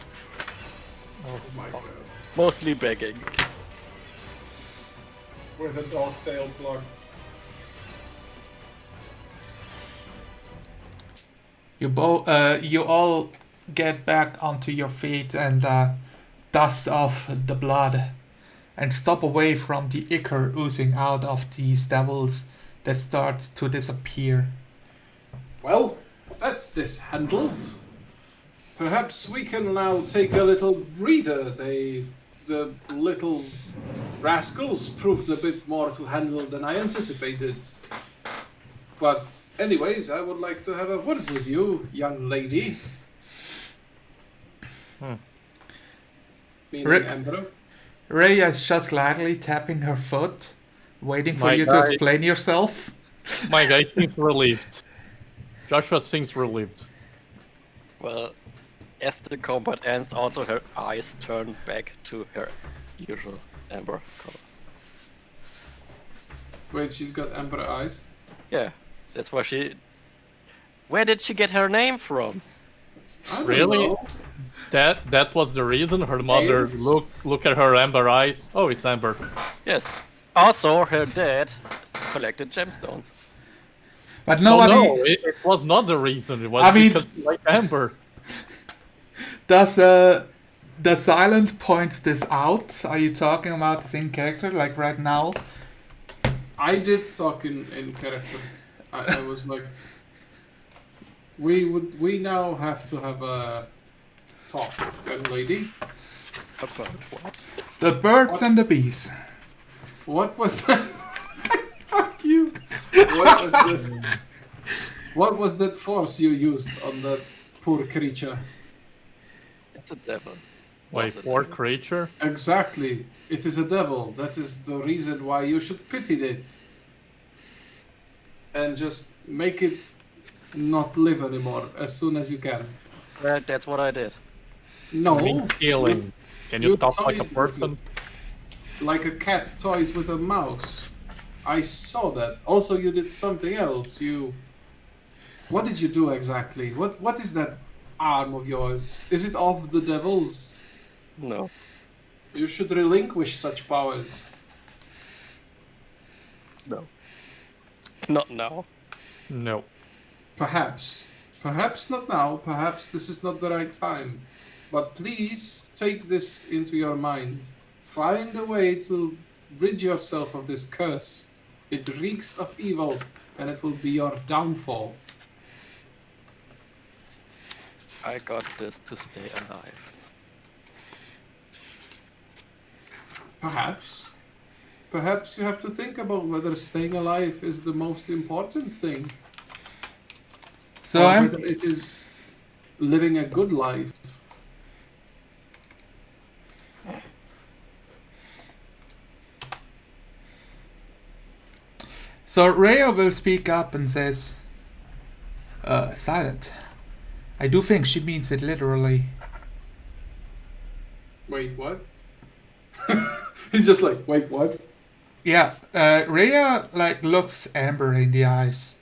Oh my god. Mostly begging. With a dog tail plug. You all get back onto your feet and dust off the blood and stop away from the ichor oozing out of these devils that starts to disappear. Well, that's this handled. Perhaps we can now take a little breather. The little rascals proved a bit more to handle than I anticipated. But anyways, I would like to have a word with you, young lady. Meaning Amber. Rhea is just lightly tapping her foot, waiting for My you to guy- explain yourself. My guy seems relieved. Joshua seems relieved. Well, as the combat ends, also her eyes turn back to her usual amber color. Wait, she's got amber eyes? Yeah, that's why she... Where did she get her name from? I don't Really? know. That was the reason her mother Names? look at her amber eyes. Oh, it's amber. Yes. Also, her dad collected gemstones. But Oh nobody no, it was not the reason. It was I mean- because she liked amber. does the silent points this out. Are you talking about the same character like right now? I did talk in character. I was like, we now have to have a talk, young lady. About what? The birds and the bees. What was that? Fuck you. What was that? What was that force you used on that poor creature? It's a devil. Wait, Was it? poor creature? Exactly. It is a devil. That is the reason why you should pity it. And just make it not live anymore as soon as you can. That's what I did. No. I mean, healing. Can you You talk like a toyed with person? Like a cat toys with a mouse. I saw that. Also, you did something else. What did you do exactly? What is that arm of yours? Is it of the devil's? No. You should relinquish such powers. No. Not now. No. Perhaps. Perhaps not now. Perhaps this is not the right time. But please take this into your mind. Find a way to rid yourself of this curse. It reeks of evil, and it will be your downfall. I got this to stay alive. Perhaps. Perhaps you have to think about whether staying alive is the most important thing. So or whether it is living a good life. So Rhea will speak up and says, Silent. I do think she means it literally. Wait, what? He's just like, wait, what? Yeah, Rhea looks Amber in the eyes.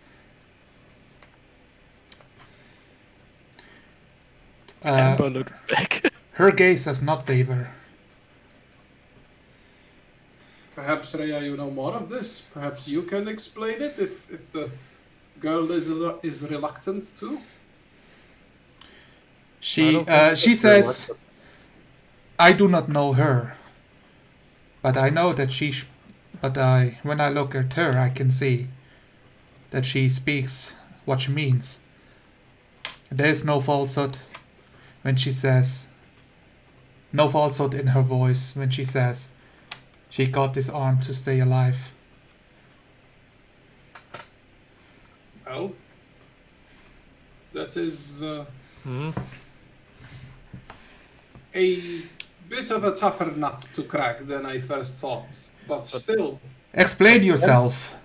Amber looks back. Her gaze does not waver. Perhaps, Rhea, you know more of this. Perhaps you can explain it if the girl is reluctant to. She says, I do not know her, but I know that when I look at her, I can see that she speaks what she means. There is no falsehood when she says, no falsehood in her voice when she says she got this arm to stay alive. Well, that is a bit of a tougher nut to crack than I first thought, but still. Explain yourself.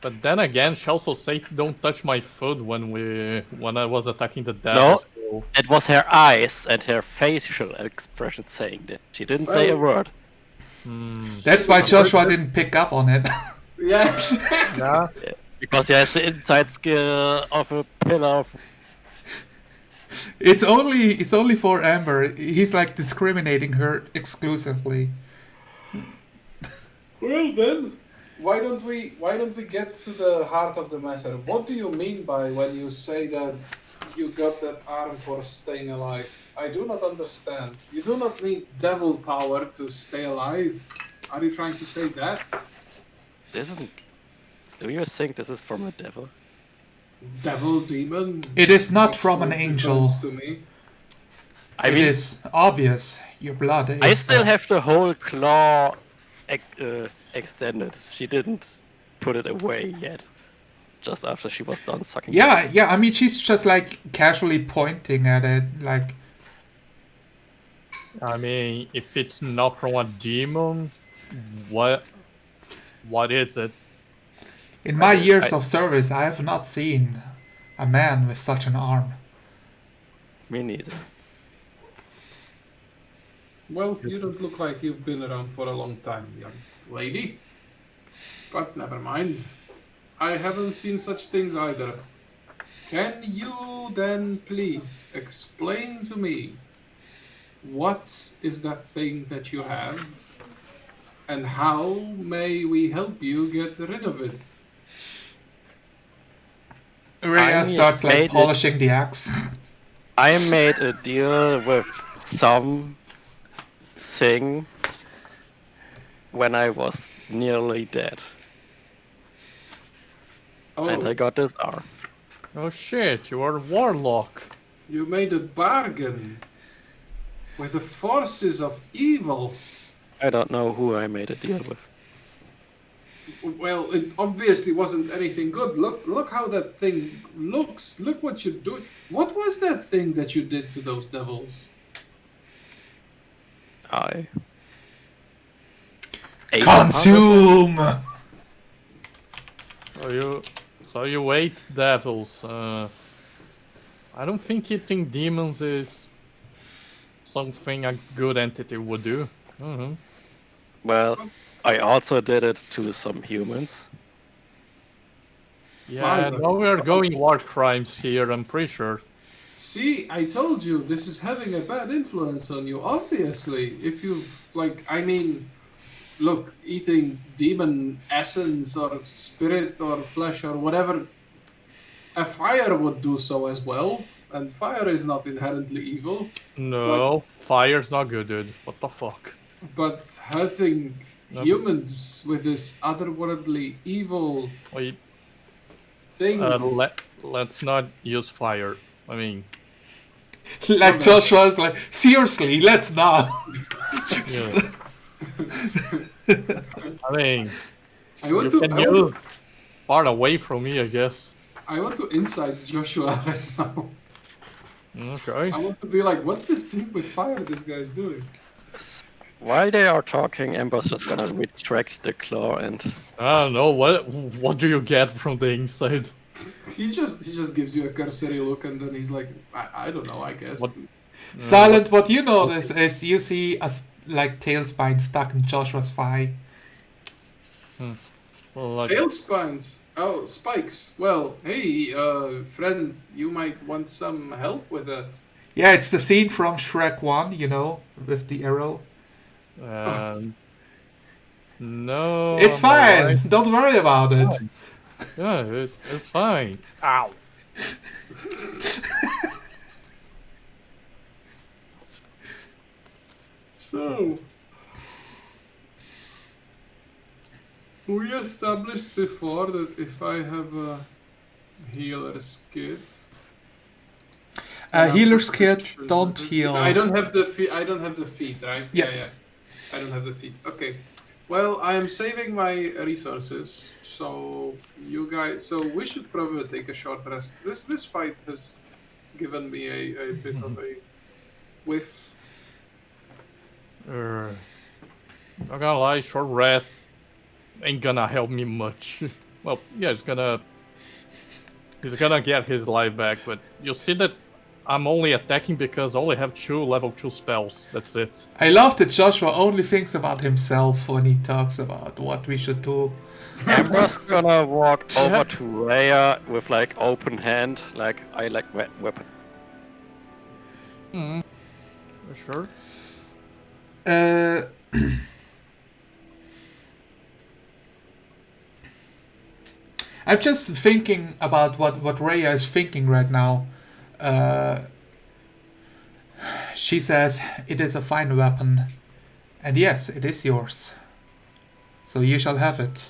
But then again, she also said, "Don't touch my food" when I was attacking the devil. No, it was her eyes and her facial expression saying that. She didn't say a word. That's why Joshua didn't pick up on it. Yeah. Yeah. Because he has the inside skill of a pillar. It's only for Amber. He's discriminating her exclusively. Well then, why don't we get to the heart of the matter? What do you mean by when you say that you got that arm for staying alive? I do not understand. You do not need devil power to stay alive. Are you trying to say that? Do you think this is from a devil? Devil, demon? It is not from an angel. To me. It is obvious. Your blood is... I still have the whole claw extended. She didn't put it away yet. Just after she was done sucking. Yeah. I mean, she's just casually pointing at it, I mean, if it's not from a demon, what is it? In my years of service, I have not seen a man with such an arm. Me neither. Well, you don't look like you've been around for a long time, young lady. But never mind. I haven't seen such things either. Can you then please explain to me what is that thing that you have and how may we help you get rid of it? Rhea starts polishing the axe. I made a deal with something when I was nearly dead. Oh, And I got this arm. Oh shit, you are a warlock. you made a bargain with the forces of evil. I don't know who I made a deal with. Well, it obviously wasn't anything good. Look how that thing looks. Look what you're doing. What was that thing that you did to those devils? I Consume! So you ate devils. I don't think eating demons is something a good entity would do. Well, I also did it to some humans. Yeah, now we're going war crimes here, I'm pretty sure. See, I told you this is having a bad influence on you. Obviously, if you look, eating demon essence or spirit or flesh or whatever, a fire would do so as well. and fire is not inherently evil. No, fire's not good, dude. What the fuck? But hurting Nope. humans with this otherworldly evil Wait, thing. let's not use fire. I mean, Like Joshua's like, seriously, let's not. yeah. I mean, I want you to. can I use want, far away from me, I guess. I want to inside Joshua right now. Okay. I want to be like, what's this thing with fire this guy's doing? While they are talking, Ember's just gonna retract the claw and I don't know what do you get from the inside? He just gives you a cursory look and then he's like, I don't know, I guess. What? Silent, what you notice is you see a like tail spine stuck in Joshua's thigh. Well, like, Tail spines. Oh, spikes. Well, hey, friend, you might want some help with that. Yeah, it's the scene from Shrek 1, you know, with the arrow. no. It's I'm fine. alright. Don't worry about it. Yeah, it's fine. Ow. So, we established before that if I have a healer's kit, Healer's kit don't heal. I don't have the feet. I don't have the feet, right? Yes. Yeah. I don't have the feet. Okay. Well, I am saving my resources, so you guys. So we should probably take a short rest. This fight has given me a bit of a whiff. Not gonna lie, short rest ain't gonna help me much. Well, yeah, he's gonna get his life back, but you see that I'm only attacking because I only have 2 level 2 spells. That's it. I love that Joshua only thinks about himself when he talks about what we should do. Ember's gonna walk over to Rhea with like open hand, like I like weapon. Sure. I'm just thinking about what Rhea is thinking right now. She says, it is a fine weapon. And yes, it is yours. So you shall have it.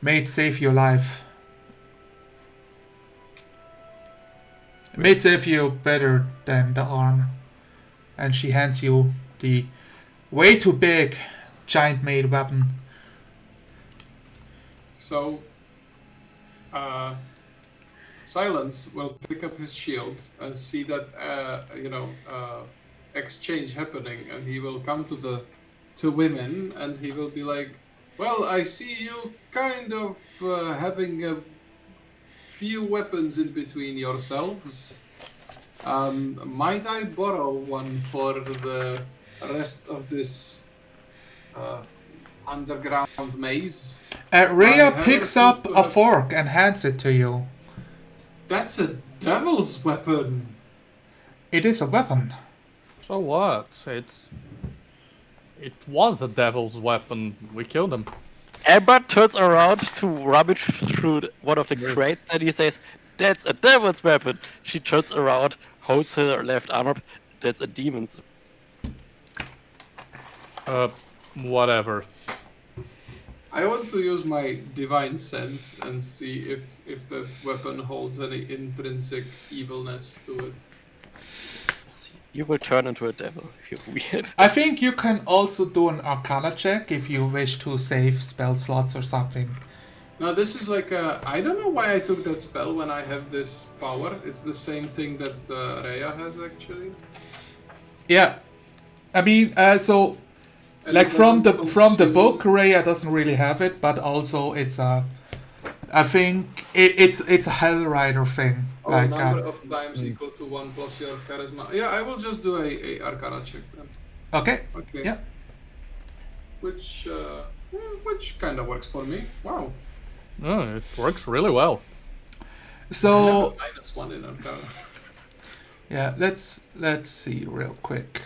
May it save your life. May it save you better than the arm. And she hands you the way too big giant made weapon. So, Silence will pick up his shield and see that exchange happening, and he will come to the two women and he will be like, "Well, I see you kind of having a few weapons in between yourselves. Might I borrow one for the rest of this underground maze?" Rhea picks up a fork and hands it to you. That's a devil's weapon. It is a weapon. So what? It was a devil's weapon. We killed him. Amber turns around to rummage through one of the crates and he says, "That's a devil's weapon." She turns around, holds her left arm up. "That's a demon's." Whatever. I want to use my divine sense and see if the weapon holds any intrinsic evilness to it. You will turn into a devil if you're weird. I think you can also do an Arcana check if you wish to save spell slots or something. Now this is like I don't know why I took that spell when I have this power. It's the same thing that Rhea has actually. Yeah, I mean, so And like it from the doesn't book, consume- Rhea doesn't really have it, but also it's a, I think it's a Hell Rider thing. Oh, like number of times equal to 1 plus your charisma. Yeah, I will just do a Arcana check then. okay, Okay. yeah. Which kind of works for me. Wow. Oh, it works really well. So -1 in Arcana. yeah, let's see real quick.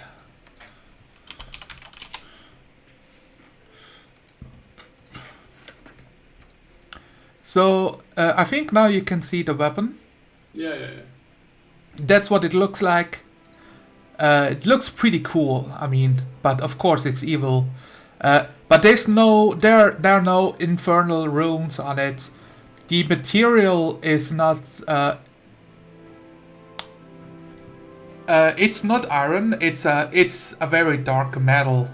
So I think now you can see the weapon. Yeah. that's what it looks like. It looks pretty cool. I mean, but of course it's evil. But there are no infernal runes on it. The material is not. It's not iron. It's a very dark metal.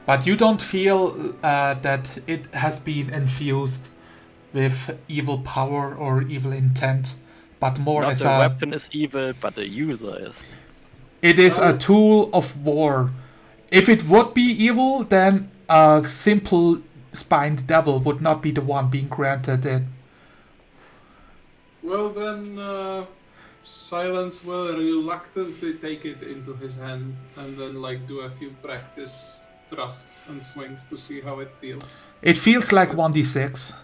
But you don't feel that it has been infused with evil power or evil intent, but more Not as the weapon is evil, but the user is. It is a tool of war. If it would be evil, then a simple spined devil would not be the one being granted it. Well then, Silence will reluctantly take it into his hand and then like do a few practice thrusts and swings to see how it feels. It feels like 1d6.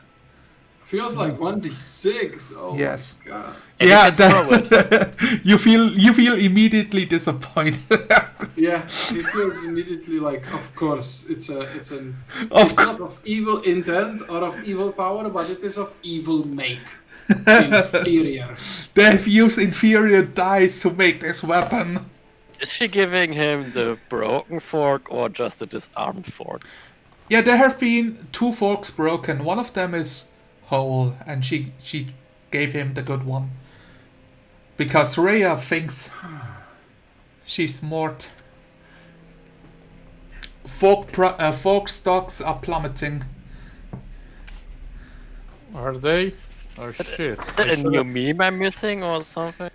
Feels like 1d6. Oh yes. My god. And yeah, you feel immediately disappointed. Yeah, it feels immediately like, of course, it's not of evil intent or of evil power, but it is of evil make. Inferior. They have used inferior dice to make this weapon. Is she giving him the broken fork or just the disarmed fork? Yeah, there have been 2 forks broken. One of them is whole, and she gave him the good one. Because Rhea thinks she's smart. Fork stocks are plummeting. Are they? Oh shit. Is that a new meme I'm missing or something?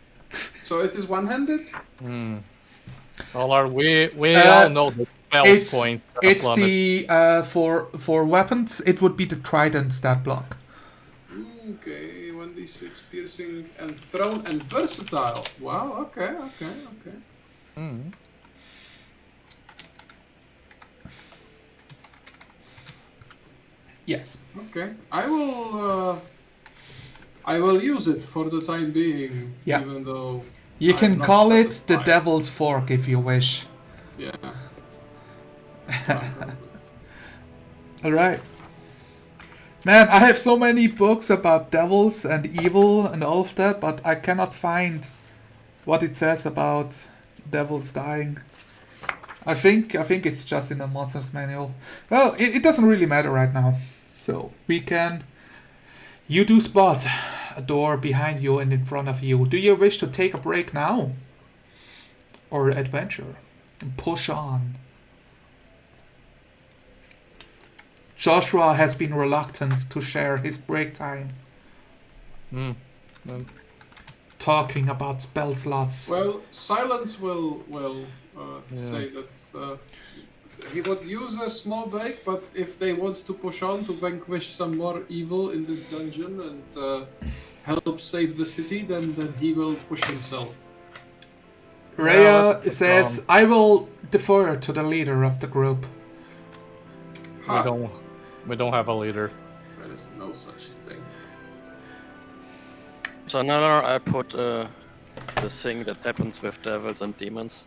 So it is one-handed? Well, we all know the spells point. It's the for weapons it would be the tridents that block. Okay, 1d6 piercing and thrown and versatile. Wow, okay. Yes. Okay, I will use it for the time being, yeah. Even though you can not call satisfied. it the Devil's Fork if you wish. Yeah. Alright. Man, I have so many books about devils and evil and all of that, but I cannot find what it says about devils dying. I think it's just in the monster's manual. Well, it doesn't really matter right now. So we can. You do spot a door behind you and in front of you. Do you wish to take a break now? Or adventure? And push on. Joshua has been reluctant to share his break time. Talking about spell slots. Well, Silence will say that he would use a small break, but if they want to push on to vanquish some more evil in this dungeon and help save the city, then he will push himself. Rhea says, I will defer to the leader of the group. We don't have a leader. There is no such thing. So now I put the thing that happens with devils and demons.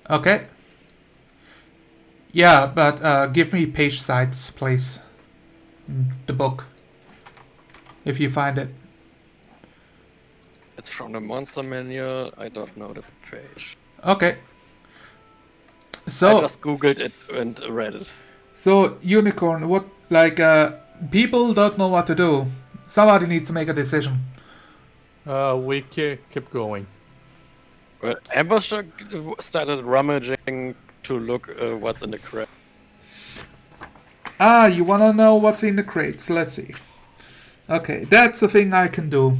Okay. Yeah, but give me page sites, please. The book. If you find it. It's from the monster manual. I don't know the page. Okay. So I just googled it and read it. So Unicorn, what people don't know what to do. Somebody needs to make a decision. We keep going. Well, Amber started rummaging to look what's in the crate. Ah, you wanna know what's in the crates? Let's see. Okay, that's a thing I can do.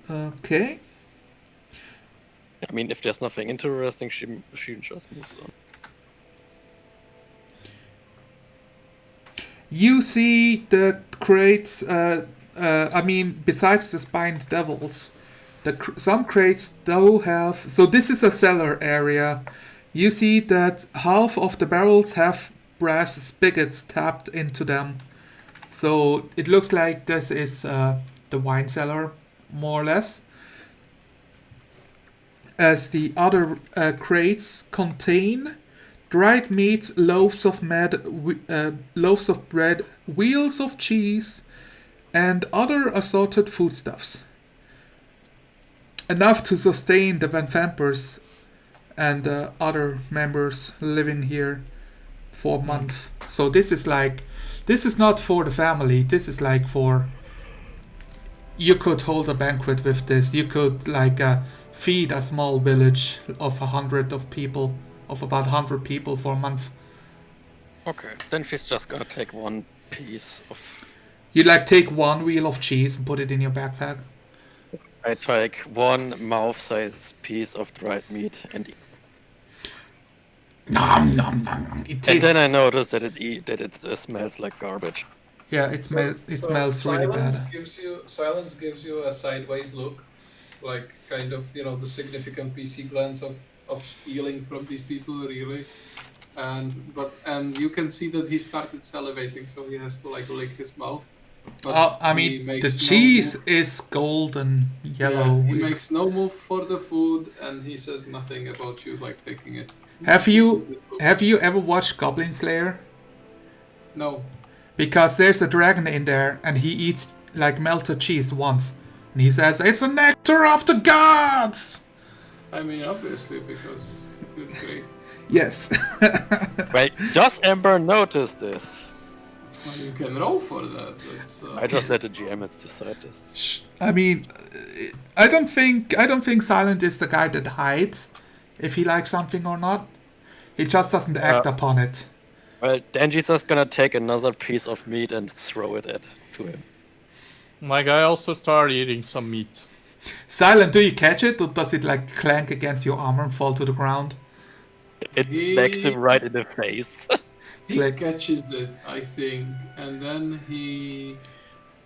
Okay. I mean, if there's nothing interesting, she just moves on. You see the crates, I mean, besides the spined devils, some crates do have... So this is a cellar area. You see that half of the barrels have brass spigots tapped into them. So it looks like this is the wine cellar, more or less. As the other crates contain dried meat, loaves of bread, wheels of cheese, and other assorted foodstuffs. Enough to sustain the vampires and other members living here for a month. So this is not for the family. This is like for. You could hold a banquet with this. You could feed a small village of about 100 people for a month. Okay, then she's just gonna take one piece of. You take one wheel of cheese and put it in your backpack. I take one mouth-sized piece of dried meat and eat. Nom nom nom. It tastes... And then I notice that it smells like garbage. Yeah, it smells really bad. Silence gives you a sideways look, like kind of the significant PC glance of stealing from these people really, and you can see that he started salivating, so he has to lick his mouth. I mean, the cheese is golden yellow. Yeah, he makes no move for the food, and he says nothing about you taking it. Have you ever watched Goblin Slayer? No. Because there's a dragon in there, and he eats melted cheese once, and he says, "It's a nectar of the gods." I mean, obviously, because it is great. Yes. Wait, does Amber notice this? Well, you can roll for that. I just let the GM decide this. I mean, I don't think Silent is the guy that hides if he likes something or not. He just doesn't act upon it. Well, Denji's just gonna take another piece of meat and throw it to him. My guy also started eating some meat. Silent, do you catch it, or does it clank against your armor and fall to the ground? It smacks him right in the face. He catches it, I think, and then he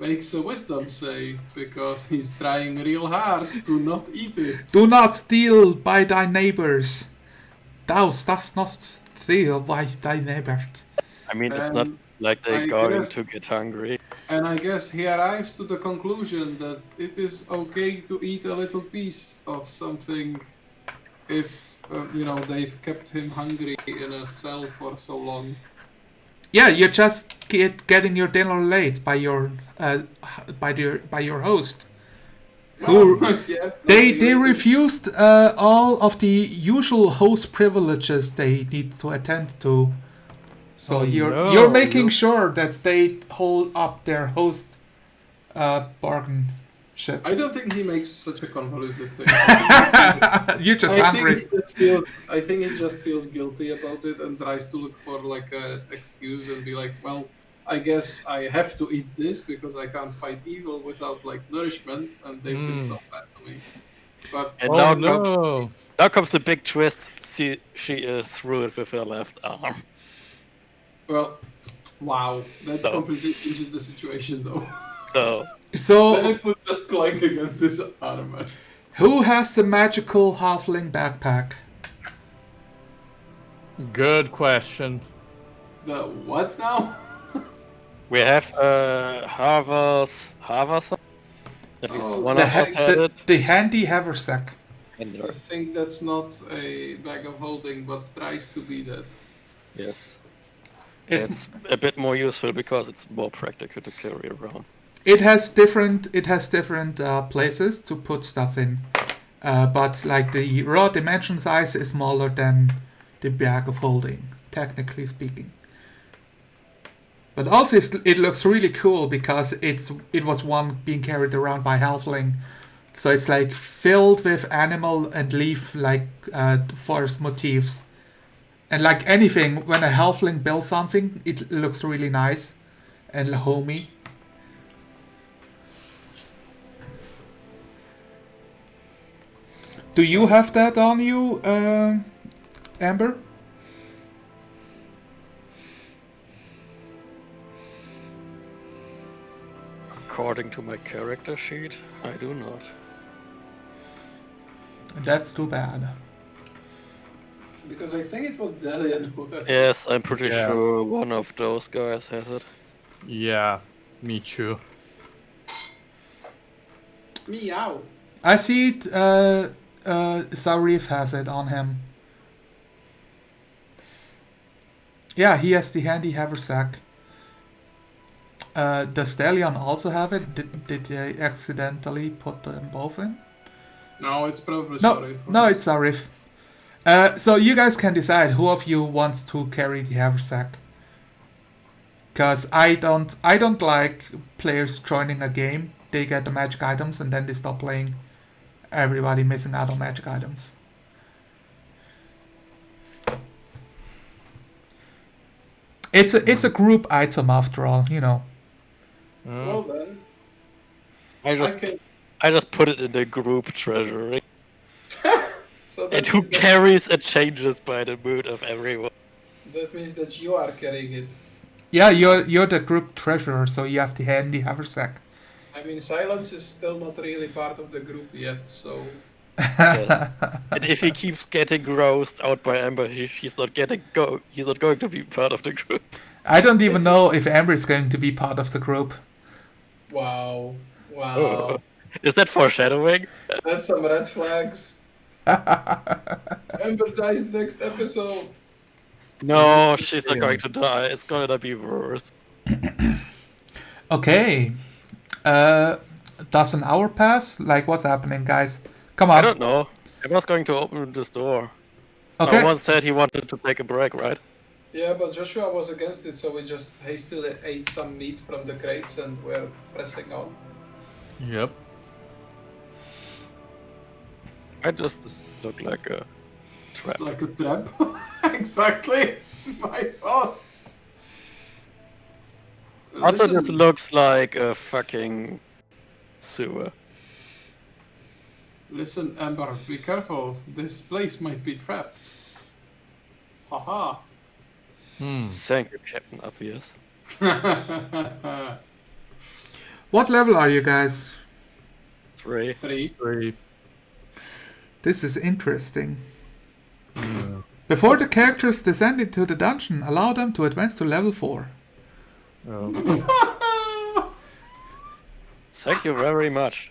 makes a wisdom save because he's trying real hard to not eat it. Do not steal by thy neighbors. Thou dost not steal by thy neighbors. I mean, it's not like they're going to get hungry. And I guess he arrives to the conclusion that it is okay to eat a little piece of something if, they've kept him hungry in a cell for so long. Yeah, you're just getting your dinner late by your host. They refused all of the usual host privileges they need to attend to. So you're making sure that they hold up their host bargain ship. I don't think he makes such a convoluted thing. You're just angry. I think he just feels guilty about it and tries to look for an excuse and be like, well, I guess I have to eat this because I can't fight evil without nourishment, and they've been so bad to me. But now comes the big twist. She is through it with her left arm. Well, wow, that completely changes the situation, though. So then it would just clank against his armor. Who has the magical halfling backpack? Good question. The what now? We have Harvas. At least one of us had it. The handy haversack. I think that's not a bag of holding, but tries to be that. Yes. It's a bit more useful because it's more practical to carry around. It has different places to put stuff in, but the raw dimension size is smaller than the bag of holding, technically speaking. But also it looks really cool because it was one being carried around by halfling, so it's filled with animal and leaf forest motifs, and anything when a halfling builds something, it looks really nice and homey. Do you have that on you, Amber? According to my character sheet, I do not. That's too bad. Because I think it was Delian who had Yes, I'm pretty sure one of those guys has it. Yeah, me too. Meow. I see it, Zarif has it on him. Yeah, he has the handy haversack. Does Stallion also have it? Did they accidentally put them both in? No, it's probably No, sorry. no, it's Arif. So you guys can decide who of you wants to carry the haversack. Because I don't like players joining a game. They get the magic items and then they stop playing. Everybody missing out on magic items. It's a group item after all, you know. Well then, I just put it in the group treasury. so And who carries it changes by the mood of everyone. That means that you are carrying it. Yeah, you're the group treasurer, so you have the handy haversack. I mean, Silence is still not really part of the group yet, so. Yes. And if he keeps getting grossed out by Amber, he's not going to be part of the group. I don't even know if Amber is going to be part of the group. Wow. Oh. Is that foreshadowing? That's some red flags. Amber dies next episode. No, she's not going to die. It's gonna be worse. Okay. Does an hour pass? Like, what's happening, guys? Come on. I don't know. Emma's going to open this door. Okay. Someone said he wanted to take a break, right? Yeah, but Joshua was against it, so we just hastily ate some meat from the crates and we're pressing on. Yep. I just look like a trap. Like a trap? Exactly. My thought. Also, Listen, this looks like a fucking sewer. listen, Amber, be careful. This place might be trapped. Haha. Thank you, Captain Obvious. What level are you guys? 3. 3. This is interesting. Before the characters descend into the dungeon, allow them to advance to level 4. Thank you very much.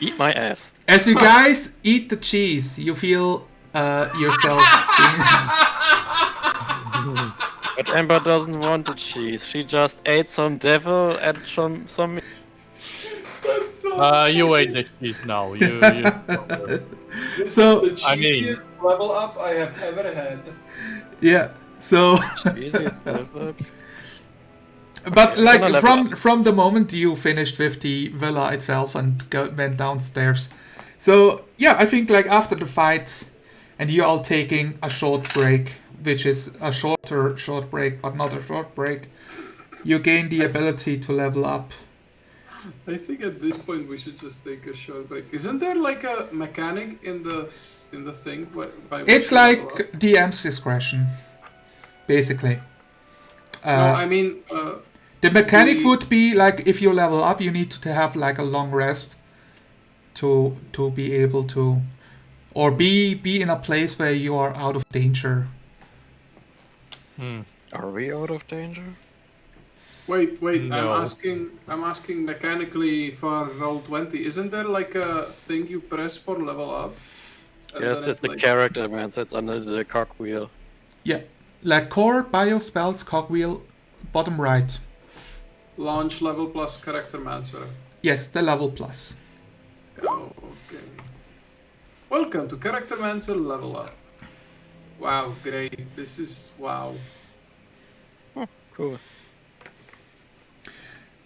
Eat my ass. As you guys eat the cheese, you feel yourself But Amber doesn't want the cheese. She just ate some devil and some meat. That's so You ate the cheese now. You This So, is the I mean- cheesiest level up I have ever had. Yeah. So Easy level. but like Gonna level from the moment you finished with the villa itself and went downstairs. So yeah, I think like after the fight and you all taking a short break, which is a short break but not a short break, you gain the ability to level up. I think at this point we should just take a short break. Isn't there like a mechanic in the thing? By which It's you level like up? DM's discretion, basically. No, I mean, The mechanic the- would be like if you level up, you need to have like a long rest to be able to, or be in a place where you are out of danger. Are we out of danger? wait. No. I'm asking mechanically for Roll20. Isn't there like a thing you press for level up? And Yes, then it's it, the like, character, man. So it's under the cogwheel. Yeah, like core, bio, spells, cogwheel, bottom right. Launch level plus character mancer. Yes, the level plus. Oh, okay. Welcome to Character Mancer Level Up. Wow, great. This is wow. Cool.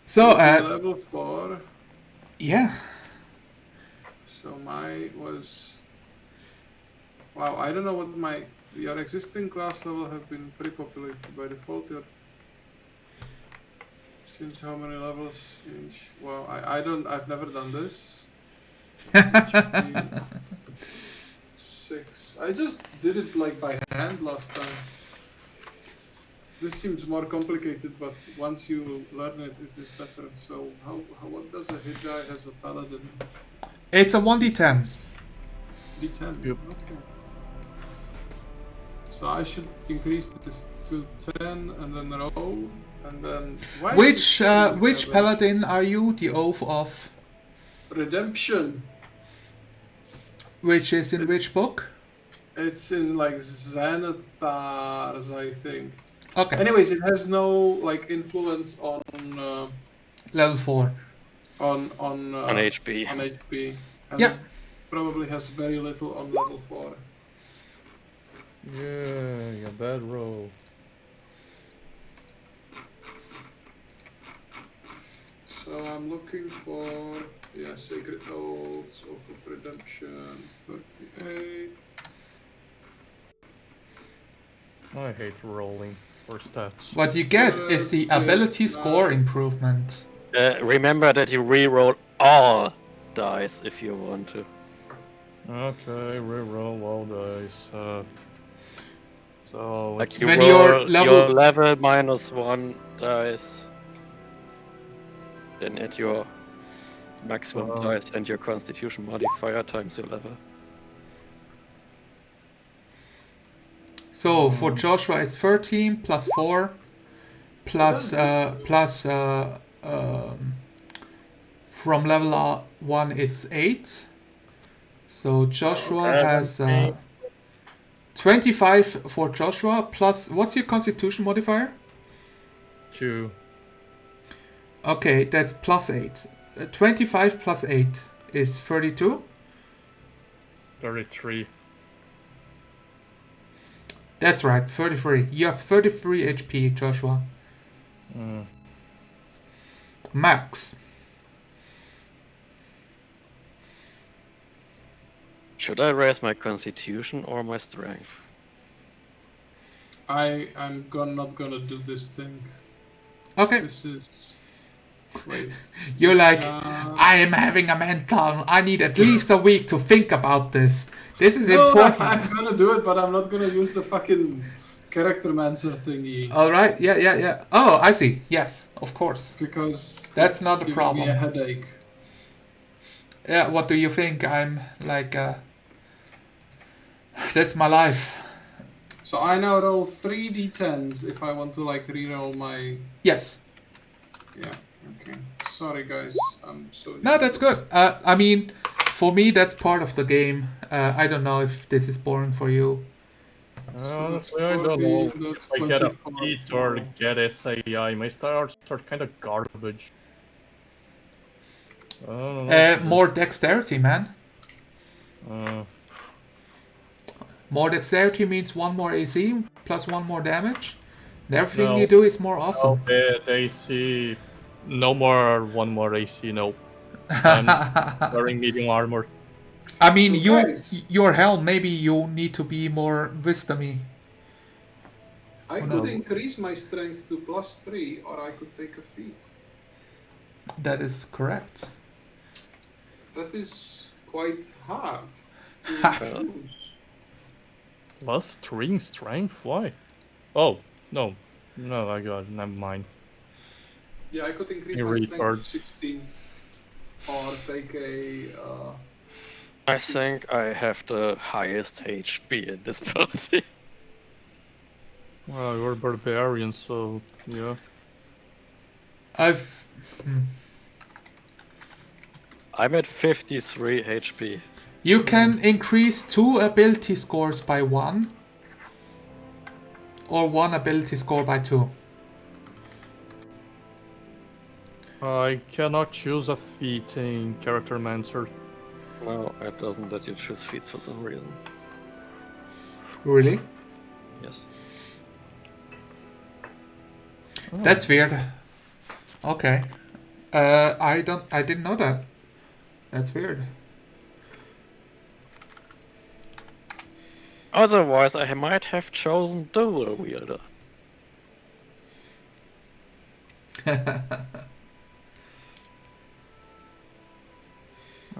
So level 4. yeah, So my was wow. I don't know what your existing class level have been pre-populated by default. Your change how many levels change. Wow, I've never done this. HP 6. I just did it like by hand last time. This seems more complicated, but once you learn it, it is better. So what does a hit die as a paladin? it's a 1d10. D10. Yep. Okay. So I should increase this to 10 and then roll and then why Which is it which so paladin are you? The Oath of Redemption. which is in which book? It's in like Xanathar's, I think. Okay. Anyways, it has no like influence on Level 4. on HP. On HP, and Yeah. it probably has very little on level 4. Yeah, a bad roll. So I'm looking for Sacred Oaths, Oath of Redemption, 38. I hate rolling for stats. What you get is the ability score improvement. Remember that you reroll all dice if you want to. Okay, reroll all dice. So Like you When roll you're your level -1 dice, then add your maximum dice and your Constitution modifier times your level. So for Joshua it's 13 plus 4 plus from level 1 is 8. So Joshua has 25 for Joshua plus what's your Constitution modifier? 2. Okay, that's plus 8. 25 plus 8 is 32. 33. That's right, 33. You have 33 HP, Joshua. Max. Should I raise my Constitution or my Strength? I'm not gonna do this thing. Okay. This is. Wait. You're like, I am having a mental. I need at least a week to think about this. This is important. I'm gonna do it, but I'm not gonna use the fucking character mancer thingy. All right. Yeah. Oh, I see. Yes, of course. Because that's not a giving problem. me a headache. Yeah. What do you think? I'm like. That's my life. So I now roll 3 d10s if I want to like reroll my. Yes. Yeah. Okay. Sorry, guys. I'm so. No, that's good. I mean, for me, that's part of the game. I don't know if this is boring for you. Honestly, I don't know if I get a feat or get SAI. My stats are kind of garbage. I don't know. More dexterity, man. More dexterity means 1 more AC plus 1 more damage. And everything you do is more awesome. No, the AC. No more 1 more AC, no. I'm wearing medium armor. I mean, your helm, maybe you need to be more wisdomy. I could increase my strength to +3, or I could take a feat. That is correct. That is quite hard to choose. +3 in strength? Why? Oh, no. No, I got it. Never mind. Yeah, I could increase my strength to 16. Or take a... I think I have the highest HP in this party. Well, you're barbarian, so yeah. I'm at 53 HP. You can increase 2 ability scores by 1. Or 1 ability score by 2. I cannot choose a feat in Character Mancer. No, it doesn't let you choose feats for some reason. Really? Yes. Oh. That's weird. Okay. I didn't know that. That's weird. Otherwise, I might have chosen Dual Wielder.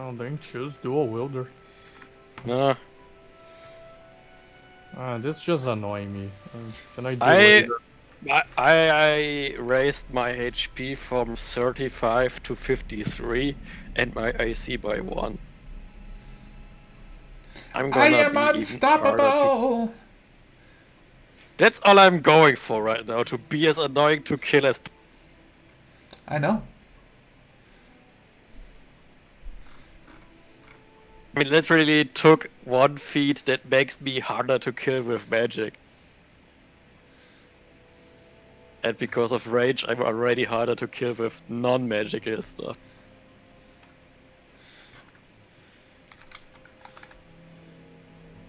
Oh, then choose Dual Wielder. No. This just annoying me. Can I do I raised my HP from 35 to 53 and my AC by 1. I am unstoppable! That's all I'm going for right now, to be as annoying to kill as... I know. I mean, literally took 1 feat that makes me harder to kill with magic. And because of rage, I'm already harder to kill with non-magical stuff.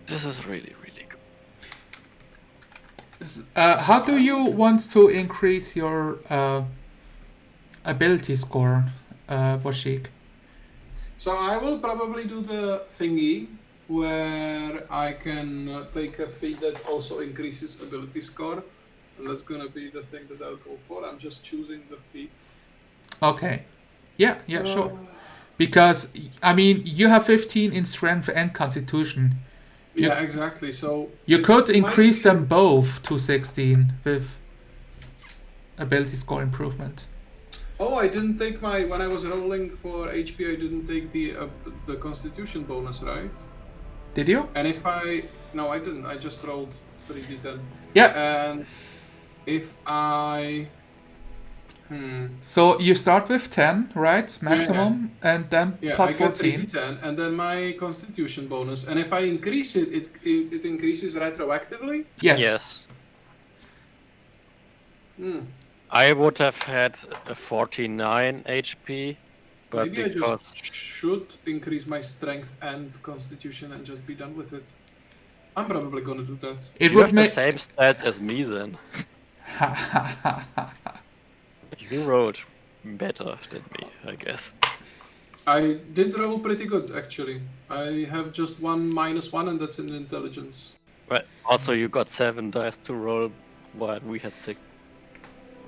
This is really, really good. How do you want to increase your ability score, Voshik? So I will probably do the thingy where I can take a feat that also increases ability score. And that's gonna be the thing that I'll go for. I'm just choosing the feat. Okay. Yeah, sure. Because, I mean, you have 15 in strength and constitution. Yeah, exactly. So you could increase them both to 16 with ability score improvement. Oh, I didn't take when I was rolling for HP, I didn't take the constitution bonus, right? Did you? And no, I didn't. I just rolled 3d10. Yeah. And if I... So you start with 10, right? Maximum, and then plus 14. I get 3d10, and then my constitution bonus. And if I increase it, it increases retroactively? Yes. I would have had a 49 HP, but maybe I just should increase my strength and constitution and just be done with it. I'm probably gonna do that. You would have the same stats as me then. You rolled better than me, I guess. I did roll pretty good, actually. I have just one -1, and that's in intelligence. But also you got 7 dice to roll, while we had 6.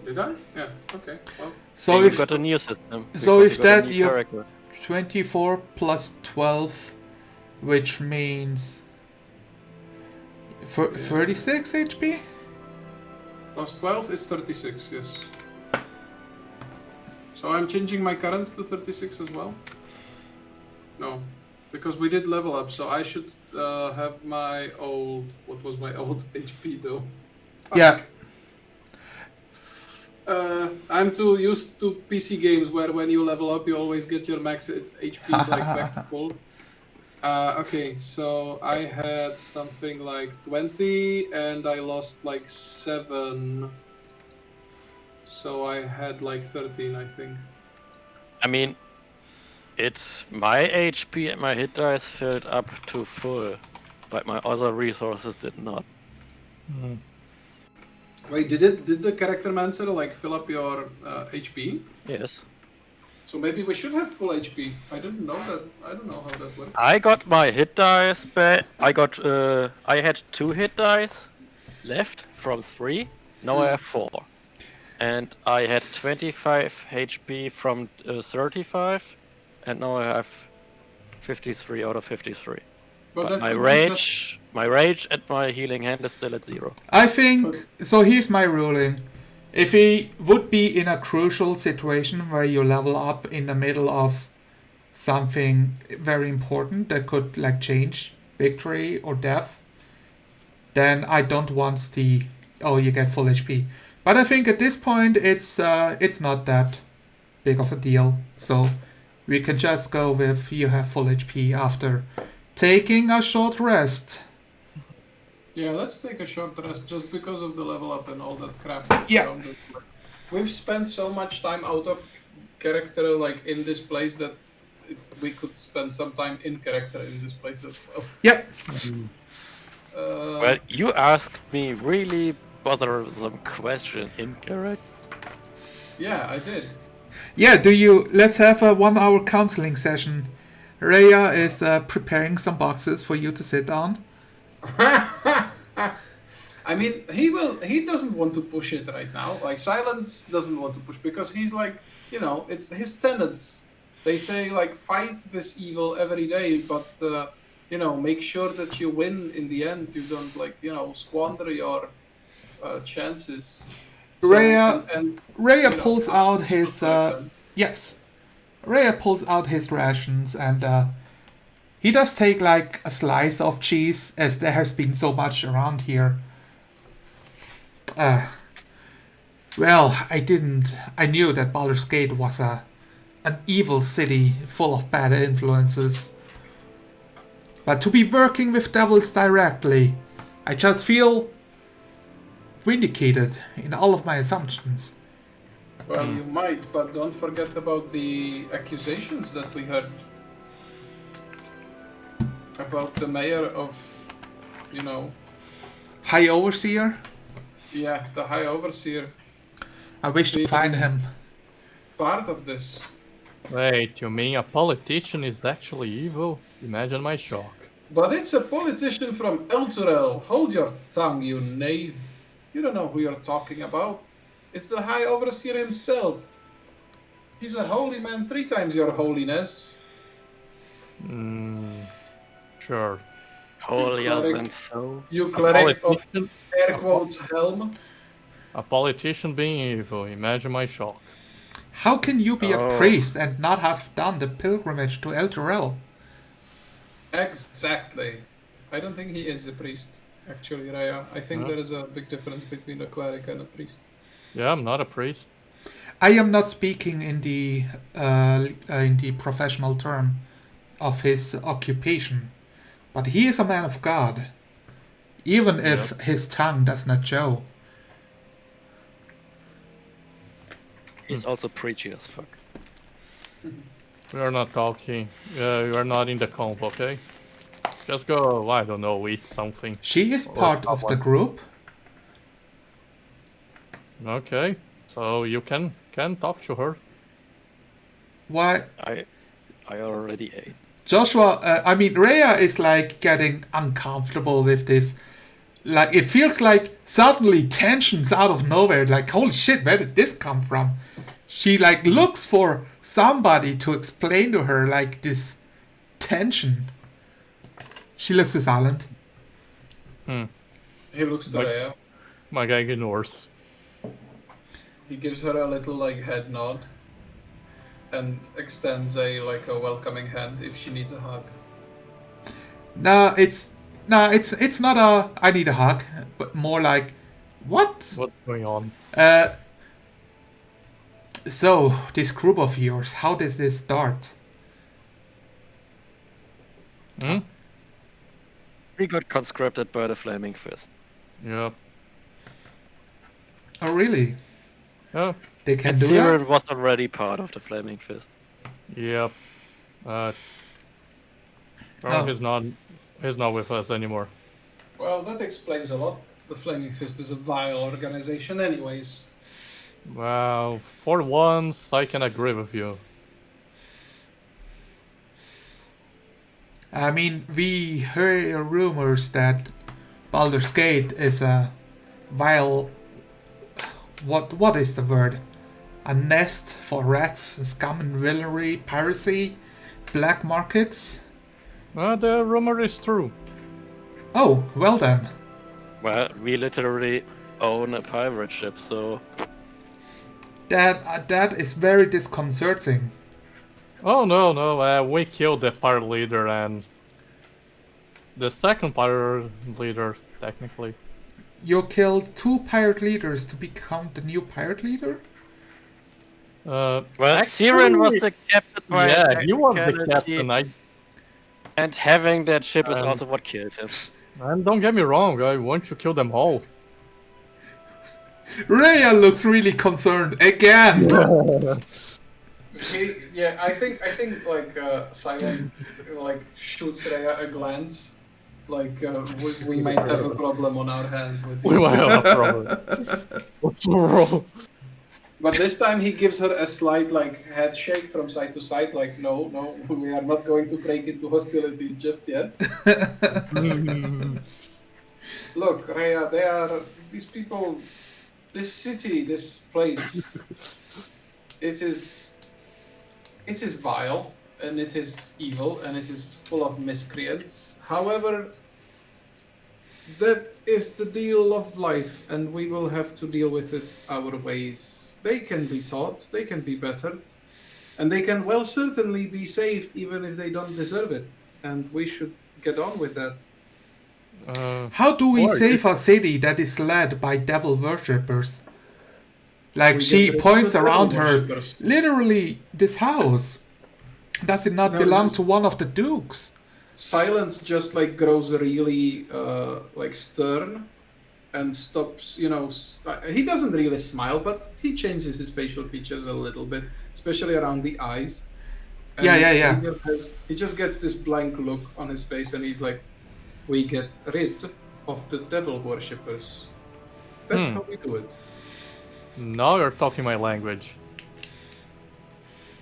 Did I? Yeah. Okay. Well. So if you got a new system. So if that you have 24 plus 12, which means 36 HP. Plus 12 is 36. Yes. So I'm changing my current to 36 as well? No, because we did level up, so I should have my old... What was my old HP though? Yeah. I'm too used to PC games where when you level up you always get your max HP like back to full. Okay, so I had something like 20 and I lost like 7. So I had like 13, I think. I mean, my HP and my hit dice filled up to full, but my other resources did not. Wait, did the character mancer like fill up your HP? Yes. So maybe we should have full HP. I didn't know that. I don't know how that works. I got my hit dice back. I had 2 hit dice left from 3. Now I have 4. And I had 25 HP from 35, and now I have 53 out of 53. But my rage and my healing hand is still at 0. I think so. Here's my ruling: if he would be in a crucial situation where you level up in the middle of something very important that could like change victory or death, then I don't want you get full HP. But I think at this point it's not that big of a deal. So we can just go with you have full HP after taking a short rest. Yeah, let's take a short rest just because of the level up and all that crap. Yeah. We've spent so much time out of character like in this place that we could spend some time in character in this place as well. Yep. Well, you asked me really bothersome question in character. Yeah, I did. Yeah, let's have a 1-hour counseling session. Rhea is preparing some boxes for you to sit on. I mean, he doesn't want to push it right now. Like, Silence doesn't want to push because he's like, it's his tenets. They say, like, fight this evil every day, but, make sure that you win in the end. You don't, like, squander your chances. Rhea pulls out his Rhea pulls out his rations and he does take like a slice of cheese as there has been so much around here. Well, I knew that Baldur's Gate was an evil city full of bad influences. But to be working with devils directly, I just feel vindicated in all of my assumptions. Well, you might, but don't forget about the accusations that we heard about the mayor of, High Overseer? Yeah, the High Overseer. I wish to find him. Part of this. Wait, you mean a politician is actually evil? Imagine my shock. But it's a politician from Elturel. Hold your tongue, you knave. You don't know who you're talking about. It's the High Overseer himself. He's a holy man 3 times your holiness. Sure. Holier than so. You cleric of air quotes helm. A politician being evil. Imagine my shock. How can you be a priest and not have done the pilgrimage to Elturel? Exactly. I don't think he is a priest, actually, Raya. I think there is a big difference between a cleric and a priest. Yeah, I'm not a priest. I am not speaking in the professional term of his occupation, but he is a man of God, even if his tongue does not show. He's also preachy as fuck. We are not talking. You are not in the comp, okay? Just go, I don't know, eat something. She is part of the group. Okay, so you can talk to her. Why? I already ate. Joshua, Rhea is like getting uncomfortable with this. Like, it feels like suddenly tensions out of nowhere. Like, holy shit, where did this come from? She like looks for somebody to explain to her like this tension. She looks to Silent. He looks to Rhea. My guy ignores. He gives her a little like head nod and extends a welcoming hand if she needs a hug. It's not a I need a hug, but more like what's going on? So this group of yours, how does this start? We got conscripted by the Flaming Fist. Yeah. Oh really? Yeah. They can and do Siren that? was already part of the Flaming Fist. Yep. He's not with us anymore. Well, that explains a lot. The Flaming Fist is a vile organization anyways. Well, for once, I can agree with you. I mean, we hear rumors that Baldur's Gate is a vile... What is the word? A nest for rats, scum and villainy, piracy, black markets? The rumor is true. Oh, well then. Well, we literally own a pirate ship, so... That is very disconcerting. Oh no, we killed the pirate leader and the second pirate leader, technically. You killed 2 pirate leaders to become the new pirate leader? Well, actually, Siren was the captain by yeah, he was the technicality, captain. And having that ship is also what killed him. And don't get me wrong, I want to kill them all. Rhea looks really concerned again. I think like Silent like shoots Rhea a glance. Like we might have a problem on our hands with We might have a problem. What's wrong? But this time he gives her a slight like head shake from side to side, like no, we are not going to break into hostilities just yet. Look, Rhea, these people, this city, this place. It is vile and it is evil and it is full of miscreants. However, that is the deal of life, and we will have to deal with it our ways. They can be taught, they can be bettered, and they can well certainly be saved even if they don't deserve it. And we should get on with that. How do we save a city that is led by devil worshippers? Like, she points around her, literally, this house. Does it not belong to one of the dukes? Silence just like grows really like stern, and stops. He doesn't really smile, but he changes his facial features a little bit, especially around the eyes. And Yeah. he just gets this blank look on his face, and he's like, "We get rid of the devil worshippers. That's how we do it." Now you're talking my language.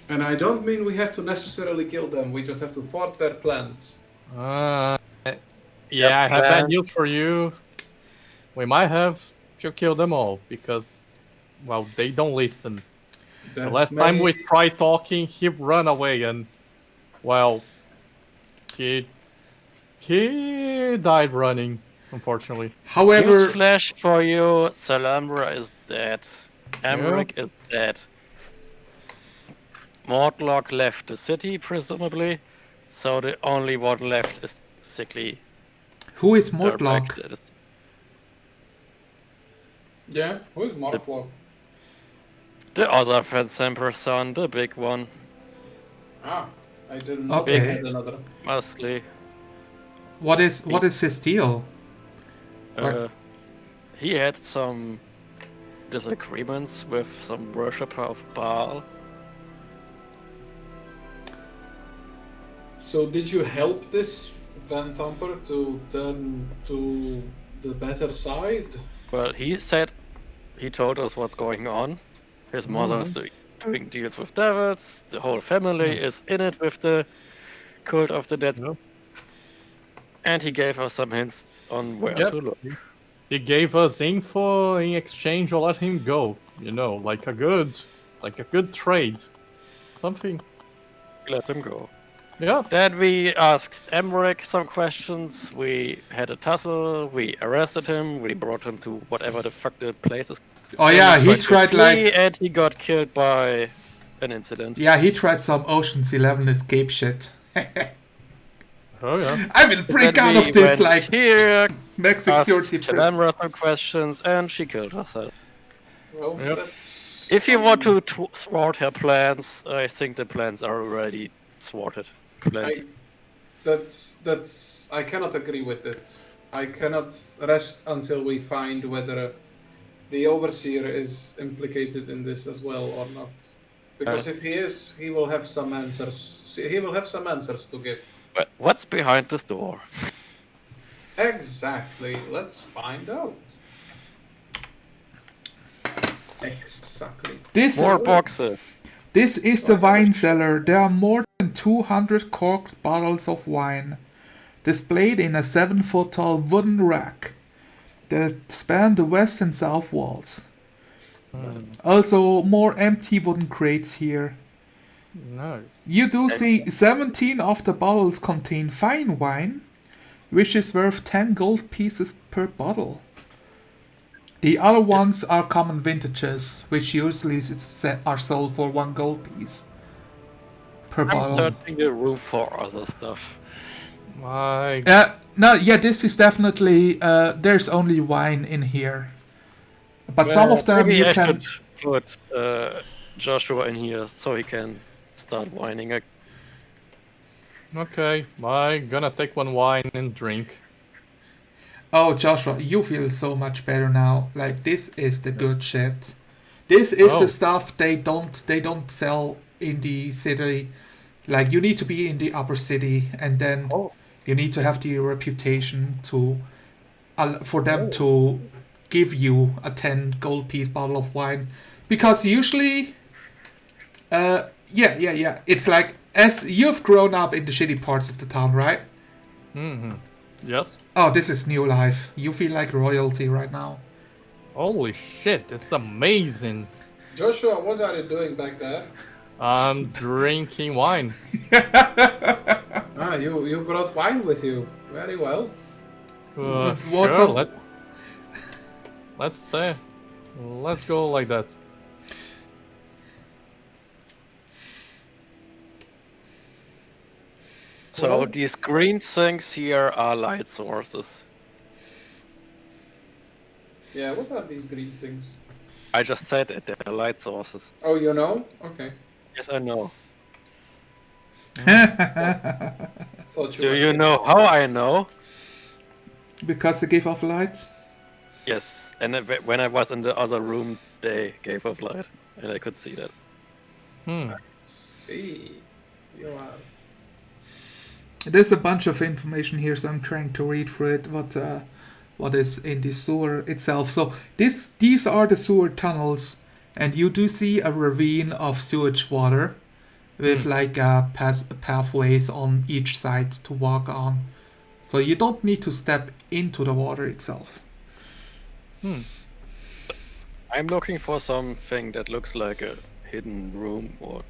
And I don't mean we have to necessarily kill them. We just have to thwart their plans. Yeah, I have bad news for you. We might have to kill them all because, well, they don't listen. The last time we tried talking, he ran away and, well, he died running, unfortunately. However, Newsflash for you: Salamra is dead. Emmerich is dead. Mortlock left the city, presumably, so the only one left is Sickly. who is Mortlock? Yeah, who is Mortlock? The other Fensemper son, the big one. I didn't know Okay. they had another. Mostly. What is his deal? He had some disagreements with some worshipper of Baal. So did you help this Van Thumper to turn to the better side? Well, he told us what's going on. His mother is doing deals with devils. The whole family is in it with the cult of the dead. And he gave us some hints on where to look. He gave us info in exchange or let him go. Like a good trade. Something. Let him go. Yeah. Then we asked Emmerich some questions. We had a tussle. We arrested him. We brought him to whatever the fuck the place is. Oh yeah, he tried and he got killed by an incident. Yeah, he tried some Ocean's 11 escape shit. Oh yeah. I will break out of this here, next security prison. Salamra some questions, and she killed herself. Well, if you want to thwart her plans, I think the plans are already thwarted. I cannot agree with it. I cannot rest until we find whether the overseer is implicated in this as well or not. Because if he is, he will have some answers. He will have some answers to give. But what's behind this door? Exactly. Let's find out. Exactly. More boxes. This is the wine cellar. There are more than 200 corked bottles of wine, displayed in a 7-foot tall wooden rack that span the west and south walls. Also, more empty wooden crates here. No. You do see 17 of the bottles contain fine wine, which is worth 10 gold pieces per bottle. The other ones are common vintages, which usually are sold for 1 gold piece per bottle. I'm searching the room for other stuff. This is definitely there's only wine in here, but some of them maybe you I can should put Joshua in here so he can start whining. Okay, I'm gonna take 1 wine and drink. Oh, Joshua, you feel so much better now. Like, this is the good shit. This is the stuff they don't sell in the city. Like, you need to be in the upper city, and then you need to have the reputation for them to give you a 10 gold piece bottle of wine. Because usually, it's like, as you've grown up in the shitty parts of the town, right? Mm-hmm. Yes. Oh, this is new life. You feel like royalty right now. Holy shit, it's amazing. Joshua, what are you doing back there? I'm drinking wine. You brought wine with you. Very well. Sure, let's go like that. So these green things here are light sources. Yeah, what are these green things? I just said it, they're light sources. Oh, you know? Okay. Yes, I know. Do you know how I know? Because they give off light? Yes, and when I was in the other room, they gave off light, and I could see that. See, you are. There's a bunch of information here, so I'm trying to read through it. What is in the sewer itself? So these are the sewer tunnels, and you do see a ravine of sewage water, with like pathways on each side to walk on. So you don't need to step into the water itself. I'm looking for something that looks like a hidden room or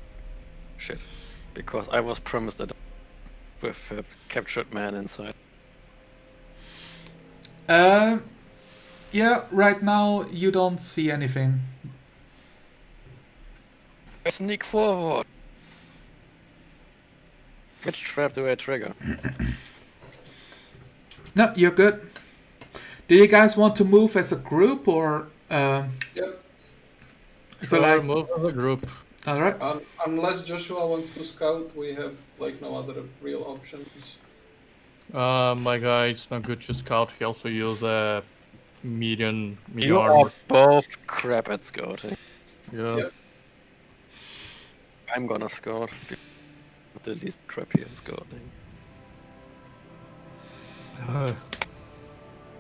shit, because I was promised that with a captured man inside. Yeah, right now you don't see anything. I sneak forward. Which trap do I trigger? No, you're good. Do you guys want to move as a group or? Yep. So like move as a group. All right. Unless Joshua wants to scout, we have like no other real options. My guy, it's not good to scout. He also use a medium You armor. are both crap at scouting. Yeah. Yep. I'm gonna scout. But the least crappy at scouting.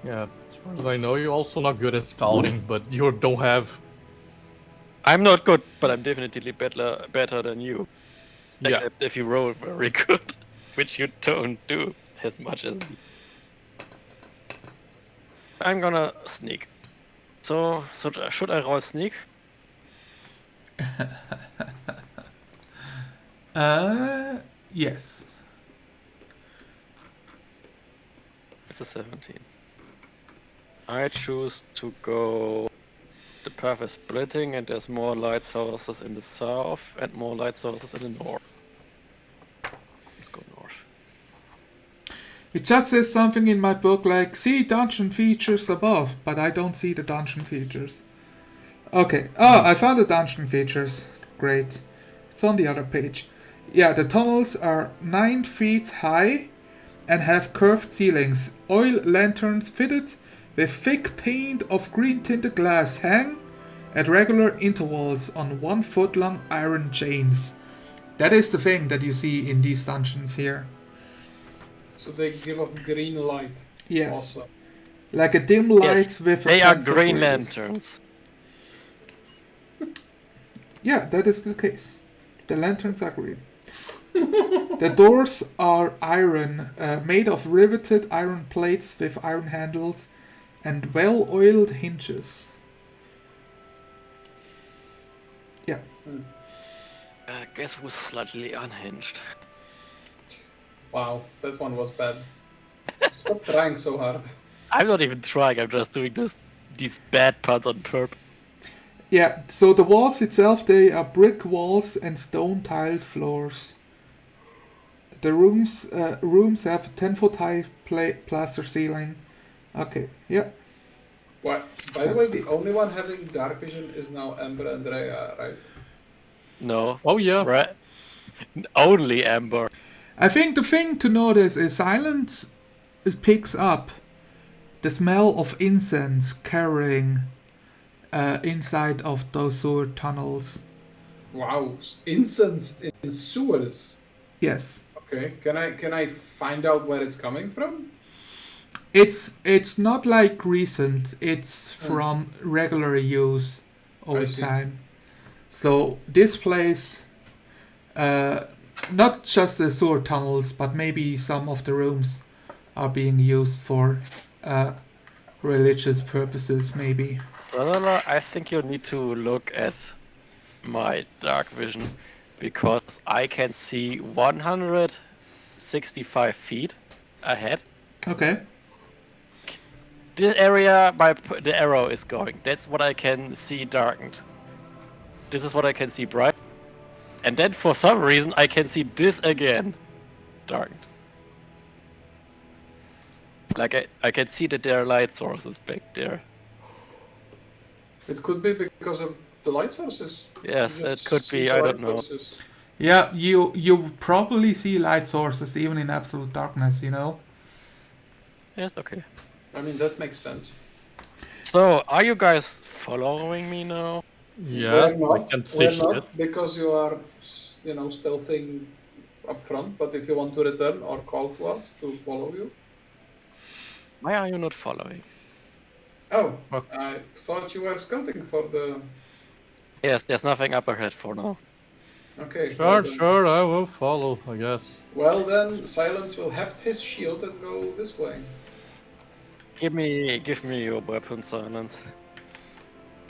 Yeah, as far as I know, you're also not good at scouting, but you don't have. I'm not good, but I'm definitely better than you. Yeah. Except if you roll very good, which you don't do as much as me. I'm gonna sneak. So should I roll sneak? Yes. It's a 17. I choose to go. The path is splitting, and there's more light sources in the south and more light sources in the north. Let's go north. It just says something in my book like, see dungeon features above, but I don't see the dungeon features. Okay. Oh, I found the dungeon features. Great. It's on the other page. Yeah, the tunnels are 9 feet high and have curved ceilings. Oil lanterns fitted with thick pane of green tinted glass hang at regular intervals on 1 foot long iron chains. That is the thing that you see in these dungeons here. So they give off green light. Yes. Awesome. Like a dim light with a they are 10-foot green radius. lanterns. Yeah, that is the case. The lanterns are green. The doors are iron, made of riveted iron plates with iron handles and well-oiled hinges. Yeah. Guess who's slightly unhinged? Wow, that one was bad. Stop trying so hard. I'm not even trying, I'm just doing these bad parts on purpose. Yeah, so the walls itself, they are brick walls and stone-tiled floors. The rooms have a 10-foot high plaster ceiling. Okay, yeah. What? By the way, the only one having dark vision is now Ember and Rhea, right? No. Oh yeah. Right. Only Amber. I think the thing to notice is silence picks up the smell of incense carrying inside of those sewer tunnels. Wow, incense in sewers. Yes. Okay, can I find out where it's coming from? It's not like recent. It's from regular use over time. So this place, not just the sewer tunnels, but maybe some of the rooms are being used for religious purposes, maybe. Salala, I think you need to look at my dark vision, because I can see 165 feet ahead. Okay. The area the arrow is going, that's what I can see darkened. This is what I can see bright. And then for some reason I can see this again darkened. Like I can see that there are light sources back there. It could be because of the light sources. Yes, You it just could see be, the I light don't know. sources. Yeah, you probably see light sources even in absolute darkness, you know? Yes, okay. I mean, that makes sense. So, are you guys following me now? Yes, We're I not. can see We're shit. not because you are, stealthing up front. But if you want to return or call to us to follow you. Why are you not following? Oh, Okay. I thought you were scouting for the. Yes, there's nothing up ahead for now. Okay. Sure, sure, I will follow, I guess. Well then, Silence will heft his shield and go this way. Give me your weapon, Silence.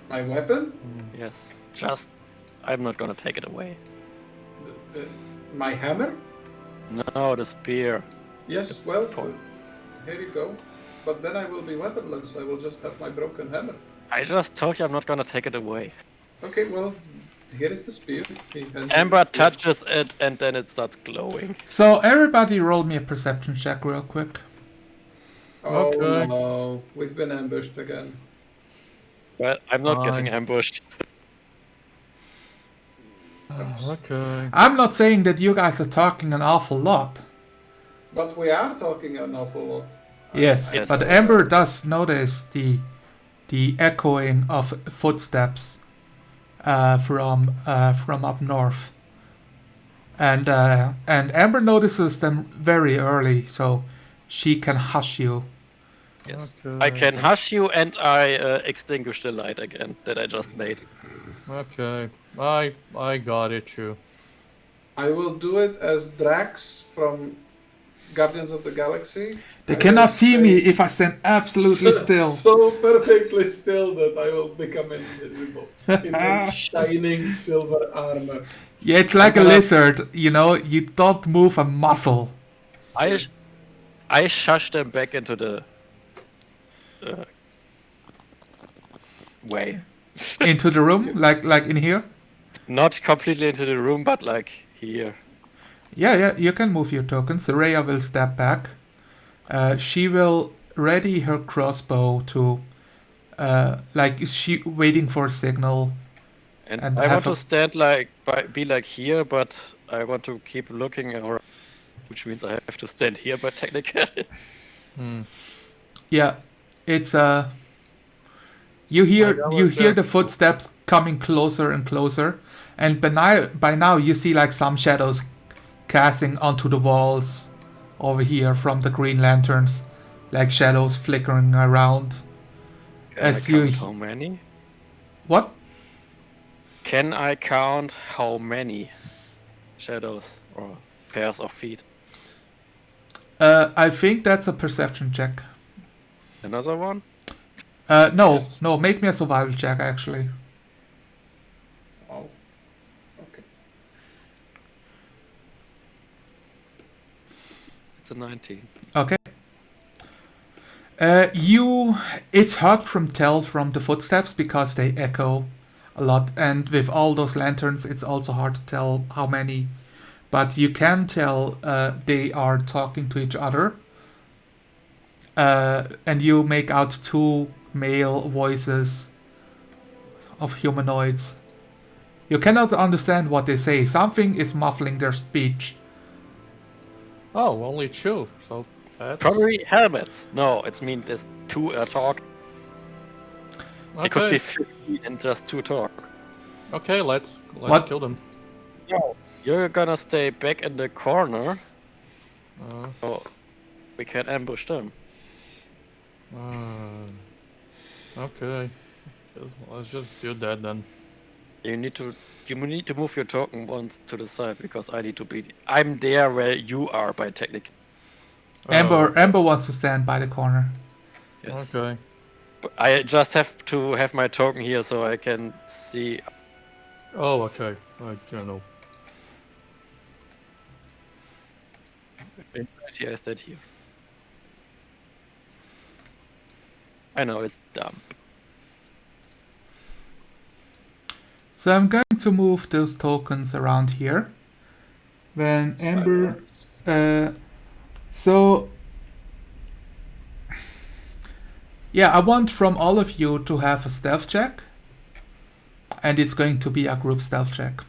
My weapon? Yes, just I'm not gonna take it away. My hammer? No, the spear. Yes. Well, Point. here you go. But then I will be weaponless. I will just have my broken hammer. I just told you I'm not gonna take it away. Okay. Well, here is the spear. Amber touches it and then it starts glowing. So everybody roll me a perception check real quick. Oh Okay. no, we've been ambushed again. Well, I'm not getting ambushed. Okay. I'm not saying that you guys are talking an awful lot. But we are talking an awful lot. Yes, Yes. but Amber does notice the echoing of footsteps from up north, and Amber notices them very early, so she can hush you. Yes. Okay. I can hush you and I extinguish the light again that I just made. Okay. I got it, you. I will do it as Drax from Guardians of the Galaxy. They I cannot will see stay me if I stand absolutely still. So perfectly still that I will become invisible in my shining silver armor. Yeah, it's like a lizard, you know, you don't move a muscle. I shush them back into the way. Into the room, like in here? Not completely into the room, but like here. Yeah, you can move your tokens. Rhea will step back. She will ready her crossbow to, like, she waiting for a signal. And I want to stand be like here, but I want to keep looking around, which means I have to stand here, but technically. Yeah, it's you hear the footsteps coming closer and closer, and by now you see like some shadows casting onto the walls over here from the green lanterns, like shadows flickering around. Can I count how many? What? Can I count how many shadows or pairs of feet? I think that's a perception check. Another one? No, Yes. no, make me a survival check actually. Oh, okay. It's a 19. Okay. It's hard to tell from the footsteps because they echo a lot, and with all those lanterns, it's also hard to tell how many. But you can tell they are talking to each other, and you make out two male voices of humanoids. You cannot understand what they say. Something is muffling their speech. Oh, only two. So that's... Probably helmets. No, it's mean there's two talk. Okay. It could be 50 and just two talk. Okay, let's kill them. No, you're gonna stay back in the corner. So we can ambush them. Okay. Let's just do that then. You need to move your token once to the side because I need to be. I'm there where you are by technique. Amber wants to stand by the corner. Yes. Okay. But I just have to have my token here so I can see. Oh, okay. I don't know. I stayed here. I know it's dumb. So I'm going to move those tokens around here. When Amber... so... Yeah, I want from all of you to have a stealth check. And it's going to be a group stealth check.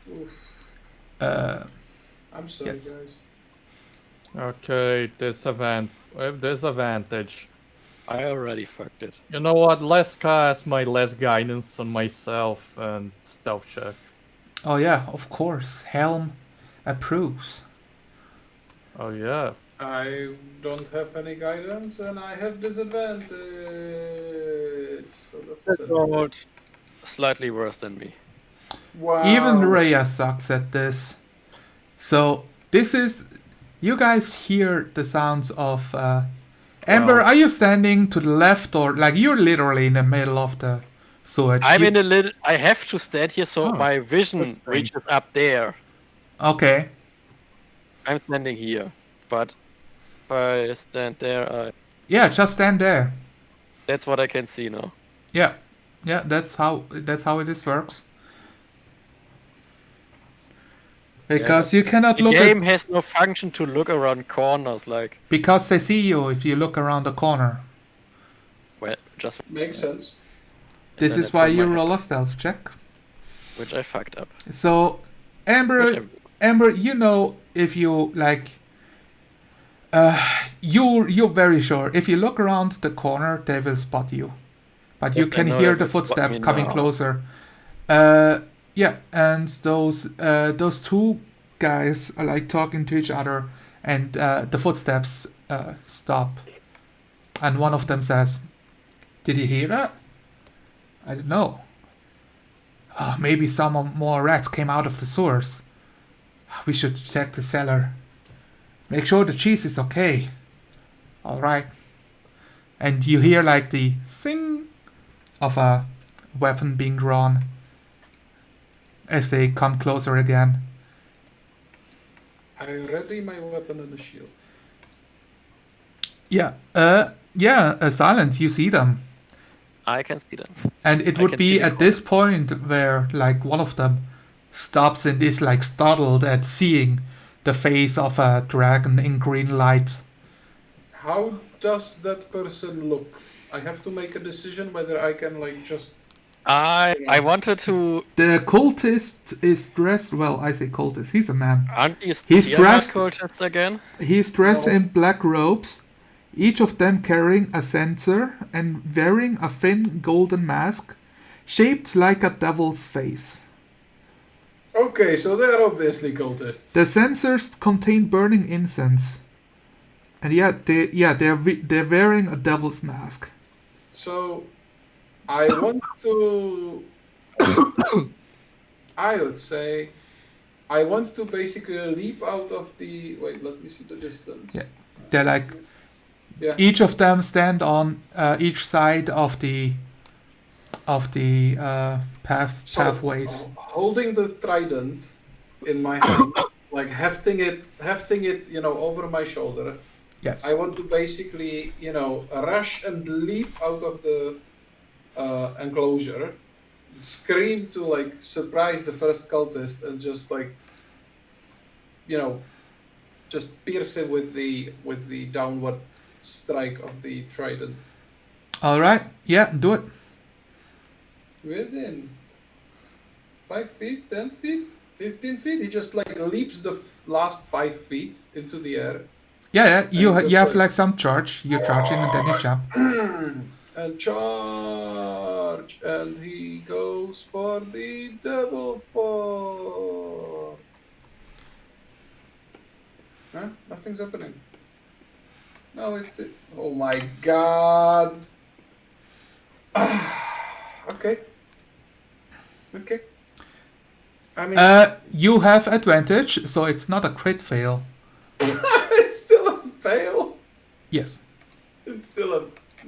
Oof. I'm sorry, Yes. guys. Okay, disadvantage. I already fucked it. You know what? Let's cast my less guidance on myself and stealth check. Oh yeah, of course. Helm approves. Oh yeah. I don't have any guidance and I have disadvantage. So that's a About slightly worse than me. Wow. Even Rhea sucks at this. So this is... You guys hear the sounds of... Amber, Well- are you standing to the left or... Like, you're literally in the middle of the sewage. I'm in a little. I have to stand here so Oh, my vision that's strange. reaches up there. Okay. I'm standing here, but if I stand there, Yeah, just stand there. that's what I can see now. Yeah. Yeah, that's how it is works. Because you cannot The look game at... has no function to look around corners, like. Because they see you if you look around the corner. Well, just. Makes sense. This then is I why put you my- roll a stealth check. Which I fucked up. So, Amber, you know if you like, you're very sure if you look around the corner, they will spot you, but you Yes, I can know hear they the will spot footsteps me coming now. closer. Yeah, and those two guys are like talking to each other, and the footsteps stop, and one of them says, "Did you hear that? I don't know. Oh, maybe some more rats came out of the sewers. We should check the cellar. Make sure the cheese is okay. Alright." And you hear like the sing of a weapon being drawn as they come closer again. I ready my weapon and the shield. Yeah, Silent, you see them. I can see them. And it I would can be see the at this point where like one of them stops and is like startled at seeing the face of a dragon in green light. How does that person look? I have to make a decision whether I can like just. I wanted to. The cultist is dressed, well, I say cultist, he's a man. Aren't these He's Tiamat dressed- cultists again? He's dressed No. in black robes, each of them carrying a censer and wearing a thin golden mask shaped like a devil's face. Okay, so they're obviously cultists. The censers contain burning incense. And they're wearing a devil's mask. So, I want to. I would say, I want to basically leap out of the. Wait, let me see the distance. Yeah. They're like, Yeah. each of them stand on each side of the So, pathways. holding the trident in my hand, like hefting it, over my shoulder. Yes. I want to basically, rush and leap out of the enclosure, scream to like surprise the first cultist, and just like, just pierce him with the downward strike of the trident. All right. Yeah, do it. Within 5 feet, 10 feet, 15 feet. He just like leaps the last 5 feet into the air. Yeah. You And you have just like some charge. You're charging and then you jump. And charge, and he goes for the devil fall. Huh? Nothing's happening. No, oh my god. Okay. I mean, You have advantage, so it's not a crit fail. it's still a fail. Yes. It's still a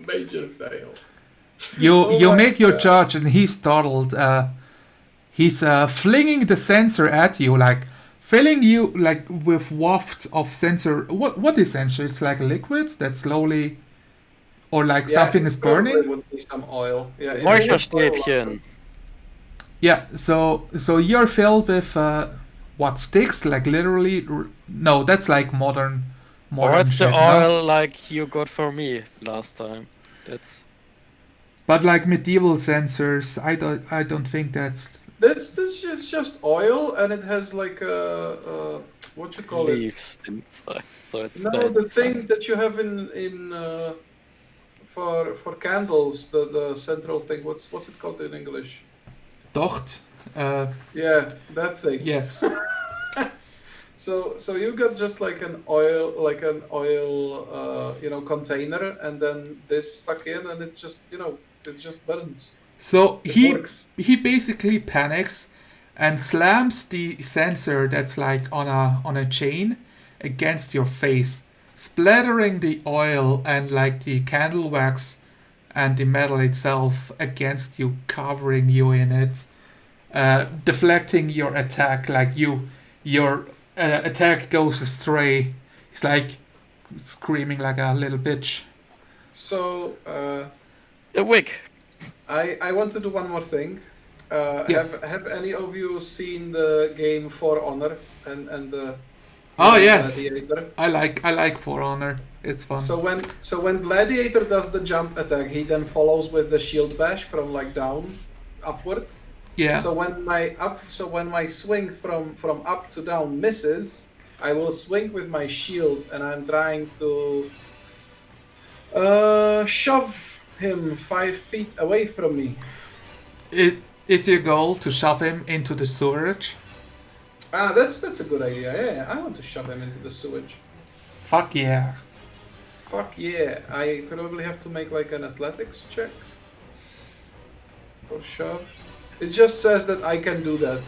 major fail. You Oh you my make your God. charge and he's startled. He's flinging the sensor at you, like filling you like with wafts of sensor. What is sensor? It's like liquid that slowly, or like something is probably burning. would be some oil. Yeah, it Moisture is oil. Stäbchen. Yeah. So you're filled with what sticks? Like literally? No, that's like modern. Or it's the shit, no? oil like you got for me last time. That's. But like medieval sensors, I don't think that's. This is just oil, and it has like a what you call it? Leaves inside, so it's No, bad. the things that you have in for candles, the central thing. What's it called in English? Docht. Yeah, that thing. Yes. So you got just like an oil, container, and then this stuck in, and it just, it just burns. So It he works. he basically panics and slams the sensor that's like on a chain against your face, splattering the oil and like the candle wax and the metal itself against you, covering you in it, deflecting your attack. Like your attack goes astray. He's like screaming like a little bitch. So The wig. I want to do one more thing. Yes. Have any of you seen the game For Honor and the Oh yes, Gladiator? I like For Honor. It's fun. So when Gladiator does the jump attack, he then follows with the shield bash from like down upward. Yeah. So when my swing from up to down misses, I will swing with my shield, and I'm trying to shove him 5 feet away from me. Is your goal to shove him into the sewage? That's a good idea. Yeah, I want to shove him into the sewage. Fuck yeah. Fuck yeah. I probably have to make like an athletics check for shove. It just says that I can do that,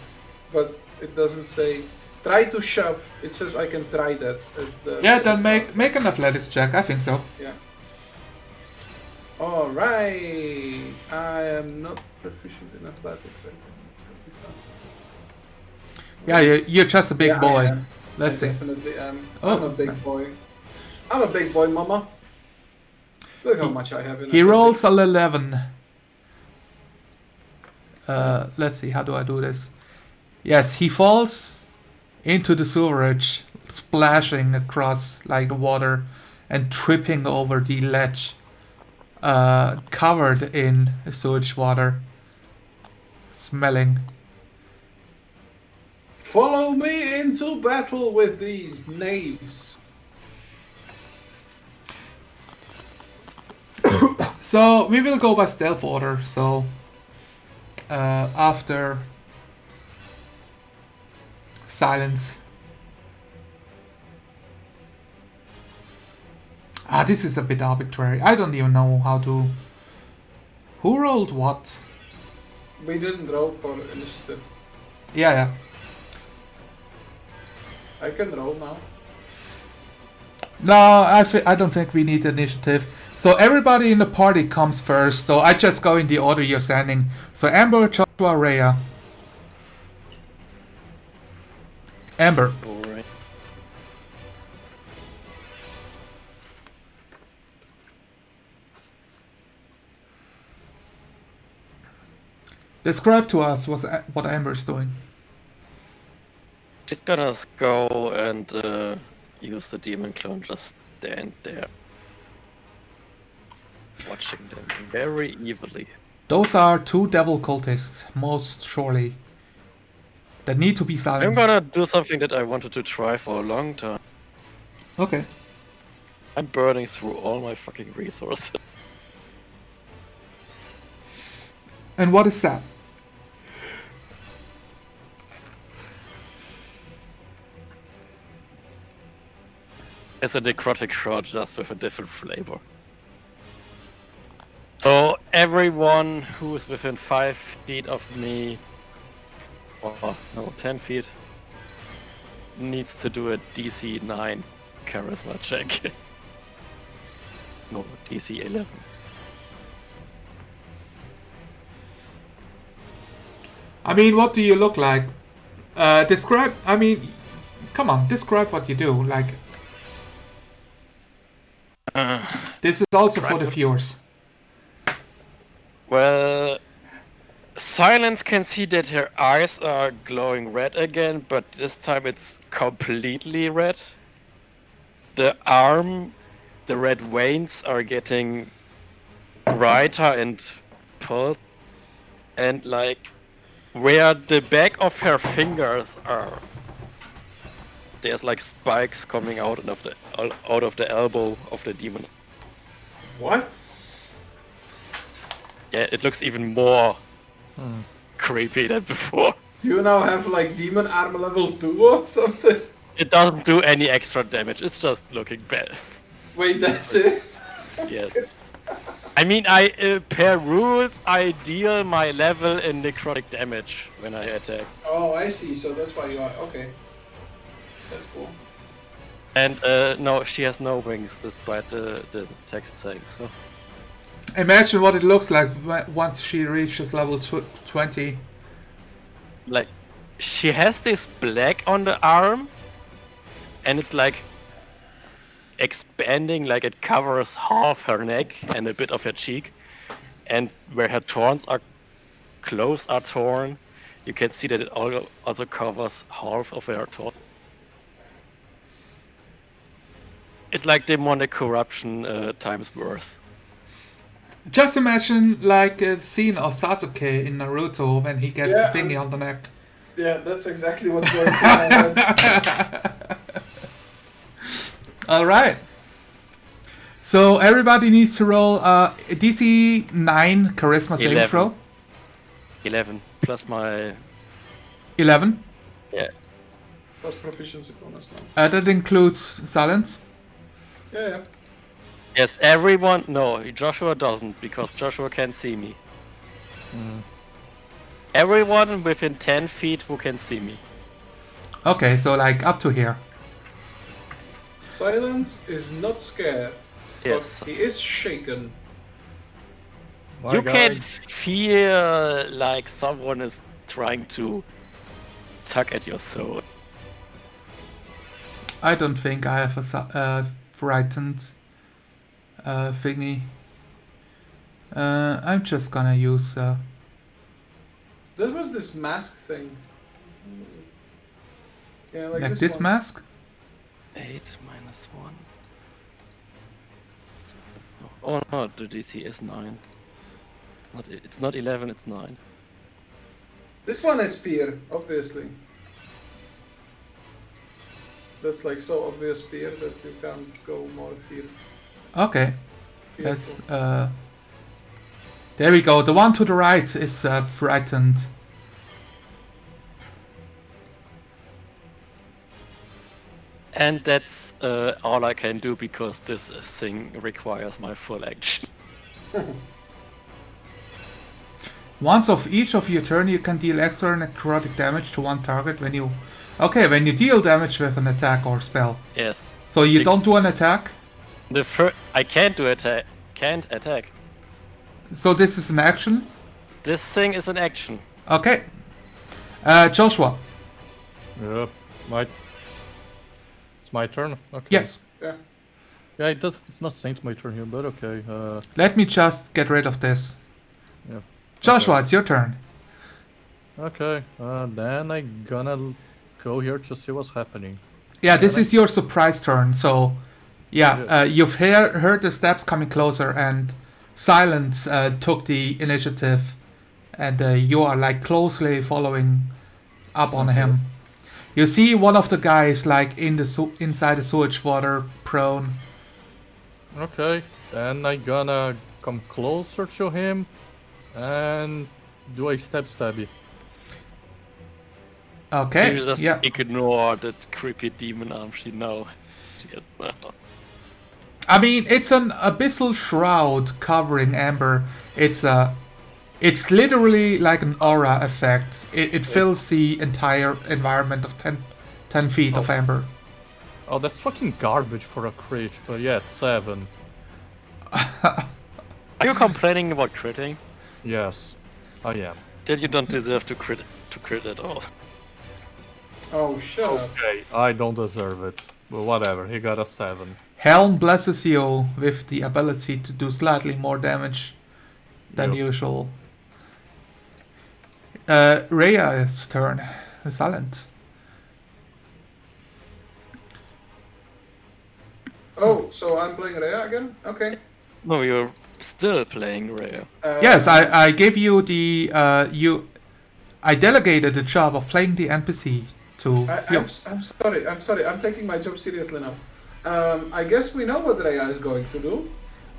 but it doesn't say try to shove. It says I can try that as the. Yeah, then make an athletics check. I think so. Yeah. All right. I am not proficient in athletics. I think it's gonna be fun. Yeah, you're just a big Yeah, I boy. am. Let's I see. definitely am. Oh, I'm a big nice. boy. I'm a big boy, mama. Look how much I have in He athletics. rolls an 11. Let's see, how do I do this? Yes, he falls into the sewerage, splashing across like the water and tripping over the ledge, covered in sewage water, smelling. Follow me into battle with these knaves. So we will go by stealth order. So after silence. This is a bit arbitrary. I don't even know how to. Who rolled what? We didn't roll for initiative. Yeah. I can roll now. No, I don't think we need initiative. So everybody in the party comes first. So I just go in the order you're standing. So Amber, Joshua, Rhea. Amber. Alright. Describe to us what Amber's doing. She's gonna go and use the demon clone, just stand there. Watching them very evilly. Those are 2 devil cultists, most surely. That need to be I'm silenced. gonna do something that I wanted to try for a long time. Okay. I'm burning through all my fucking resources. And what is that? It's a necrotic shot, just with a different flavor. So everyone who is within 5 feet of me, or no, 10 feet, needs to do a DC 9 charisma check. No, DC 11. I mean, what do you look like? Describe. I mean, come on, describe what you do. Like, this is also for the viewers. Well, Silence can see that her eyes are glowing red again, but this time it's completely red. The arm, the red veins are getting brighter and pulled, and like where the back of her fingers are, there's like spikes coming out of the elbow of the demon. What? Yeah, it looks even more creepy than before. You now have like demon armor level 2 or something? It doesn't do any extra damage, it's just looking bad. Wait, that's it? Yes. I mean, per rules, I deal my level in necrotic damage when I attack. Oh, I see, so that's why you are... Okay. That's cool. And no, she has no wings, despite the text saying so. Imagine what it looks like once she reaches level 20. Like, she has this black on the arm, and it's like expanding, like it covers half her neck and a bit of her cheek, and where her clothes are torn, you can see that it also covers half of her torso. It's like demonic corruption times worse. Just imagine like a scene of Sasuke in Naruto when he gets the thingy on the neck. Yeah, that's exactly what's going on. Alright. So everybody needs to roll DC 9 Charisma saving throw. 11 plus my... 11. Yeah. Plus proficiency bonus now. That includes silence. Yeah. Yes, everyone... No, Joshua doesn't, because Joshua can't see me. Everyone within 10 feet who can see me. Okay, so like up to here. Silence is not scared. Yes. But he is shaken. You can feel like someone is trying to tug at your soul. I don't think I have a frightened thingy. I'm just gonna use... That was this mask thing. Yeah, like this one. mask? 8 minus 1. Oh no, the DC is 9. It's not 11, it's 9. This one is fear, obviously. That's like so obvious fear that you can't go more fear. Okay. Fearful. That's there we go. The one to the right is frightened. And that's all I can do because this thing requires my full action. Once of each of your turn, you can deal extra necrotic damage to one target when you... Okay, when you deal damage with an attack or spell. Yes. So you don't do an attack? I can't do attack. Can't attack. So this is an action? This thing is an action. Okay. Joshua. Yep. It's my turn. Okay. Yes. Yeah. Yeah, it does. It's not saying it's my turn here, but okay. Let me just get rid of this. Yeah. Joshua, Okay. it's your turn. Okay. Then I gonna go here to see what's happening. Yeah, this is your surprise turn. So, yeah, you've heard the steps coming closer, and Silence took the initiative, and you are like closely following up on him. You see one of the guys like in the inside the sewage water, prone. Okay. Then I gonna come closer to him and do a stabby. Okay. You just yeah. ignore that creepy demon arm she has now. I mean, it's an abyssal shroud covering Amber. It's literally like an aura effect. It fills the entire environment of 10 feet of Amber. Oh, that's fucking garbage for a crit, but yeah, it's 7. Are you complaining about critting? Yes, I am. Then you don't deserve to crit at all. Oh, shut up. Okay, I don't deserve it. But whatever, he got a 7. Helm blesses you with the ability to do slightly more damage than usual. Rhea's turn. Silent. Oh, so I'm playing Rhea again? Okay. No, you're still playing Rhea. Yes, I gave you the I delegated the job of playing the NPC to you. I'm sorry. I'm taking my job seriously now. I guess we know what Rhea is going to do.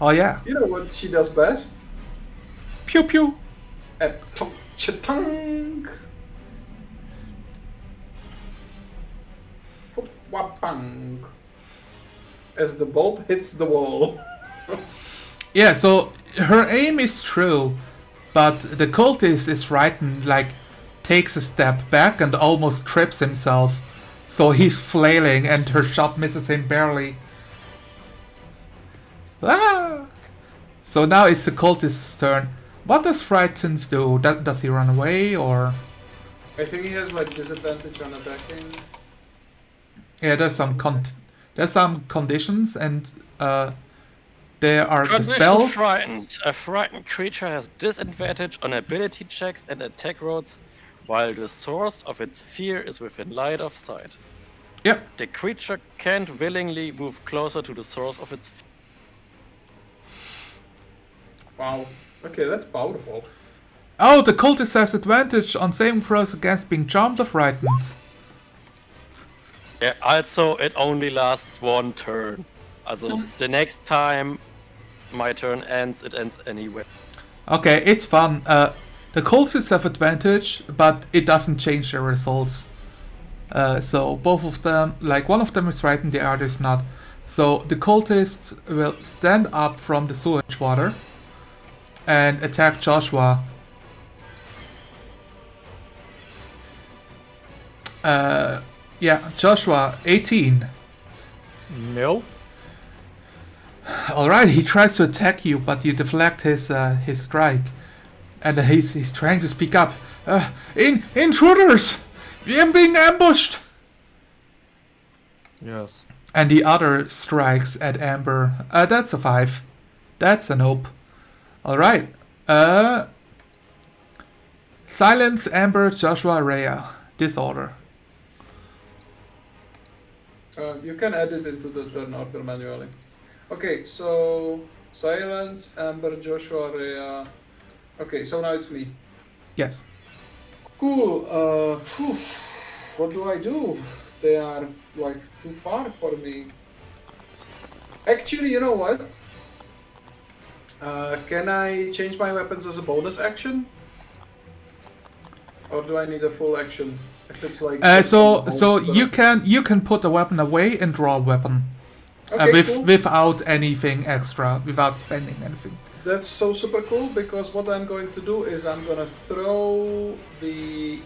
Oh yeah. You know what she does best? Pew pew. Chatang. Wapang. As the bolt hits the wall. Yeah, so her aim is true, but the cultist is frightened, like takes a step back and almost trips himself. So he's flailing and her shot misses him barely. Ah! So now it's the cultist's turn. What does Frightened do? Does he run away or? I think he has like disadvantage on attacking. Yeah, there's some conditions and there are the Condition spells. frightened. A frightened creature has disadvantage on ability checks and attack rolls while the source of its fear is within line of sight. Yep. The creature can't willingly move closer to the source of its fear. Wow. Okay, that's powerful. Oh, the cultist has advantage on saving throws against being charmed or frightened. Yeah, also it only lasts one turn. Also the next time my turn ends, it ends anyway. Okay, it's fun. The cultists have advantage, but it doesn't change their results. So both of them, like one of them is frightened, the other is not. So the cultist will stand up from the sewage water and attack Joshua. Yeah, Joshua, 18. No. Alright, he tries to attack you, but you deflect his strike. And he's trying to speak up. Intruders! I'm being ambushed! Yes. And the other strikes at Amber. That's a 5. That's a nope. Alright. Silence, Amber, Joshua, Rhea. Disorder. You can add it into the turn order manually. Okay, so Silence, Amber, Joshua, Rhea. Okay, so now it's me. Yes. Cool. What do I do? They are like too far for me. Actually, you know what? Can I change my weapons as a bonus action? Or do I need a full action? If it's like so you can put a weapon away and draw a weapon. Okay, cool. Without anything extra, without spending anything. That's so super cool because what I'm going to do is I'm gonna throw the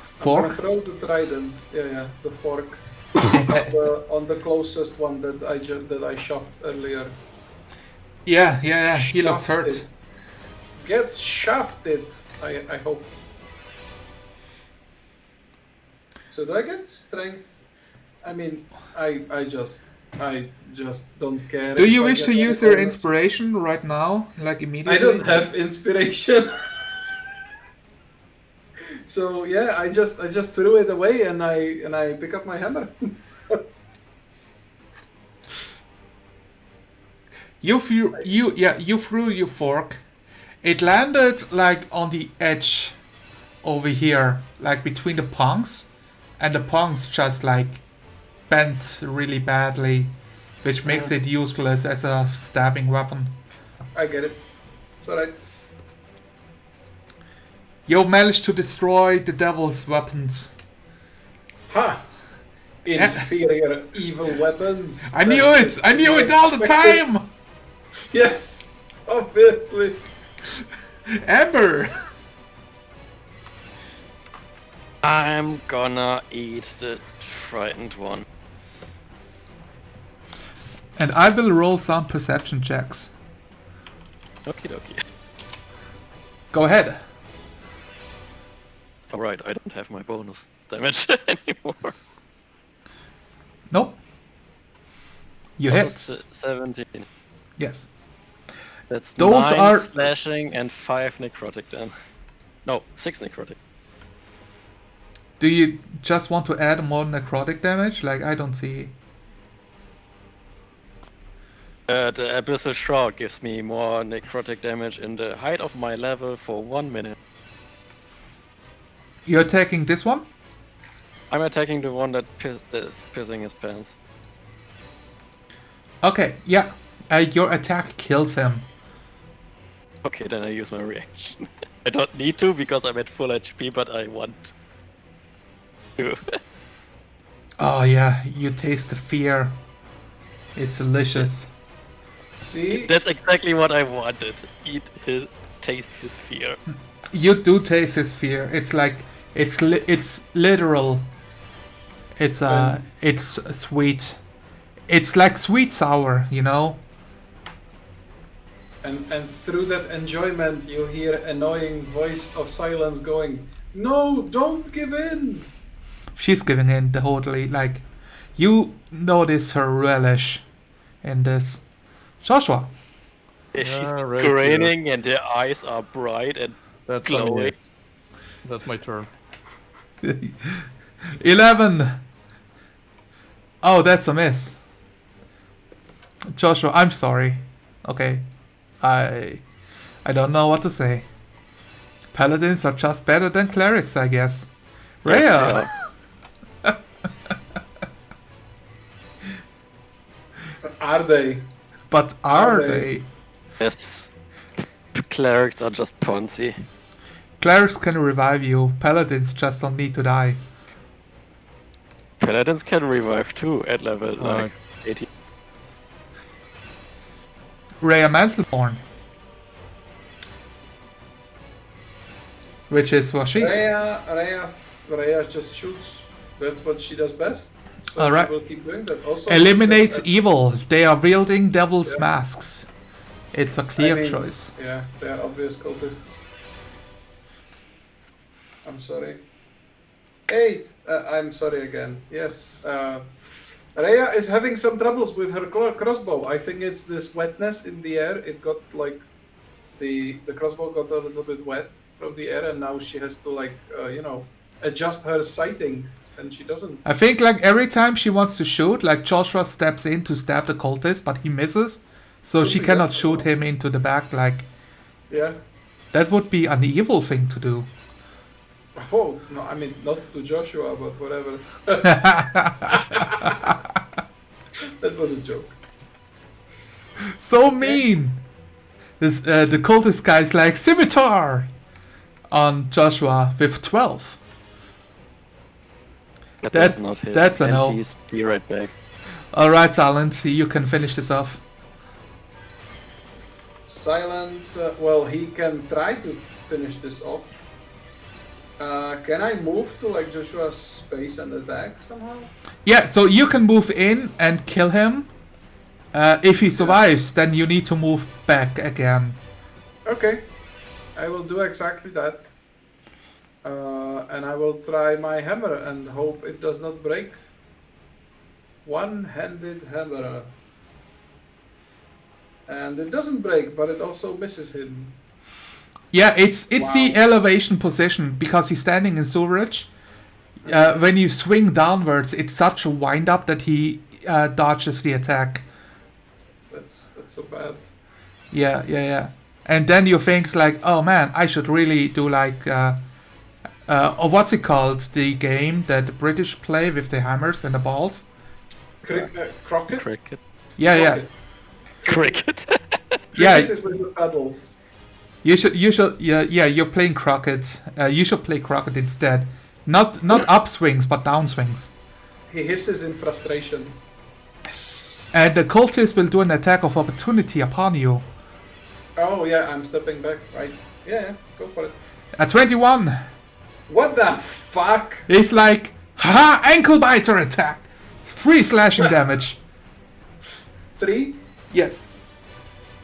fork. I'm gonna throw the trident. Yeah, the fork on the closest one that I shoved earlier. Yeah. He looks hurt. It. Gets shafted. I hope. So do I get strength? I mean, I just don't care. Do you wish to use your inspiration right now, like immediately? I don't have inspiration. So yeah, I just threw it away and I pick up my hammer. You threw your fork. It landed like on the edge over here, like between the punks, and the punks just like bent really badly, which makes it useless as a stabbing weapon. I get it. It's alright. You managed to destroy the devil's weapons. Ha! Inferior evil weapons. I knew it! I knew it all the time! Yes! Obviously! Amber! I'm gonna eat the frightened one. And I will roll some perception checks. Okie dokie. Go ahead. Alright, I don't have my bonus damage anymore. Nope. You hit. 17. Yes. That's Those 9 are slashing and 5 necrotic then. No, 6 necrotic. Do you just want to add more necrotic damage? Like, I don't see. The Abyssal Shroud gives me more necrotic damage in the height of my level for 1 minute. You're attacking this one? I'm attacking the one that is pissing his pants. Okay, yeah. Your attack kills him. Okay, then I use my reaction. I don't need to because I'm at full HP, but I want to. Oh yeah, you taste the fear. It's delicious. See? That's exactly what I wanted. Taste his fear. You do taste his fear. It's like it's literal. It's sweet. It's like sweet sour, you know. And through that enjoyment, you hear annoying voice of silence going, "No, don't give in." She's giving in totally. Like, you notice her relish in this. Joshua. Yeah, she's right grinning and her eyes are bright and That's glowing. That's my turn. 11. Oh, that's a miss. Joshua, I'm sorry. Okay. I don't know what to say. Paladins are just better than clerics, I guess. Rhea. Yes, Are they? But are they? yes. Clerics are just Ponzi. Clerics can revive you. Paladins just don't need to die. Paladins can revive too at level like 80. Rhea Manselborn. Which is what she. Rhea just shoots. That's what she does best. So All right. she will keep doing that. Also, Eliminates evil. They are wielding devil's masks. It's a clear choice. Yeah, they are obvious cultists. I'm sorry. 8. I'm sorry again. Yes. Rhea is having some troubles with her crossbow. I think it's this wetness in the air. It got like the crossbow got a little bit wet from the air, and now she has to like adjust her sighting, and she doesn't. I think like every time she wants to shoot, like Joshua steps in to stab the cultist, but he misses, so she cannot shoot him into the back. Like, Yeah. that would be an evil thing to do. Oh no! I mean, not to Joshua, but whatever. That was a joke. So mean. This the cultist guy's like scimitar on Joshua with 12. That's not hit. That's a and no. He's be right back. All right, Silent, you can finish this off. Silent. Well, he can try to finish this off. Can I move to like Joshua's space and attack somehow? Yeah, so you can move in and kill him. If he survives, then you need to move back again. Okay, I will do exactly that. And I will try my hammer and hope it does not break. One-handed hammer. And it doesn't break, but it also misses him. Yeah, it's the elevation position because he's standing in sewerage. When you swing downwards, it's such a wind up that he dodges the attack. That's so bad. Yeah. And then you think like, oh man, I should really do like, what's it called? The game that the British play with the hammers and the balls. Crockett? Cricket. Yeah. Cricket. Yeah. Cricket is with the paddles. You should. Yeah. You're playing croquet. You should play croquet instead. Not upswings, but downswings. He hisses in frustration. And the cultist will do an attack of opportunity upon you. Oh yeah, I'm stepping back. Right? Yeah, go for it. At 21. What the fuck? It's like, haha, ankle biter attack. 3 slashing damage. 3? Yes.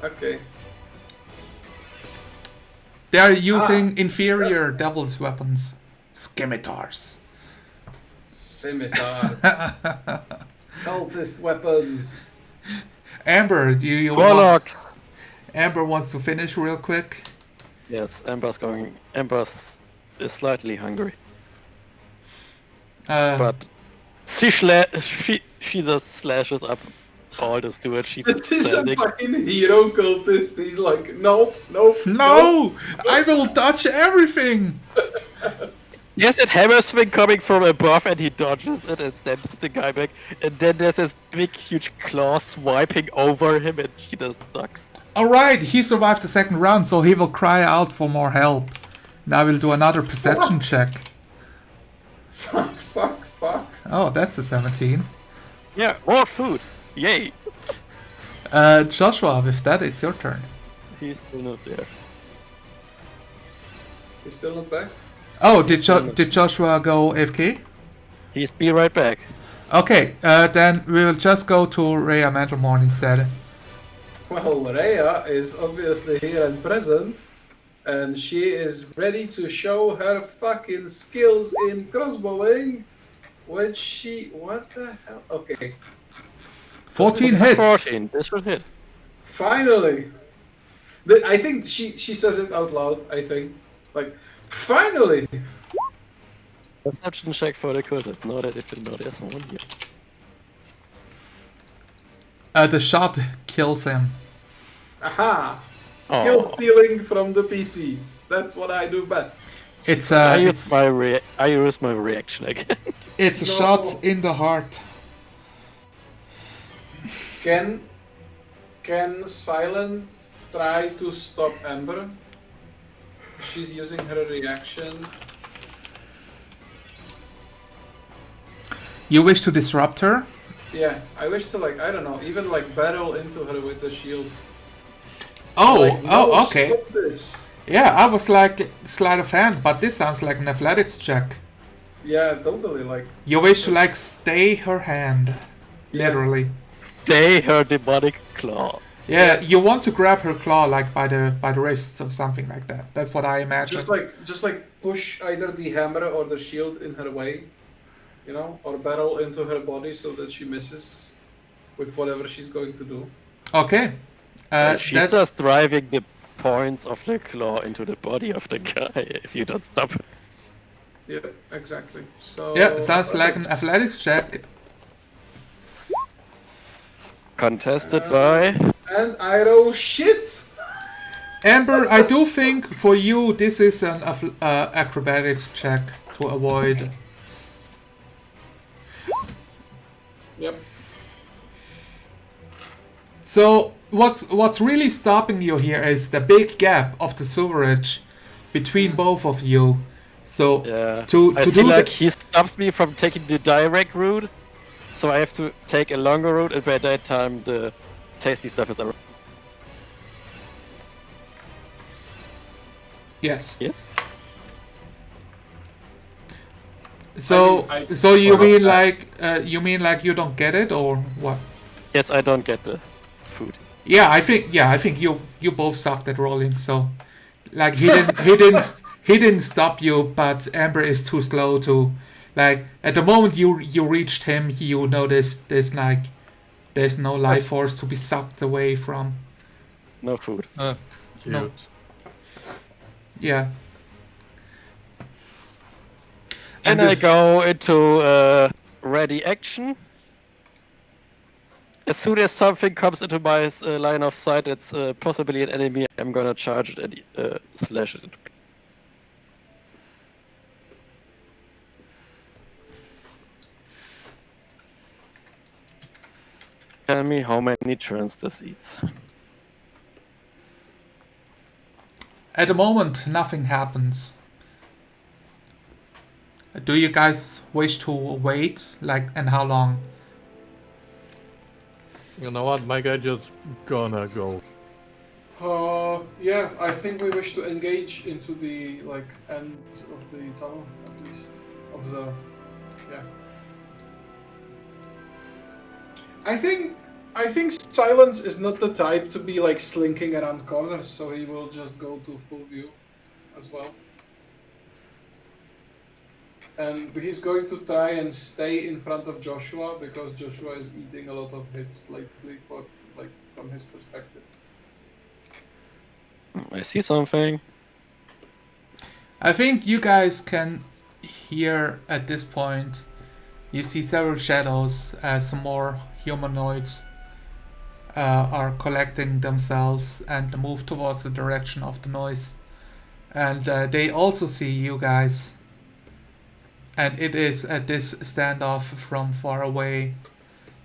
Okay. They are using inferior devil's weapons. Scimitars. Scimitars. Cultist weapons. Amber, do you want... Warlocks. Amber wants to finish real quick. Yes, Amber's is slightly hungry, but she just slashes up all the stewards. She's This is a standing. fucking hero cultist. He's like, no. No! I will dodge everything! Yes, it hammer swing coming from above, and he dodges it and stabs the guy back. And then there's this big, huge claw swiping over him, and he just ducks. Alright, he survived the second round, so he will cry out for more help. Now we'll do another perception check. Fuck. Oh, that's a 17. Yeah, more food. Yay. Joshua, with that, it's your turn. He's still not there. He's still not back? Oh, did Joshua go AFK? He's be right back. Okay, then we will just go to Rhea Mentalmorn instead. Well, Rhea is obviously here and present, and she is ready to show her fucking skills in crossbowing, which she... What the hell? Okay. 14 hits. 14, this will hit. Finally! I think she says it out loud, I think. Like, finally! Perception check for the cultist. Know that if you know there's someone here. The shot kills him. Aha! Oh. Kill stealing from the PCs. That's what I do best. It's I it's use my reaction again. it's a No. shot in the heart. Can Silent try to stop Ember? She's using her reaction. You wish to disrupt her? Yeah, I wish to I don't know, even barrel into her with the shield. Oh, Like, no, okay. Stop this. Yeah, I was like sleight of hand, but this sounds like an athletics check. Yeah, totally. You wish to stay her hand, Yeah. literally. Stay her demonic claw. Yeah, you want to grab her claw by the wrists or something like that. That's what I imagine. Just push either the hammer or the shield in her way, or barrel into her body so that she misses with whatever she's going to do. Okay. She's just driving the points of the claw into the body of the guy if you don't stop her. Yeah, exactly. So Yeah, sounds like an athletics check. Contested by... And I roll shit. Amber, I do think for you this is an acrobatics check to avoid. Yep. So what's really stopping you here is the big gap of the sewerage between both of you. So Yeah, to I do feel like that, he stops me from taking the direct route, so I have to take a longer route, and by that time the tasty stuff is around. yes. Yes? So I mean, so you or mean not. you mean you don't get it or what? Yes, I don't get the food. Yeah, I think you both sucked at rolling. So he didn't stop you, but Amber is too slow to at the moment you reached him, you notice there's no life force to be sucked away from. No food. Cute. No. Yeah. And And I if- go into ready action. As soon as something comes into my line of sight, it's possibly an enemy, I'm gonna charge it and slash it. Tell me how many turns this eats. At the moment, nothing happens. Do you guys wish to wait? And how long? You know what? My guy just gonna go. Yeah, I think we wish to engage into the end of the tunnel, at least of the. Yeah. I think Silence is not the type to be slinking around corners, so he will just go to full view as well. And he's going to try and stay in front of Joshua because Joshua is eating a lot of hits lately from his perspective. I see something. I think you guys can hear at this point. You see several shadows as some more humanoids are collecting themselves and move towards the direction of the noise. And they also see you guys. And it is at this standoff from far away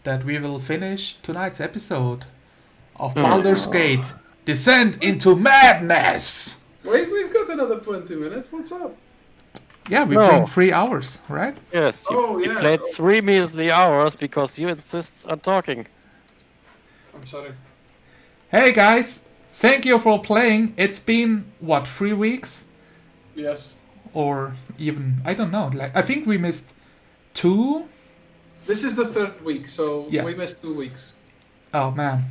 that we will finish tonight's episode of Baldur's Gate descend into madness. Wait, we've got another 20 minutes. What's up? Yeah, we bring 3 hours, right? Yes, you played 3 measly hours because you insist on talking. I'm sorry. Hey guys, thank you for playing. It's been, what, 3 weeks? Yes. Or even, I don't know, like I think we missed 2? This is the 3rd week, so we missed 2 weeks. Oh man.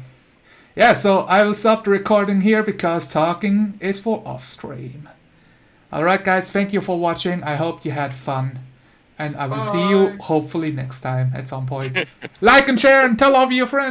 Yeah, so I will stop the recording here because talking is for off stream. Alright guys, thank you for watching. I hope you had fun. And I will see you hopefully next time at some point. Like and share and tell all of your friends.